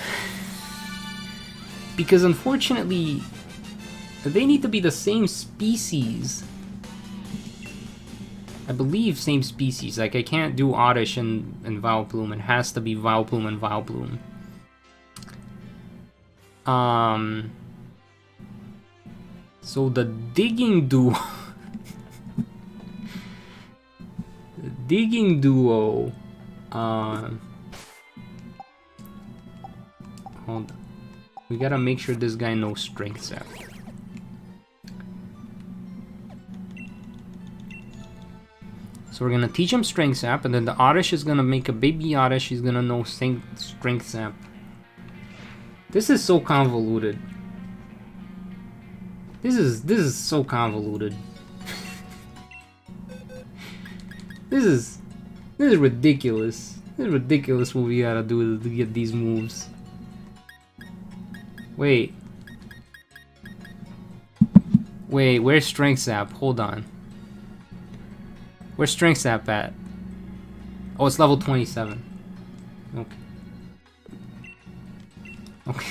Because unfortunately, they need to be the same species. I believe same species. Like I can't do Oddish and Vileplume. It has to be Vileplume and Vileplume. So the digging duo the digging duo hold on. We gotta make sure this guy knows Strength Sap. So we're gonna teach him Strength Sap, and then the Oddish is gonna make a baby Oddish. He's gonna know Strength Sap. This is so convoluted. This is so convoluted. This is ridiculous. This is ridiculous what we gotta do to get these moves. Wait, where's Strength Sap? Hold on. Where's Strength Sap at? Oh, it's level 27. Okay. Okay.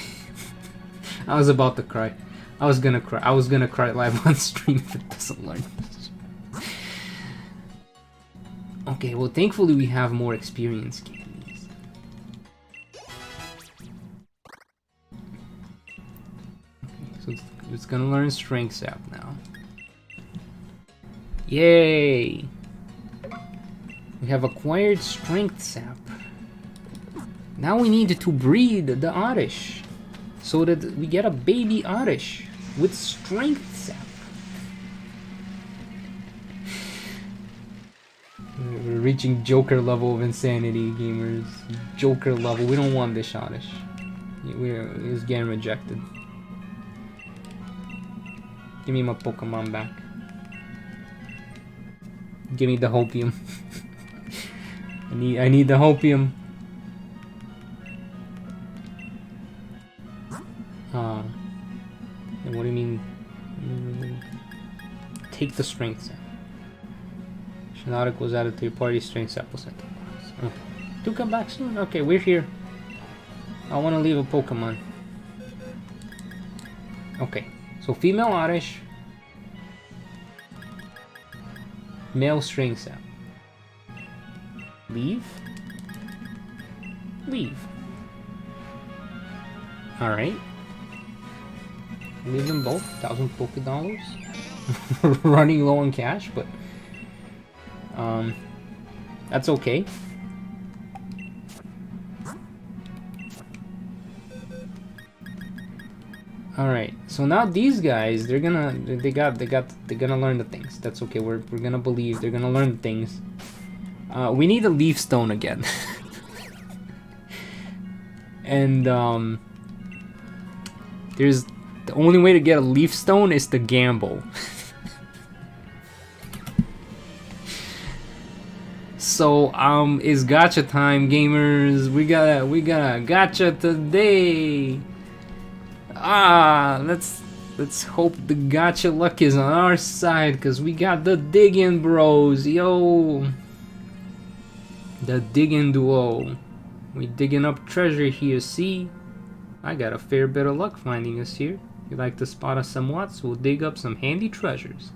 I was about to cry. I was gonna cry. I was gonna cry live on stream if it doesn't learn. Okay, well thankfully we have more experience candies. Okay, so it's gonna learn Strength Sap now. Yay! We have acquired Strength Sap. Now we need to breed the Oddish so that we get a baby Oddish with Strength Sap. We're reaching Joker level of insanity, gamers. Joker level. We don't want this Oddish. It's getting rejected. Give me my Pokemon back. Give me the Hopium. I need the Hopium. And what do you mean? Take the Strength Sap. Shinotic was added to your party. Strength Sap was sent to the box. Oh. Do come back soon? Okay, we're here. I want to leave a Pokemon. Okay, so female Oddish. Male Strength Sap. Leave? Leave. Alright. Leave them both. 1,000 Pokedollars. Running low on cash, but that's okay. Alright, so now these guys, they're gonna learn the things. That's okay. We're gonna believe they're gonna learn the things. We need a leaf stone again. And there's the only way to get a leaf stone is to gamble. So it's gacha time, gamers. We got a gacha today. Let's hope the gacha luck is on our side, cause we got the digging bros, yo. The digging duo. We digging up treasure here, see? I got a fair bit of luck finding us here. If you like to spot us somewhat, so we'll dig up some handy treasures.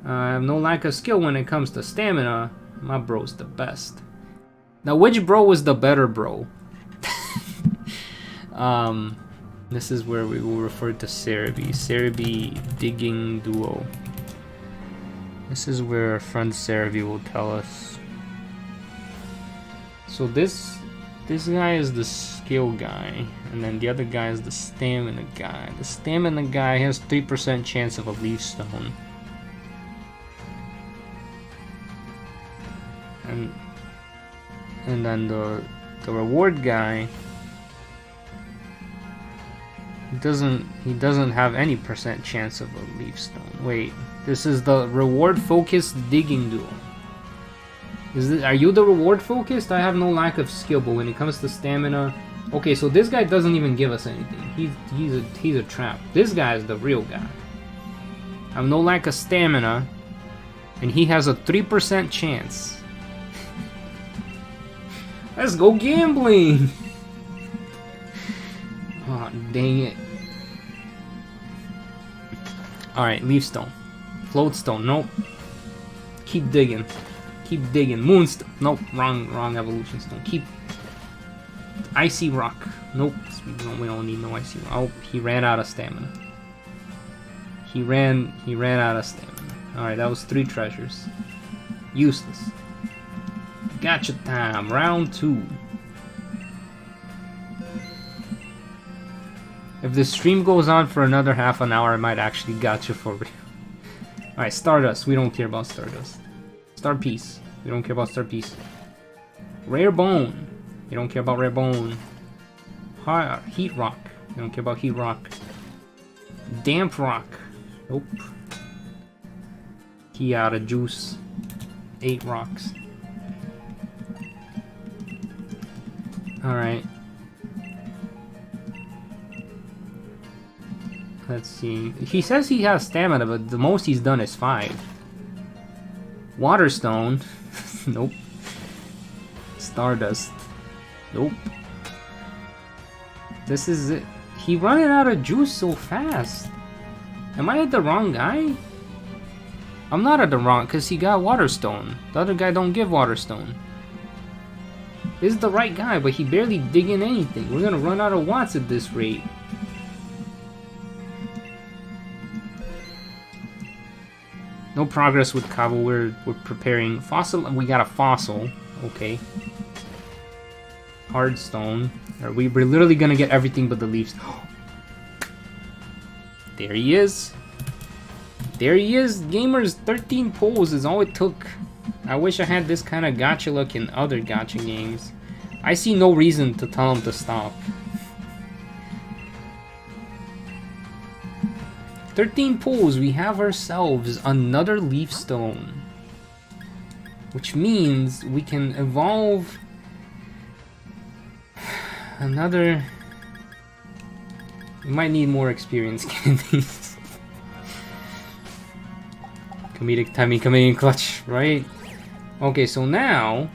I have no lack of skill when it comes to stamina. My bro's the best. Now, which bro was the better bro? This is where we will refer to Cerebi. Cerebi digging duo. This is where our friend Cerebi will tell us. So this guy is the skill guy, and then the other guy is the stamina guy. The stamina guy has 3% chance of a leaf stone. And then the reward guy He doesn't have any percent chance of a leaf stone. Wait, this is the reward focused digging duel. Are you the reward focused? I have no lack of skill, but when it comes to stamina, okay, so this guy doesn't even give us anything. He's a trap. This guy is the real guy. I have no lack of stamina, and he has a 3% chance. Let's go gambling! Oh, dang it. Alright, leaf stone. Float stone, nope. Keep digging. Keep digging. Moonstone. Nope, wrong evolution stone. Keep. Icy rock. Nope, we don't need no icy rock. Oh, he ran out of stamina. He ran out of stamina. Alright, that was 3 treasures. Useless. Gotcha time. Round 2. If the stream goes on for another half an hour, I might actually gotcha for real. Alright, Stardust. We don't care about Stardust. Star Piece. We don't care about Star Piece. Rare Bone. We don't care about Rare Bone. Heat Rock. We don't care about Heat Rock. Damp Rock. Nope. Kiara Juice. 8 rocks. Alright. Let's see. He says he has stamina, but the most he's done is 5. Waterstone. Nope. Stardust. Nope. This is it. He running out of juice so fast. Am I at the wrong guy? I'm not at the wrong, because he got Waterstone. The other guy don't give Waterstone. This is the right guy, but he barely digging anything. We're gonna run out of watts at this rate. No progress with Cabo. We're preparing fossil. We got a fossil. Okay. Hardstone. We're literally gonna get everything but the leaves. There he is. There he is. Gamers, 13 pulls is all it took. I wish I had this kind of gacha luck in other gacha games. I see no reason to tell him to stop. 13 pulls, we have ourselves another leaf stone. Which means we can evolve another... We might need more experience candies. Comedic timing, comedic clutch, right? Okay, so now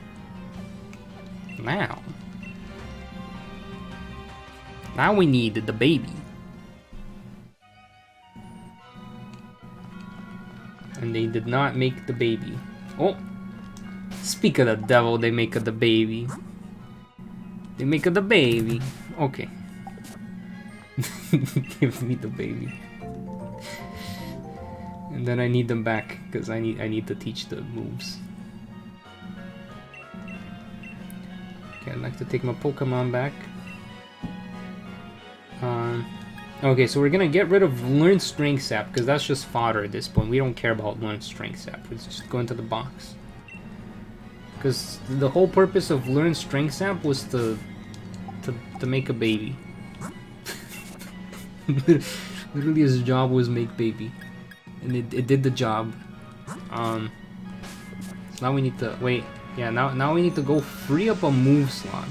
we need the baby. And they did not make the baby. Oh! Speak of the devil, they make of the baby. They make of the baby. Okay. Give me the baby. And then I need them back, because I need to teach the moves. Okay, I'd like to take my Pokemon back. Okay, so we're gonna get rid of Learn Strength Sap, because that's just fodder at this point. We don't care about Learn Strength Sap. Let's just go into the box. Because the whole purpose of Learn Strength Sap was to make a baby. Literally his job was make baby. And it did the job. So now we need to... Wait. Yeah, now we need to go free up a move slot.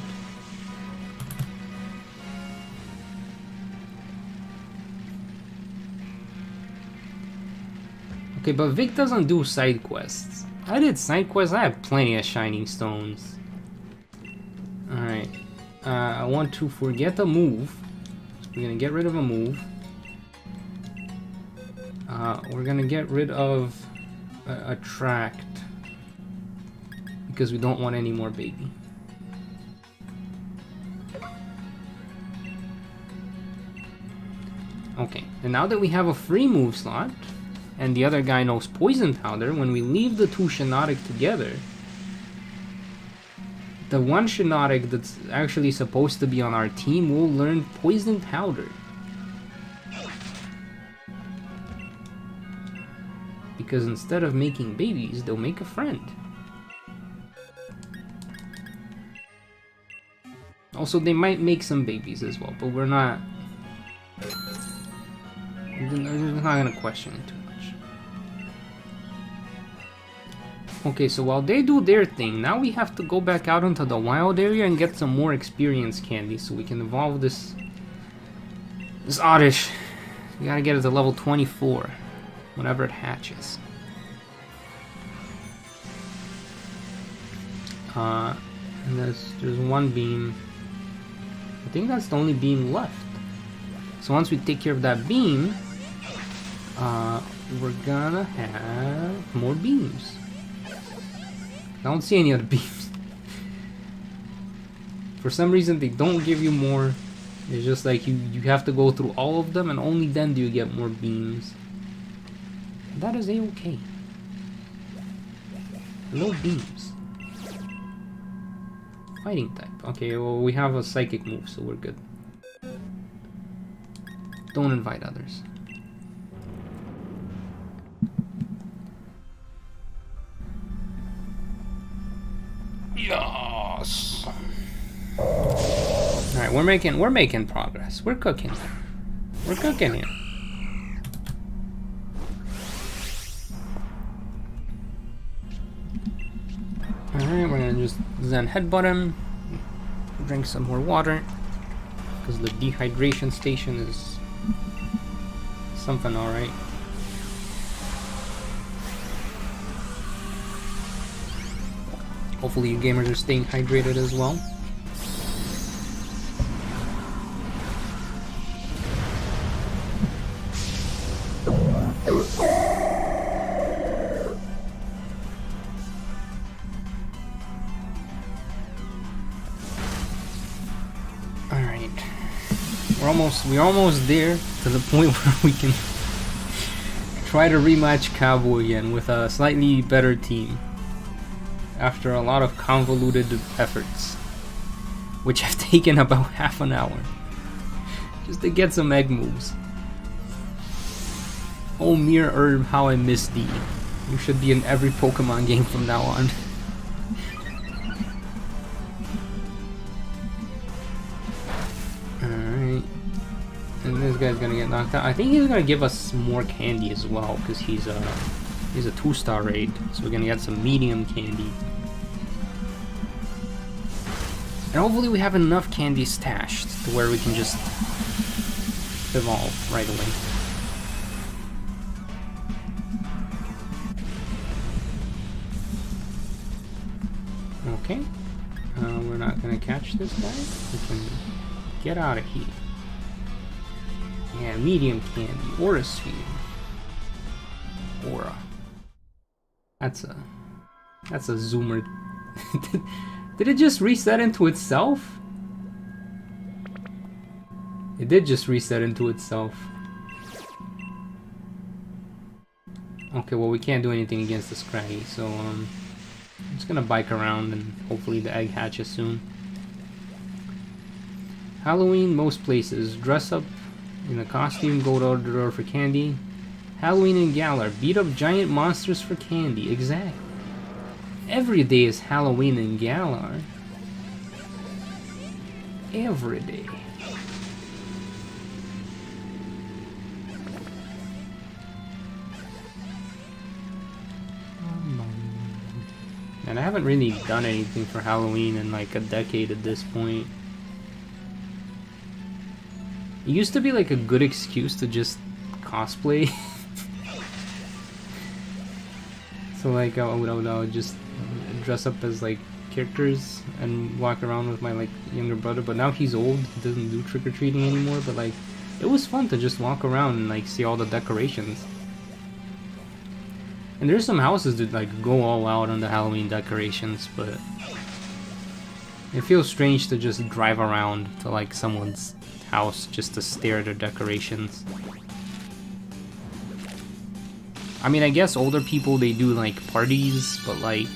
Okay, but Vic doesn't do side quests. I did side quests. I have plenty of shining stones. Alright. I want to forget a move. We're gonna get rid of a move. We're gonna get rid of attract, because we don't want any more baby. Okay, and now that we have a free move slot, and the other guy knows Poison Powder, when we leave the two Shiinotic together, the one Shiinotic that's actually supposed to be on our team will learn Poison Powder. Because instead of making babies, they'll make a friend. Also, they might make some babies as well, but we're not I'm not gonna question it too much. Okay, so while they do their thing, now we have to go back out into the wild area and get some more experience candy so we can evolve this Oddish. We gotta get it to level 24 whenever it hatches. And there's one beam. I think that's the only beam left. So once we take care of that beam, we're gonna have more beams. I don't see any other beams. For some reason they don't give you more. It's just like you have to go through all of them and only then do you get more beams. That is a-okay. No beams. Fighting type. Okay, well we have a psychic move, so we're good. Don't invite others. Yes. All right, we're making progress. We're cooking. We're cooking here. All right, we're gonna just Zen headbutt him. Drink some more water because the dehydration station is something, all right. Hopefully you gamers are staying hydrated as well. Alright. We're almost there to the point where we can try to rematch Cowboy again with a slightly better team. After a lot of convoluted efforts, which have taken about half an hour just to get some egg moves. Oh, mere herb, how I miss thee. You should be in every Pokemon game from now on. Alright. And this guy's gonna get knocked out. I think he's gonna give us more candy as well, because he's a 2-star raid, so we're gonna get some medium candy. And hopefully we have enough candy stashed to where we can just evolve right away. Okay. We're not gonna catch this guy. We can get out of here. Yeah, medium candy. Aura sphere. Aura. That's a zoomer. Did it just reset into itself? It did just reset into itself. Okay, well we can't do anything against the Scraggy, so I'm just gonna bike around and hopefully the egg hatches soon. Halloween, most places. Dress up in a costume, go door to door for candy. Halloween in Galar. Beat up giant monsters for candy. Exactly. Every day is Halloween in Galar. Every day. And I haven't really done anything for Halloween in like a decade at this point. It used to be like a good excuse to just cosplay. So like I would just dress up as like characters and walk around with my like younger brother, but now he's old, he doesn't do trick-or-treating anymore, but like it was fun to just walk around and like see all the decorations. And there's some houses that like go all out on the Halloween decorations, but it feels strange to just drive around to like someone's house just to stare at their decorations. I mean, I guess older people, they do like parties, but like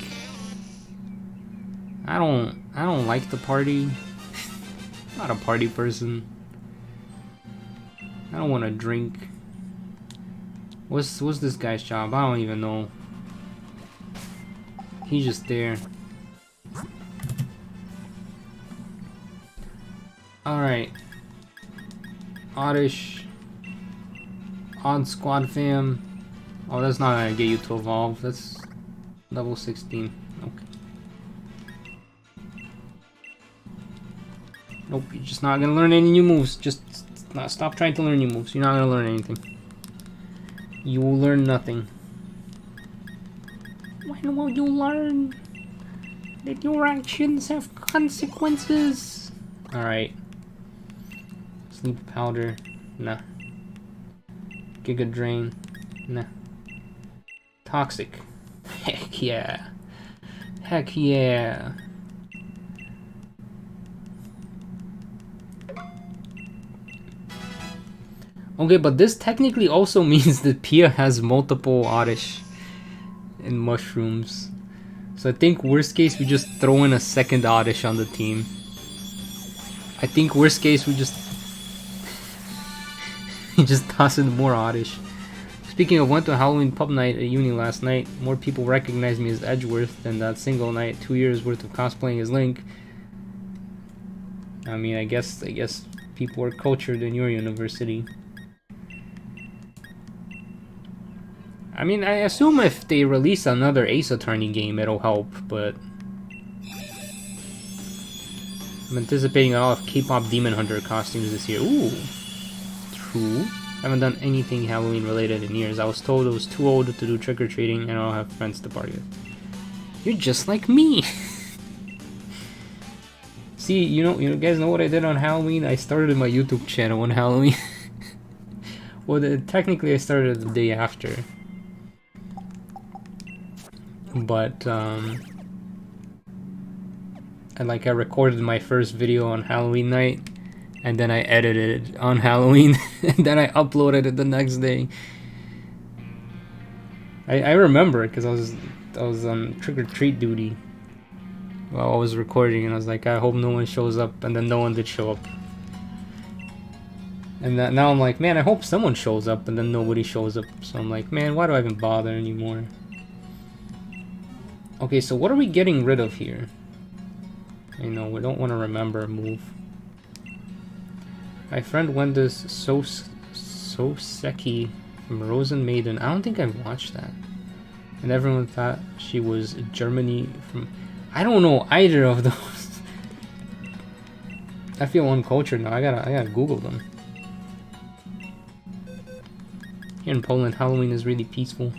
I don't like the party. I'm not a party person. I don't want to drink. What's this guy's job? I don't even know. He's just there. Alright. Oddish. Odd Squad Fam. Oh, that's not gonna get you to evolve. That's level 16. Okay. Nope, you're just not gonna learn any new moves. Just stop trying to learn new moves. You're not gonna learn anything. You will learn nothing. When will you learn that your actions have consequences? Alright. Sleep powder. Nah. Giga Drain. Nah. Toxic. Heck yeah. Heck yeah. Okay, but this technically also means that Pia has multiple Oddish and mushrooms. So I think worst case we just throw in a second Oddish on the team. I think worst case we just toss in more Oddish. Speaking of, went to a Halloween pub night at uni last night. More people recognized me as Edgeworth than that single night. 2 years worth of cosplaying as Link. I mean, I guess people are cultured in your university. I mean, I assume if they release another Ace Attorney game, it'll help, but I'm anticipating a lot of K-pop Demon Hunter costumes this year. Ooh, true. Haven't done anything Halloween related in years. I was told I was too old to do trick-or-treating and I don't have friends to party with. You're just like me! See, you guys know what I did on Halloween? I started my YouTube channel on Halloween. Well, technically I started the day after. But, I recorded my first video on Halloween night, and then I edited it on Halloween, and then I uploaded it the next day. I remember, because I was on trick-or-treat duty while I was recording, and I was like, I hope no one shows up, and then no one did show up. And now I'm like, man, I hope someone shows up, and then nobody shows up. So I'm like, man, why do I even bother anymore? Okay, so what are we getting rid of here? I know, we don't want to remember a move. My friend went this Soseki from Rosen Maiden. I don't think I've watched that. And everyone thought she was Germany from... I don't know either of those. I feel uncultured now. I gotta Google them. Here in Poland, Halloween is really peaceful.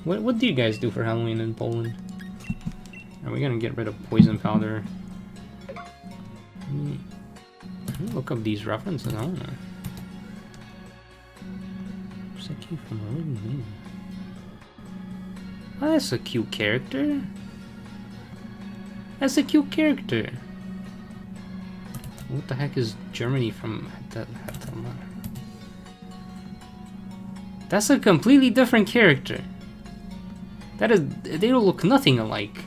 What do you guys do for Halloween in Poland? Are we gonna get rid of poison powder? Let me look up these references. I don't know. Oh, that's a cute character. That's a cute character. What the heck is Germany from? That's a completely different character. They don't look nothing alike.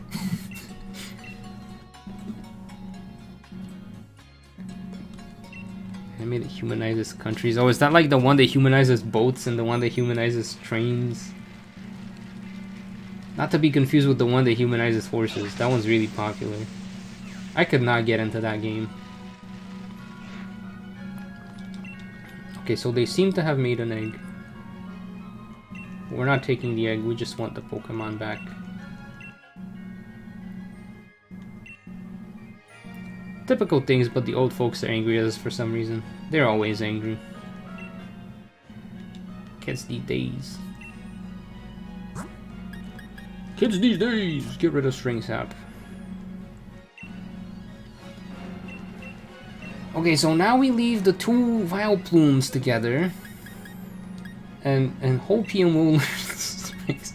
Anime that humanizes countries. Oh, is that like the one that humanizes boats and the one that humanizes trains? Not to be confused with the one that humanizes horses. That one's really popular. I could not get into that game. Okay, so they seem to have made an egg. We're not taking the egg, we just want the Pokemon back. Typical things, but the old folks are angry at us for some reason. They're always angry. Kids these days. Kids these days! Get rid of string sap. Okay, so now we leave the two Vileplumes together. And Hopium will learn strings.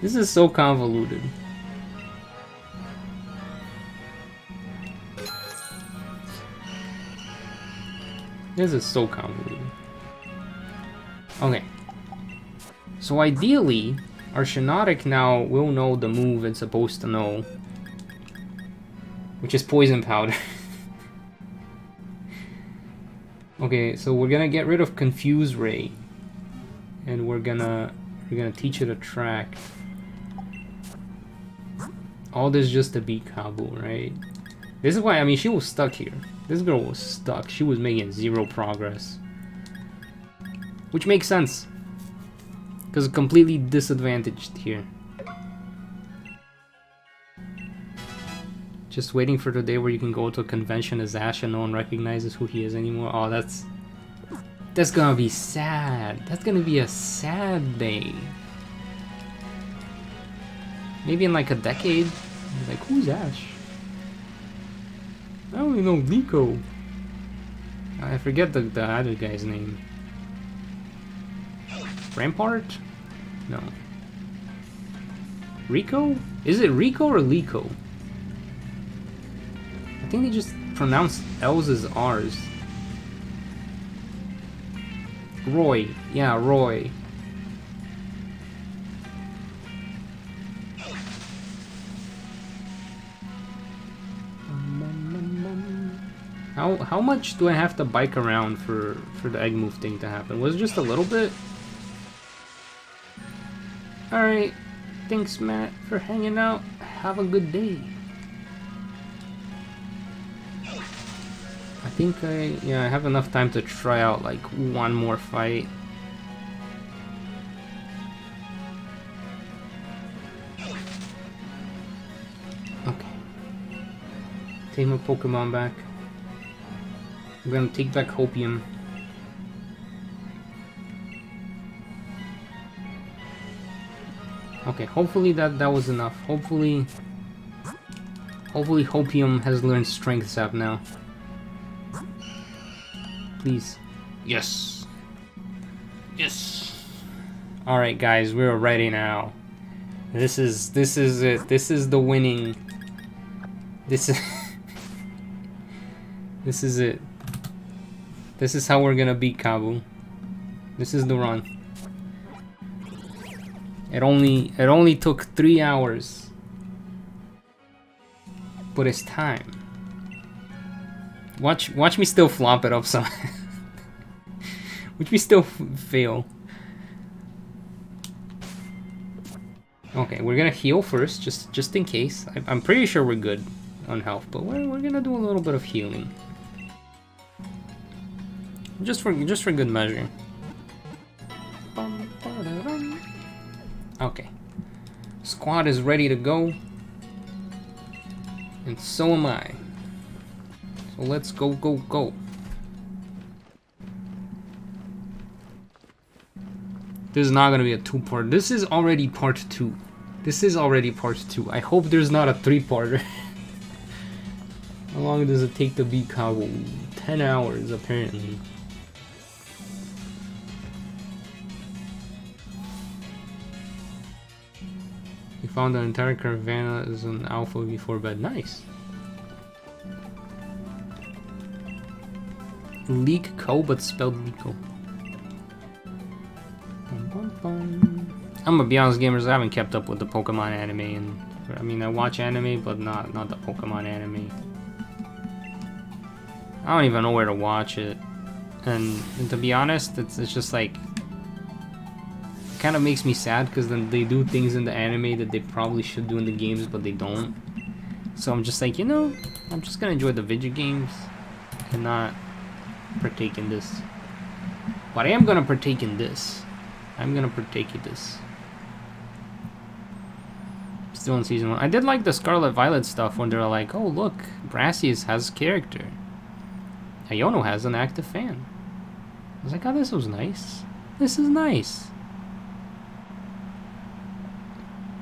This is so convoluted. This is so convoluted. Okay. So ideally, our Shiinotic now will know the move it's supposed to know. Which is Poison Powder. Okay, so we're gonna get rid of Confuse Ray. And we're gonna teach it a track. All this just to beat Kabu, right? This is why, I mean, she was stuck here. This girl was stuck. She was making 0 progress. Which makes sense. Because completely disadvantaged here. Just waiting for the day where you can go to a convention as Ash and no one recognizes who he is anymore. Oh, that's gonna be sad. That's gonna be a sad day. Maybe in like a decade. Like, who's Ash? I only know Nico. I forget the other guy's name. Rampart? No. Rico? Is it Rico or Lico? I think they just pronounce L's as R's. Roy. Yeah, Roy. How much do I have to bike around for the egg move thing to happen? Was it just a little bit? Alright. Thanks, Matt, for hanging out. Have a good day. I think I have enough time to try out like one more fight. Okay. Take my Pokemon back. I'm gonna take back Hopium. Okay, hopefully that was enough. Hopefully Hopium has learned Strength Sap now. Please. Yes. Yes. Alright guys, we're ready now. This is it. This is the winning. This is this is it. This is how we're gonna beat Kabu. This is the run. It only took 3 hours. But it's time. Watch me still flop it up some. Watch me still fail. Okay, we're gonna heal first, just in case. I'm pretty sure we're good on health, but we're gonna do a little bit of healing. Just for good measure. Okay. Squad is ready to go. And so am I. So let's go, go, go. This is not gonna be a 2-part. This is already part 2. This is already part 2. I hope there's not a 3-parter. How long does it take to beat Kabu? 10 hours, apparently. You found the entire Caravana is an alpha before bed. Nice. Leak Co, but spelled Lico. I'm gonna be honest, gamers, I haven't kept up with the Pokemon anime, and I mean, I watch anime, but not the Pokemon anime. I don't even know where to watch it, and to be honest, it's just like, it kind of makes me sad because then they do things in the anime that they probably should do in the games, but they don't. So I'm just like, you know, I'm just gonna enjoy the video games and not partake in this. But I am gonna partake in this. I'm gonna partake in this. Still in season 1. I did like the Scarlet Violet stuff when they're like, oh look, Brassius has character. Iono has an active fan. I was like, oh, this was nice. This is nice.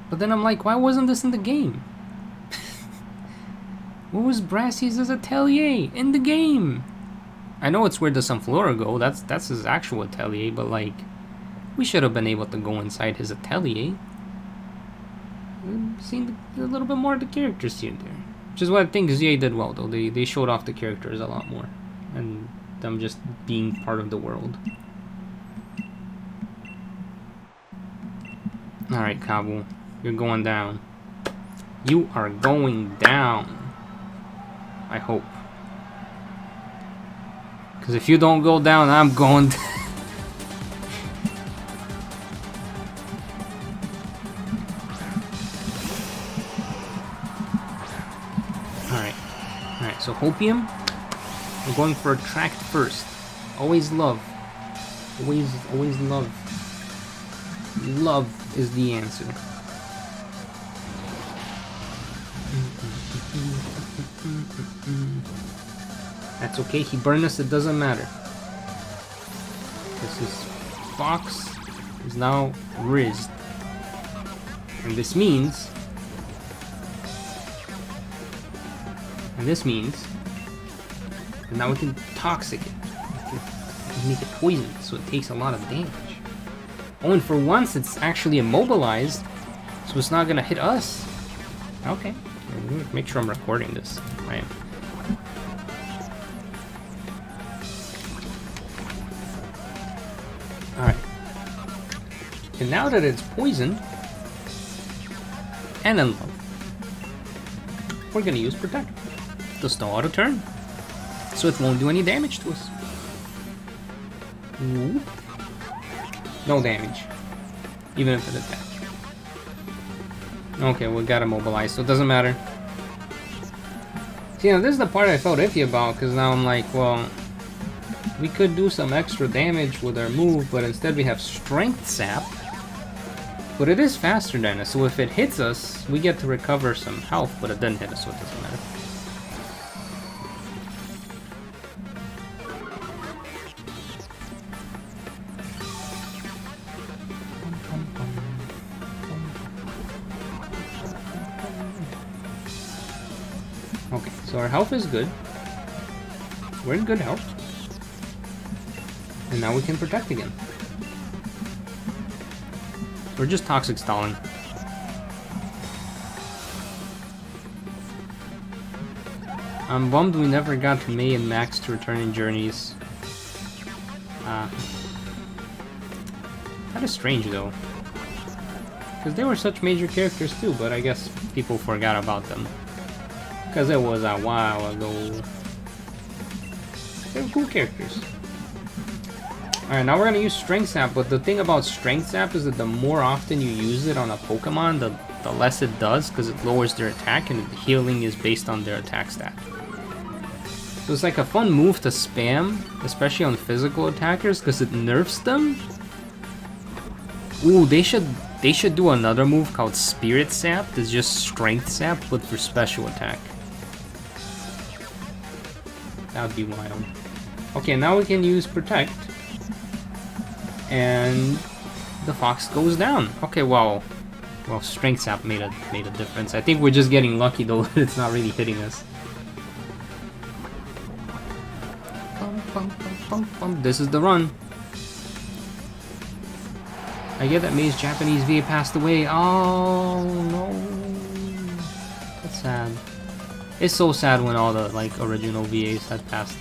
But then I'm like, why wasn't this in the game? What was Brassius' atelier in the game? I know it's where the Sunflora go, that's his actual atelier, but like, we should have been able to go inside his atelier. We've seen a little bit more of the characters here and there. Which is what I think ZA did well, though. They showed off the characters a lot more. And them just being part of the world. Alright, Kabu. You're going down. You are going down. I hope. Because if you don't go down, I'm going down. So Hopium, we're going for attract first. Always love. Always love. Love is the answer. That's okay, he burned us, it doesn't matter. This is Fox is now rizzed. And this means that now we can toxic it. We can make it poison so it takes a lot of damage. Oh, and for once it's actually immobilized, so it's not gonna hit us. Okay. Make sure I'm recording this. I am. Alright. And now that it's poisoned and in love, we're gonna use Protect. Does no auto turn, so it won't do any damage to us. Ooh. No damage, even if it attacks. Okay, we got immobilized, so it doesn't matter. See, now this is the part I felt iffy about, because now I'm like, well, we could do some extra damage with our move, but instead we have Strength Sap. But it is faster than us, so if it hits us, we get to recover some health, but it didn't hit us, so it doesn't matter. Okay, so our health is good. We're in good health. And now we can protect again. We're just toxic stalling. I'm bummed we never got May and Max to return in Journeys. That is strange though. Because they were such major characters too, but I guess people forgot about them. Because it was a while ago. They were cool characters. Alright, now we're going to use Strength Sap, but the thing about Strength Sap is that the more often you use it on a Pokemon, the less it does, because it lowers their attack, and the healing is based on their attack stat. So it's like a fun move to spam, especially on physical attackers, because it nerfs them. Ooh, they should do another move called Spirit Sap, that's just Strength Sap, but for special attack. That would be wild. Okay, now we can use Protect. And the Fox goes down. Okay, well, Strength Sap made a difference. I think we're just getting lucky though. It's not really hitting us. This is the run. I get that May's Japanese VA passed away. Oh no, that's sad. It's so sad when all the like original VAs had passed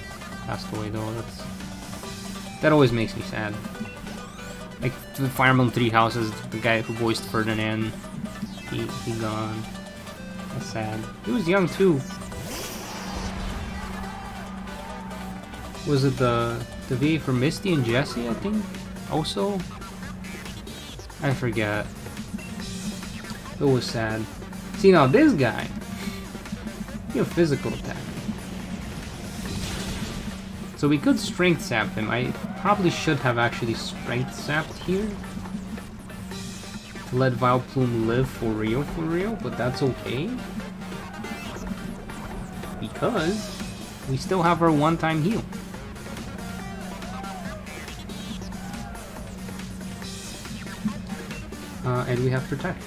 away though. That always makes me sad. Like the Fire Emblem Three Houses, the guy who voiced Ferdinand, he gone. That's sad. He was young too. Was it the VA for Misty and Jessie? I think also. I forget. It was sad. See now this guy, he a physical attack. So we could Strength Sap him. I probably should have actually Strength Sapped here to let Vileplume live for real, but that's okay. Because we still have our one-time heal. And we have Protect.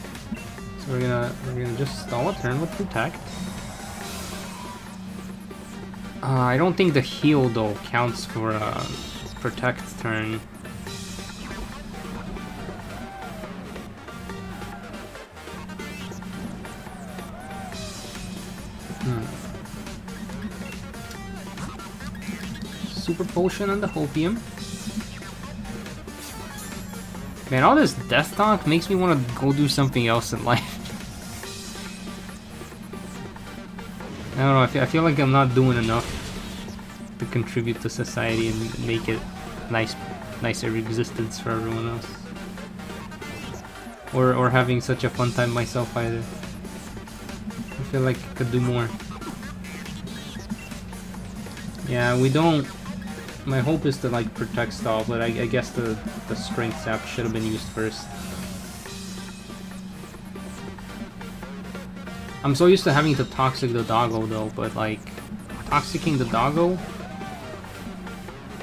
So we're gonna just stall a turn with Protect. I don't think the heal though counts for a Protect turn. Super Potion on the Hopium. Man, all this death talk makes me want to go do something else in life. I don't know, I feel like I'm not doing enough to contribute to society and make it nicer existence for everyone else. Or having such a fun time myself either. I feel like I could do more. Yeah, we don't... My hope is to like protect stall, but I guess the strength sap should have been used first. I'm so used to having to toxic the doggo though, but like toxicking the doggo,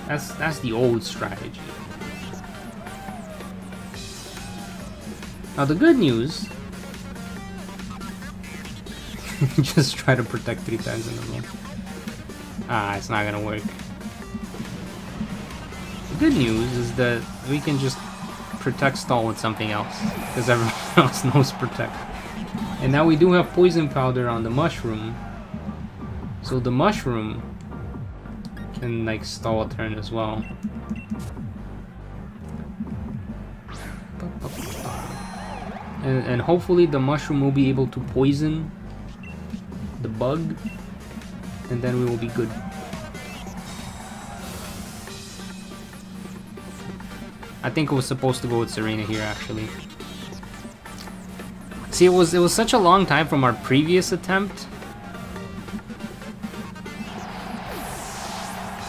that's the old strategy. Now the good news, just try to protect 3 times in a row. Ah, it's not gonna work. The good news is that we can just protect stall with something else, because everyone else knows protect. And now we do have poison powder on the mushroom, so the mushroom can like stall a turn as well. And hopefully the mushroom will be able to poison the bug, and then we will be good. I think it was supposed to go with Serena here actually. See, it was such a long time from our previous attempt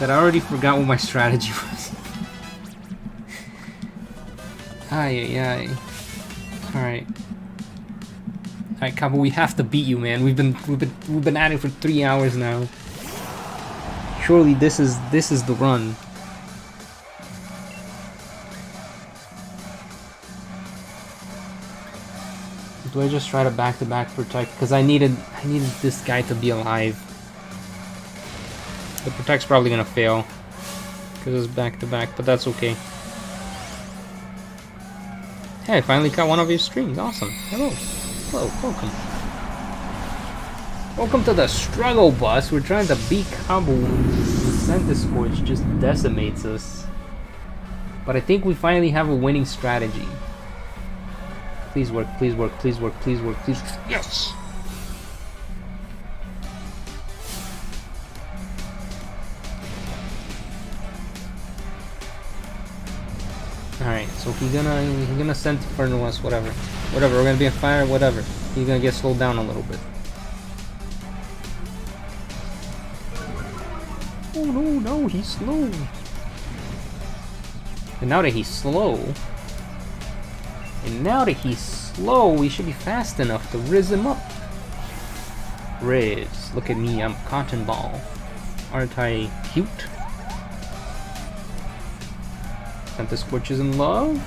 that I already forgot what my strategy was. Ay. Alright. Alright, Cabo, we have to beat you, man. We've been at it for 3 hours now. Surely this is the run. Do I just try to back-to-back protect? Because I needed this guy to be alive. The protect's probably gonna fail because it's back-to-back, but that's okay. Hey, I finally caught one of your streams. Awesome. Hello, welcome. Welcome to the struggle bus. We're trying to beat Cabo. The Centiscorch just decimates us. But I think we finally have a winning strategy. Please work, please work, please work, please work, please. Yes! Alright, so he's gonna send Inferno us, whatever. Whatever, we're gonna be on fire, whatever. He's gonna get slowed down a little bit. Oh no, he's slow. And now that he's slow, we should be fast enough to riz him up. Riz, look at me, I'm cotton ball. Aren't I cute? Centiscorch is in love?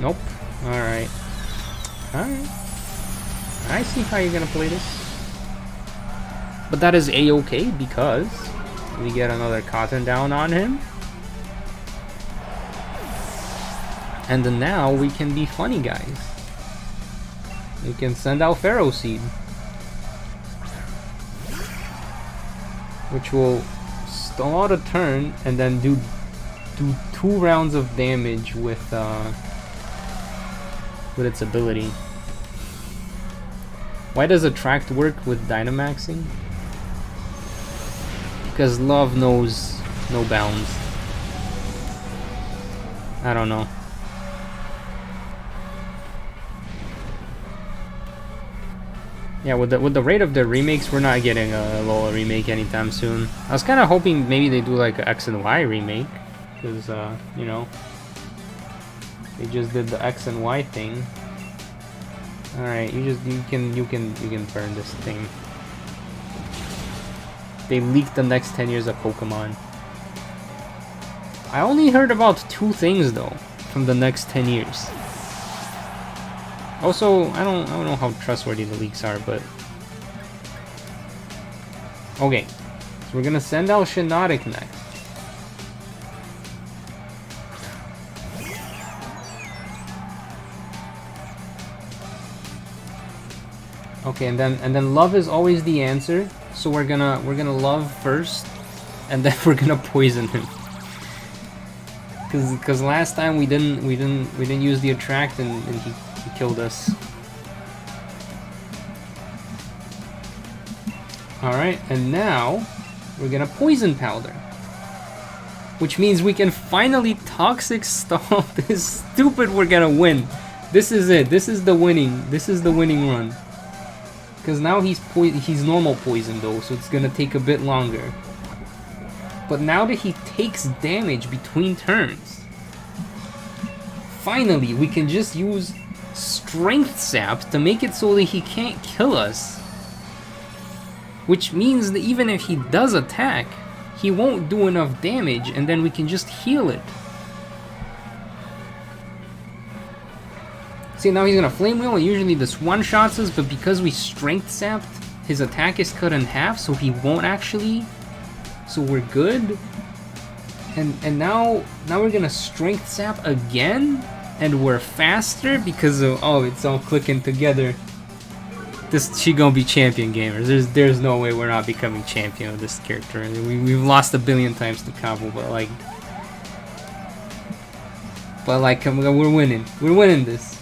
Nope. Alright. I see how you're gonna play this. But that is a-okay because we get another cotton down on him. And then now we can be funny guys. We can send out Pharaoh Seed, which will stall out a turn and then do 2 rounds of damage with its ability. Why does Attract work with Dynamaxing? Because love knows no bounds. I don't know. Yeah, with the rate of the remakes, we're not getting a Lola remake anytime soon. I was kind of hoping maybe they do like a X and Y remake, because you know, they just did the X and Y thing. All right, you can burn this thing. They leaked the next 10 years of Pokemon. I only heard about 2 things though from the next 10 years. Also, I don't know how trustworthy the leaks are, but okay. So we're gonna send out Shiinotic next. Okay, and then love is always the answer. So we're gonna love first, and then we're gonna poison him. Cause last time we didn't use the attract and he killed us. Alright, and now we're gonna poison powder. Which means we can finally toxic stall this stupid we're gonna win. This is it. This is the winning run. Cause now he's normal poison though, so it's gonna take a bit longer. But now that he takes damage between turns, finally we can just use Strength Sap to make it so that he can't kill us. Which means that even if he does attack, he won't do enough damage, and then we can just heal it. See, now he's gonna Flame Wheel, and usually this one-shots us, but because we Strength Sapped, his attack is cut in half, so he won't actually. So we're good. And now we're gonna Strength Sap again, and we're faster because of, oh, it's all clicking together. She gonna be champion gamers. There's no way we're not becoming champion of this character. We've lost a billion times to Cabo, but like we're winning. We're winning this.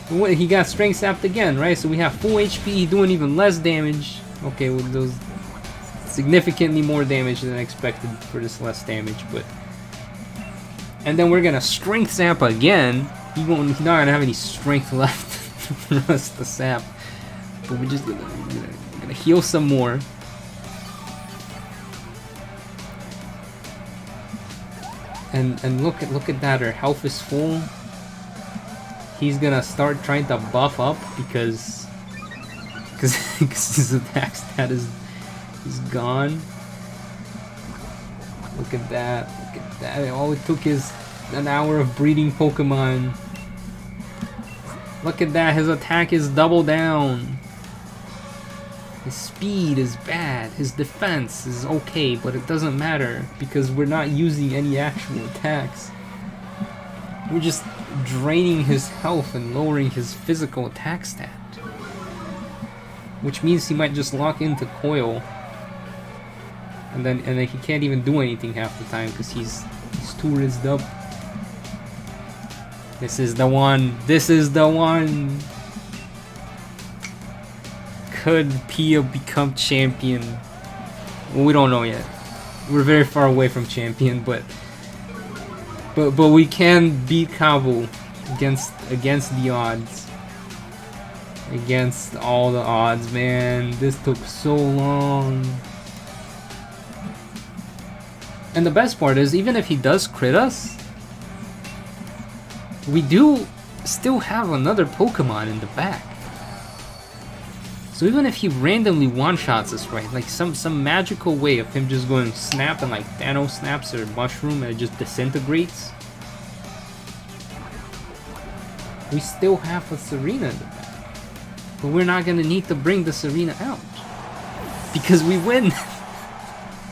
He got Strength Sapped again, right? So we have full HP, doing even less damage. Okay, with those significantly more damage than expected for this less damage, but. And then we're gonna Strength Sap again. He's not gonna have any strength left for us to sap. But we're just gonna heal some more. And look at that, her health is full. He's gonna start trying to buff up because his attack stat is gone. Look at that, look at that. All it took is an hour of breeding Pokemon. Look at that, his attack is double down. His speed is bad, his defense is okay, but it doesn't matter because we're not using any actual attacks. We're just draining his health and lowering his physical attack stat. Which means he might just lock into Coil. And then he can't even do anything half the time because he's too rizzed up. This is the one. This is the one. Could Pia become champion? Well, we don't know yet. We're very far away from champion, but we can beat Cabo against the odds. Against all the odds, man. This took so long. And the best part is, even if he does crit us, we do still have another Pokemon in the back. So even if he randomly one-shots us, right, like some magical way of him just going snap and like Thanos snaps or mushroom and it just disintegrates, we still have a Serena in the back. But we're not gonna need to bring the Serena out because we win.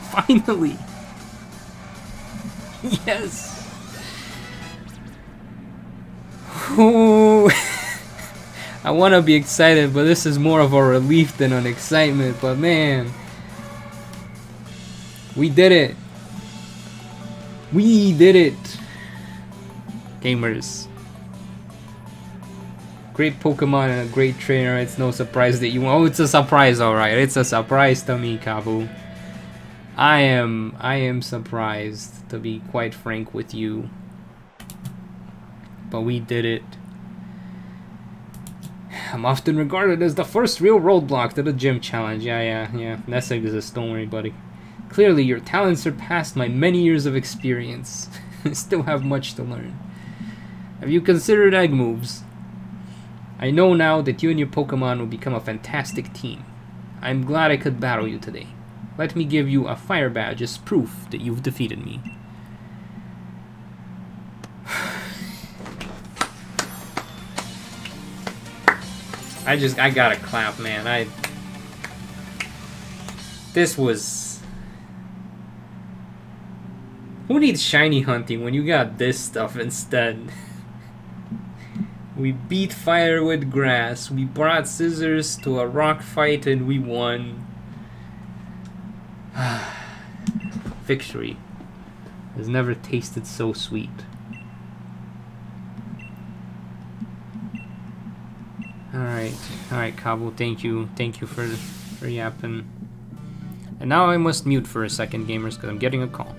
Finally. Yes. Ooh. I want to be excited, but this is more of a relief than an excitement. But man, we did it. We did it. Gamers. Great Pokemon and a great trainer. It's no surprise that you... Oh, it's a surprise, alright. It's a surprise to me, Cabo. I am surprised, to be quite frank with you. But we did it. I'm often regarded as the first real roadblock to the gym challenge. Yeah. That's exists, don't worry, buddy. Clearly, your talent surpassed my many years of experience. I still have much to learn. Have you considered egg moves? I know now that you and your Pokemon will become a fantastic team. I'm glad I could battle you today. Let me give you a fire badge as proof that you've defeated me. I gotta clap, man. This was... Who needs shiny hunting when you got this stuff instead? We beat fire with grass. We brought scissors to a rock fight and we won. Victory has never tasted so sweet. Alright, Cabo, thank you for yapping. And now I must mute for a second, gamers, because I'm getting a call.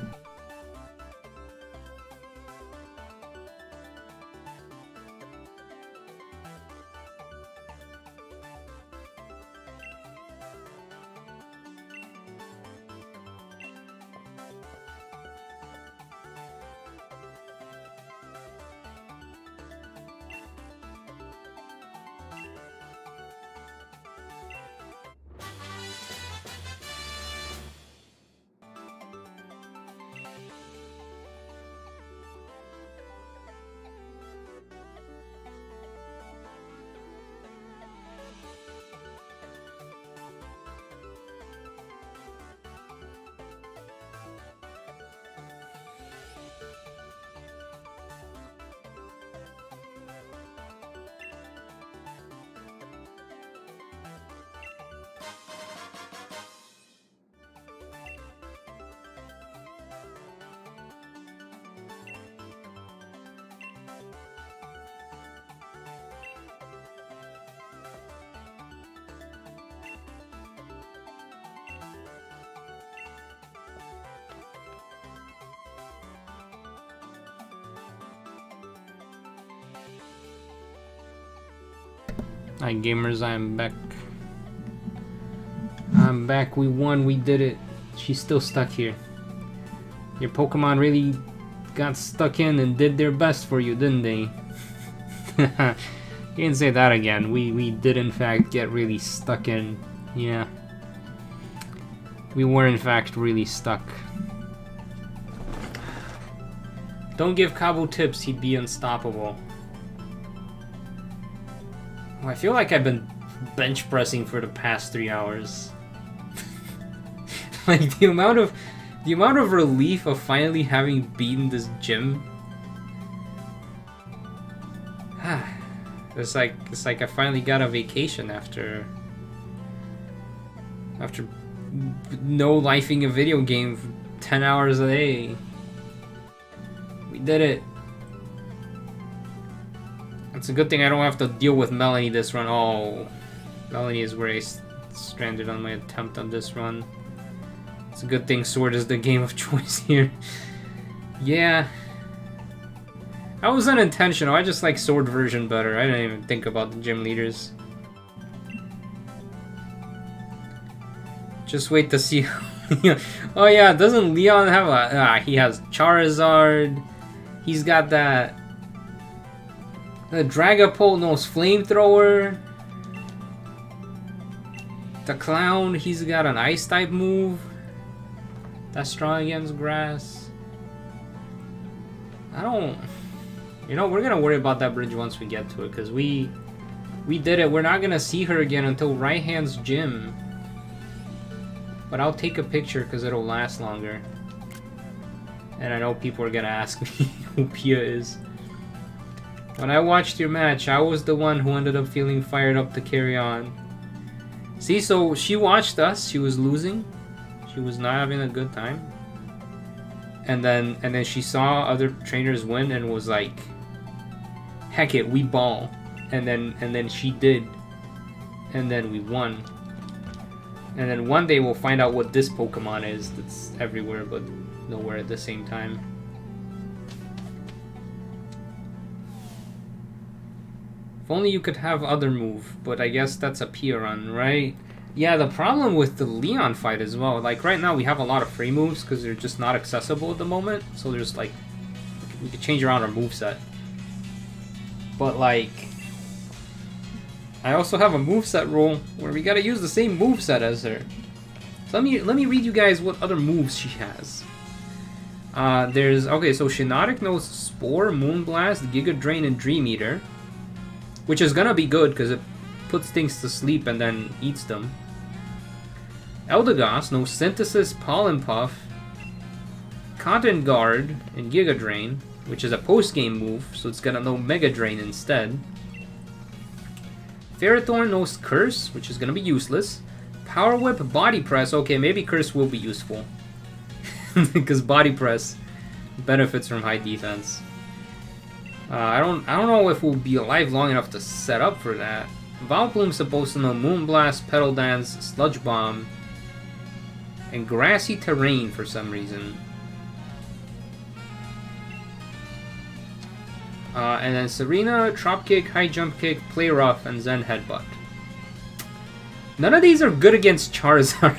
Hi gamers, I'm back. I'm back, we won, we did it. She's still stuck here. Your Pokemon really got stuck in and did their best for you, didn't they? You can say that again. We did in fact get really stuck in. Yeah. We were in fact really stuck. Don't give Cabo tips, he'd be unstoppable. Oh, I feel like I've been bench pressing for the past 3 hours. Like the amount of relief of finally having beaten this gym. It's like I finally got a vacation after no lifing a video game for 10 hours a day. We did it. It's a good thing I don't have to deal with Melanie this run. Oh, Melanie is where I stranded on my attempt on this run. It's a good thing Sword is the game of choice here. Yeah. That was unintentional. I just like Sword version better. I didn't even think about the gym leaders. Just wait to see. Oh yeah, doesn't Leon have a... he has Charizard. He's got that... The Dragapult knows Flamethrower. The Clown, he's got an Ice type move. That's strong against Grass. I don't... You know, we're gonna worry about that bridge once we get to it, because we did it. We're not gonna see her again until Right Hand's gym. But I'll take a picture because it'll last longer. And I know people are gonna ask me who Pia is. When I watched your match, I was the one who ended up feeling fired up to carry on. See, so she watched us. She was losing. She was not having a good time. And then she saw other trainers win and was like, "Heck it, we ball." And then she did. And then we won. And then one day we'll find out what this Pokemon is that's everywhere but nowhere at the same time. If only you could have other move, but I guess that's a Pia run, right? Yeah, the problem with the Leon fight as well, like right now we have a lot of free moves because they're just not accessible at the moment, so there's like, we could change around our moveset. But like, I also have a moveset rule where we gotta use the same moveset as her. So let me read you guys what other moves she has. Okay, so Shiinotic knows Spore, Moonblast, Giga Drain, and Dream Eater, which is gonna be good because it puts things to sleep and then eats them. Eldegoss knows Synthesis, Pollen Puff, Cotton Guard, and Giga Drain, which is a post-game move, so it's gonna know Mega Drain instead. Ferrothorn knows Curse, which is gonna be useless. Power Whip, Body Press. Okay, maybe Curse will be useful. Because Body Press benefits from high defense. I don't know if we'll be alive long enough to set up for that. Vileplume's supposed to know Moonblast, Petal Dance, Sludge Bomb, and Grassy Terrain for some reason. And then Serena, Drop Kick, High Jump Kick, Play Rough, and Zen Headbutt. None of these are good against Charizard.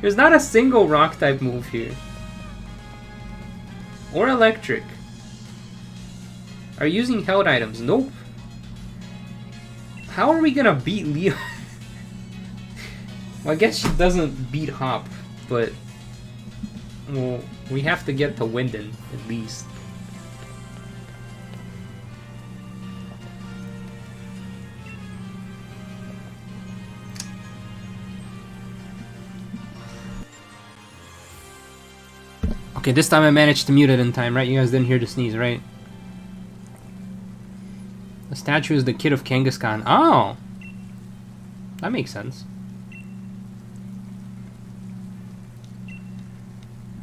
There's not a single Rock type move here. Or Electric. Are you using held items? Nope. How are we gonna beat Leo? Well, I guess she doesn't beat Hop, but... Well, we have to get to Winden, at least. Okay, this time I managed to mute it in time, right? You guys didn't hear the sneeze, right? The statue is the kid of Kangaskhan. Oh! That makes sense.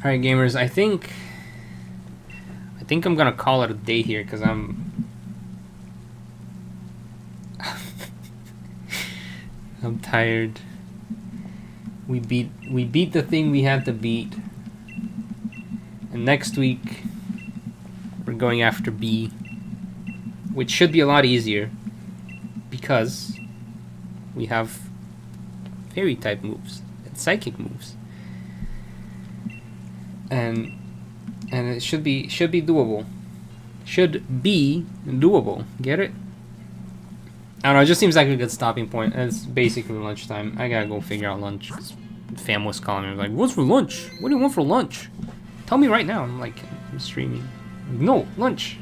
Alright, gamers, I think I'm gonna call it a day here, because I'm tired. We beat the thing we had to beat. And next week, we're going after B, which should be a lot easier. because we have fairy type moves and psychic moves, and it should be doable. Should be doable. Get it? I don't know. It just seems like a good stopping point. It's basically lunchtime. I gotta go figure out lunch. 'Cause fam was calling me like, "What's for lunch? What do you want for lunch? Tell me right now." I'm like, I'm streaming. No, lunch.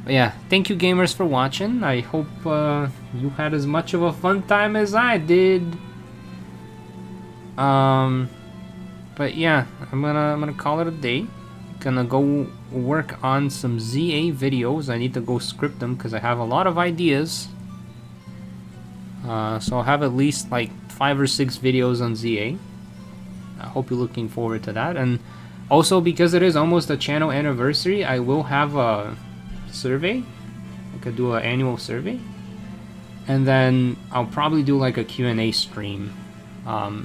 But yeah, thank you gamers for watching. I hope you had as much of a fun time as I did. But yeah, I'm gonna call it a day. Gonna go work on some ZA videos. I need to go script them because I have a lot of ideas. So I'll have at least like 5 or 6 videos on ZA. I hope you're looking forward to that. And also, because it is almost a channel anniversary, I will have a survey. I could do an annual survey. And then I'll probably do like a Q&A stream.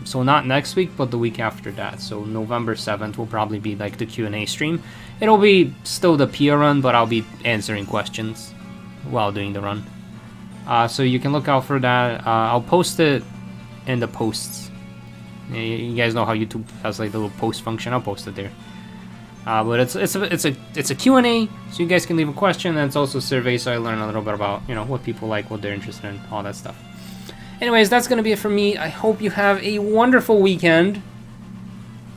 So not next week, but the week after that. So November 7th will probably be like the Q&A stream. It'll be still the Pia run, but I'll be answering questions while doing the run. So you can look out for that. I'll post it in the posts. You guys know how YouTube has like the little post function. I'll post it there. But it's a Q&A, so you guys can leave a question, and it's also a survey, so I learn a little bit about, you know, what people like, what they're interested in, all that stuff. Anyways, that's gonna be it for me. I hope you have a wonderful weekend,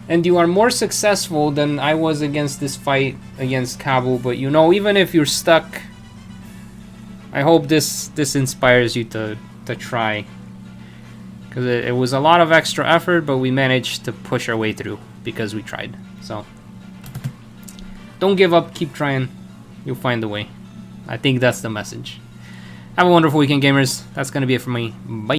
and you are more successful than I was against this fight against Kabu. But you know, even if you're stuck, I hope this inspires you to try, because it was a lot of extra effort, but we managed to push our way through because we tried. So don't give up, keep trying, you'll find a way. I think that's the message. Have a wonderful weekend, gamers. That's gonna be it for me. Bye.